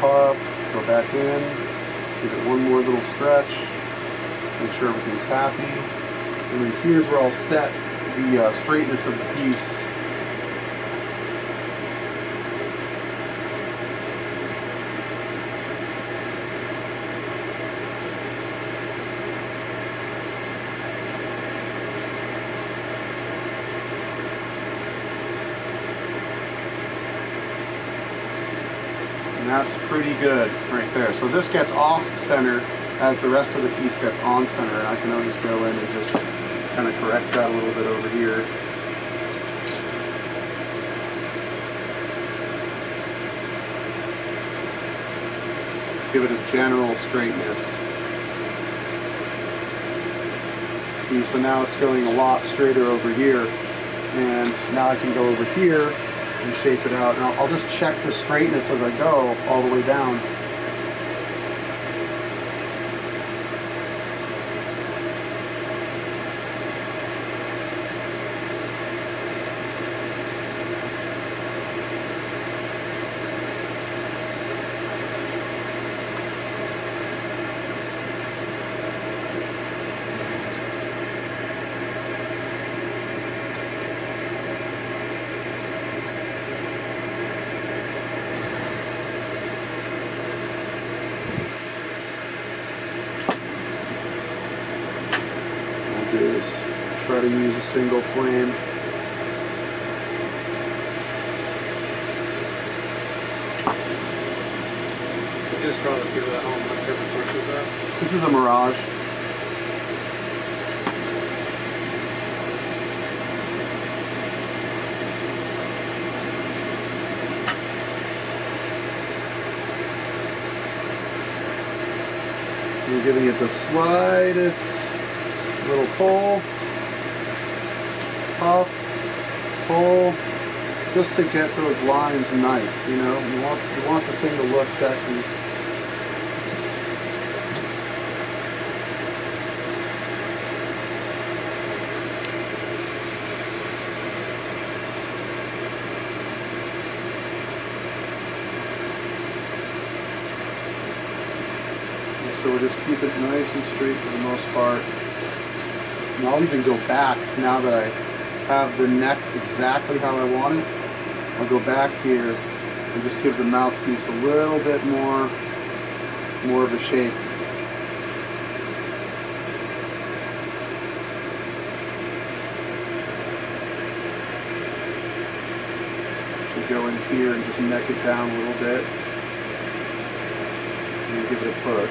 Puff, go back in, give it one more little stretch, make sure everything's happy, and then here's where I'll set the straightness of the piece. And that's pretty good right there. So this gets off center as the rest of the piece gets on center, and I can always go in and just kind of corrects that a little bit over here. Give it a general straightness. See, so now it's going a lot straighter over here, and now I can go over here and shape it out. Now I'll just check the straightness as I go all the way down. Try to use a single flame. Just for all the people at home, what type of torch is that? This is a Mirage. We're giving it the slightest little pull, puff, pull, just to get those lines nice. You know, you want the thing to look sexy. So we'll just keep it nice and straight for the most part. And I'll even go back now that I have the neck exactly how I want it. I'll go back here and just give the mouthpiece a little bit more of a shape. So go in here and just neck it down a little bit. And give it a push.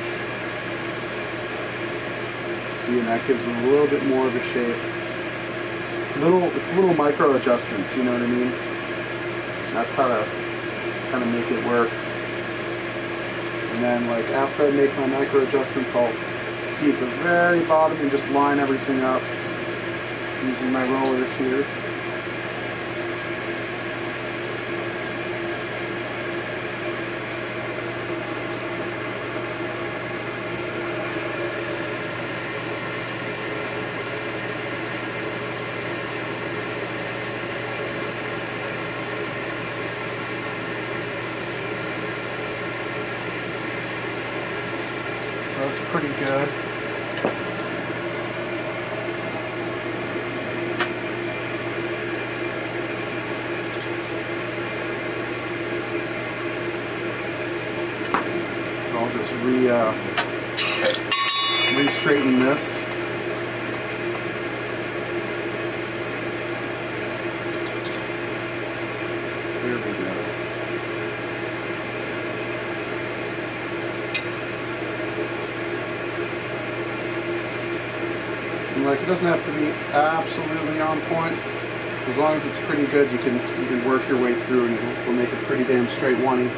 See, and that gives it a little bit more of a shape. It's little micro adjustments, you know what I mean? That's how to kind of make it work. And then, like, after I make my micro adjustments, I'll keep the very bottom and just line everything up using my rollers here. That's pretty good. So I'll just re-straighten this. There we go. Like, it doesn't have to be absolutely on point. As long as it's pretty good, you can work your way through and it'll make a pretty damn straight 1E.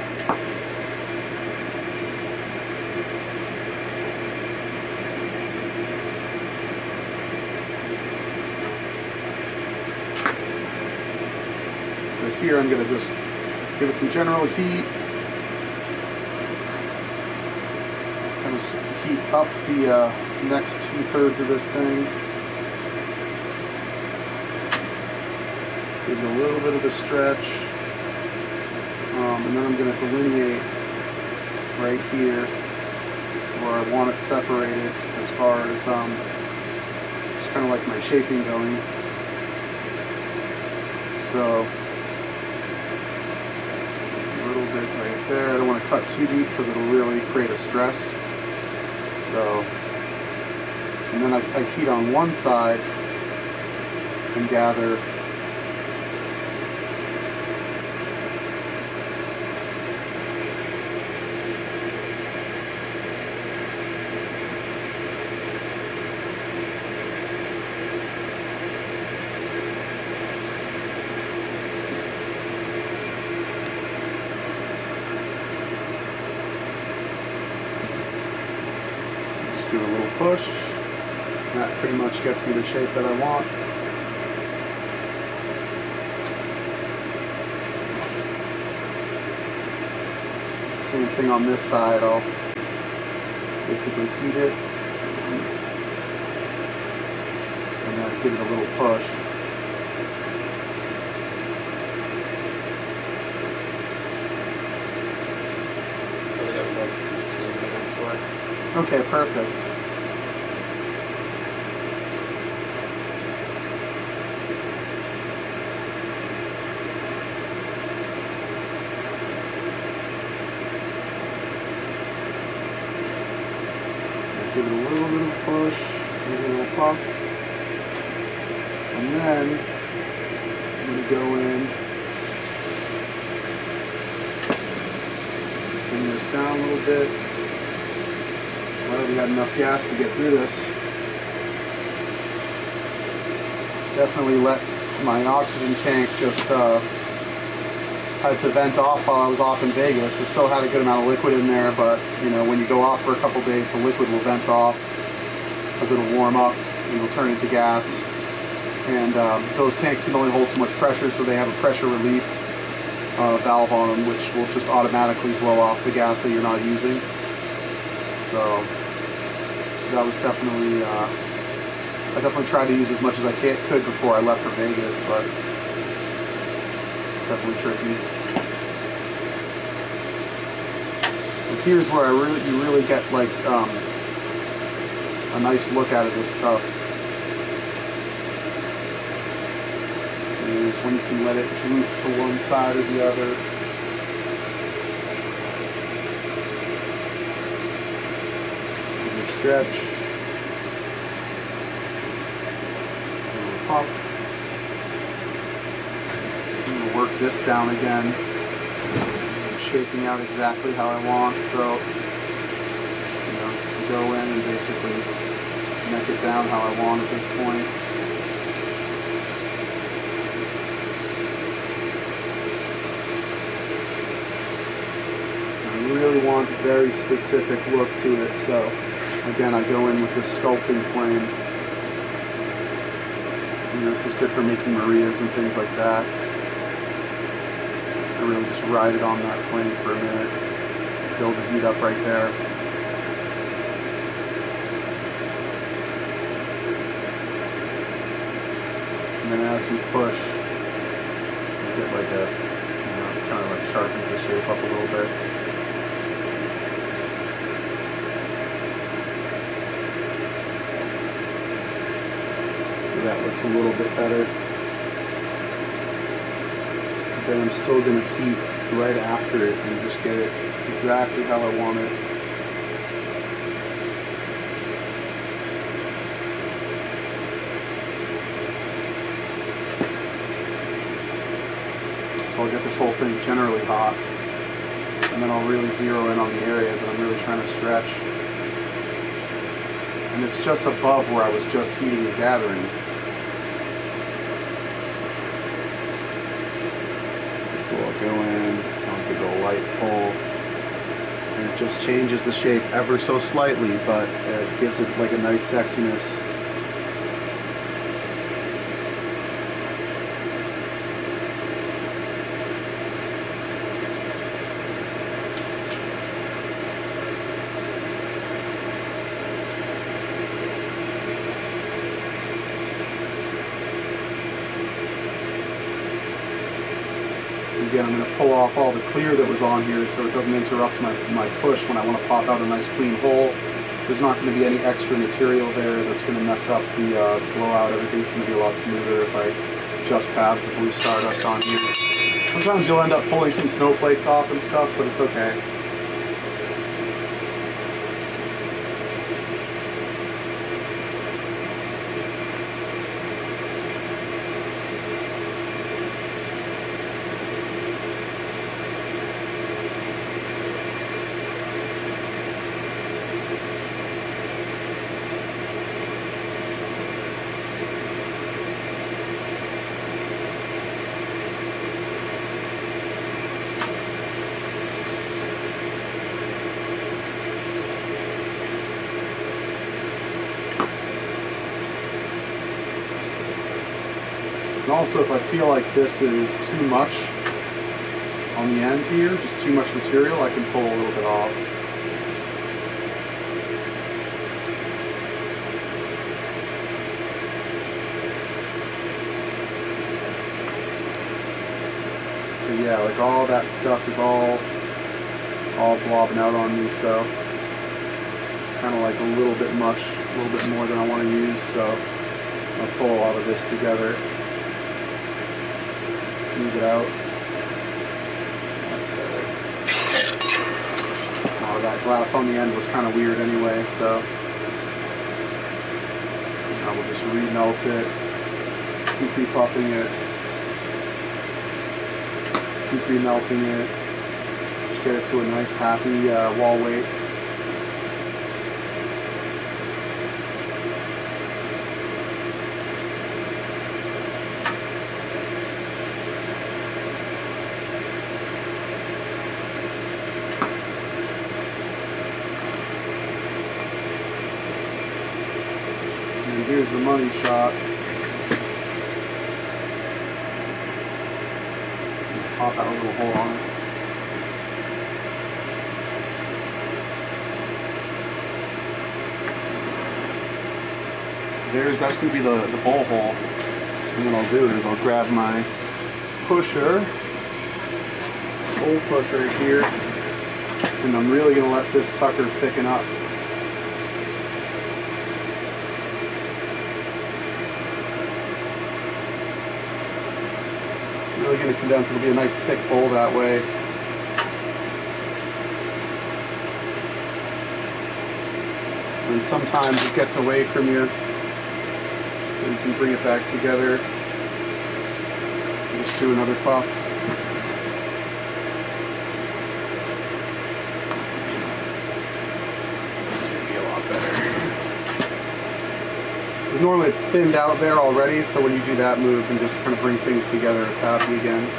So here I'm going to just give it some general heat. Kind of heat up the next 2/3 of this thing. Give it a little bit of a stretch. And then I'm going to delineate right here where I want it separated as far as just kind of like my shaping going. So a little bit right there. I don't want to cut too deep because it'll really create a stress. So, and then I heat on one side and gather do a little push. And that pretty much gets me the shape that I want. Same thing on this side, I'll basically heat it and then give it a little push. We have about 15 minutes left. Okay, perfect. Give it a little bit of a push, give it a little pop, and then I'm going to go in, bring this down a little bit. I already got enough gas to get through this. Definitely let my oxygen tank just had to vent off while I was off in Vegas. It still had a good amount of liquid in there, but you know, when you go off for a couple days, the liquid will vent off because it'll warm up and it'll turn into gas. And those tanks can only hold so much pressure, so they have a pressure relief valve on them, which will just automatically blow off the gas that you're not using. So that was definitely, I definitely tried to use as much as I could before I left for Vegas, but it's definitely tricky. And here's where you really get like a nice look out of this stuff. Is when you can let it droop to one side or the other. Stretch. Pop. I'm going to work this down again. I'm shaping out exactly how I want, so you know, go in and basically neck it down how I want at this point. I really want a very specific look to it, so again, I go in with this sculpting flame. You know, this is good for making Marias and things like that. I really just ride it on that flame for a minute. Build the heat up right there. And then as you push, you get like a, you know, kind of like sharpens the shape up a little bit. That looks a little bit better. But then I'm still going to heat right after it and just get it exactly how I want it. So I'll get this whole thing generally hot, and then I'll really zero in on the area that I'm really trying to stretch. And it's just above where I was just heating and gathering. So I'll go in, I'll give it a light pull, and it just changes the shape ever so slightly, but it gives it like a nice sexiness. Again, I'm going to pull off all the clear that was on here so it doesn't interrupt my push when I want to pop out a nice clean hole. There's not going to be any extra material there that's going to mess up the blowout. Everything's going to be a lot smoother if I just have the blue stardust on here. Sometimes you'll end up pulling some snowflakes off and stuff, but it's okay. And also, if I feel like this is too much on the end here, just too much material, I can pull a little bit off. So yeah, like all that stuff is all blobbing out on me, so it's kind of like a little bit much, a little bit more than I want to use, so I'll pull a lot of this together, smooth it out. That's better. Oh, that glass on the end was kind of weird anyway, so I will just remelt it, keep repuffing it, keep remelting it. Get it to a nice happy wall weight. And here's the money shot. Pop out a little hole on it. That's going to be the bowl hole. And what I'll do is I'll grab my pusher, bowl pusher right here, and I'm really going to let this sucker thicken up. Really going to condense. It'll be a nice thick bowl that way. And sometimes it gets away from you. So you can bring it back together. Just do another puff. It's going to be a lot better. Because normally it's thinned out there already, so when you do that move and just kind of bring things together, it's happy again.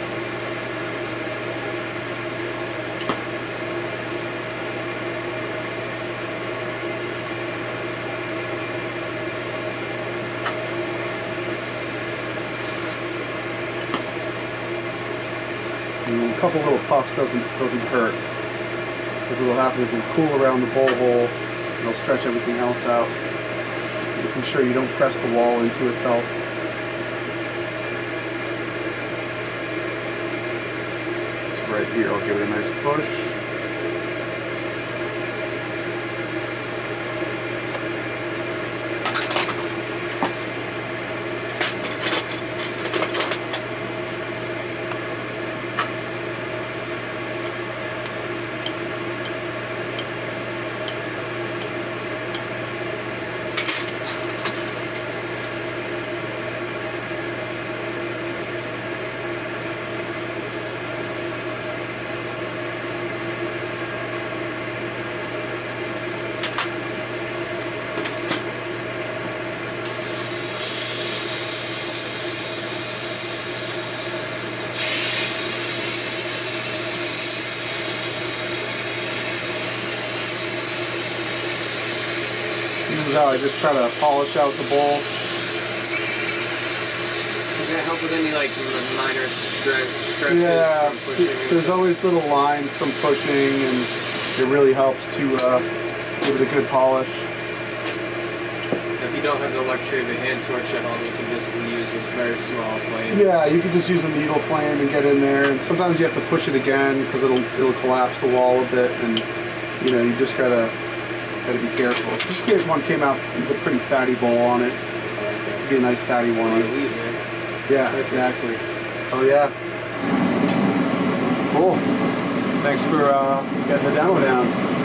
And a couple little puffs doesn't hurt, because what will happen is it'll cool around the bowl hole, and it'll stretch everything else out, making sure you don't press the wall into itself. So right here, I'll give it a nice push. This is how I just try to polish out the bowl. Does that help with any like minor stresses? Yeah, from pushing? there's always little lines from pushing, and it really helps to give it a good polish. If you don't have the luxury of a hand torch at home, you can just use this very small flame. Yeah, you can just use a needle flame and get in there, and sometimes you have to push it again because it'll collapse the wall a bit, and you know, you just gotta be careful. This one came out with a pretty fatty bowl on it. This would be a nice fatty one. Yeah, exactly. Oh yeah. Cool. Thanks for getting the demo down.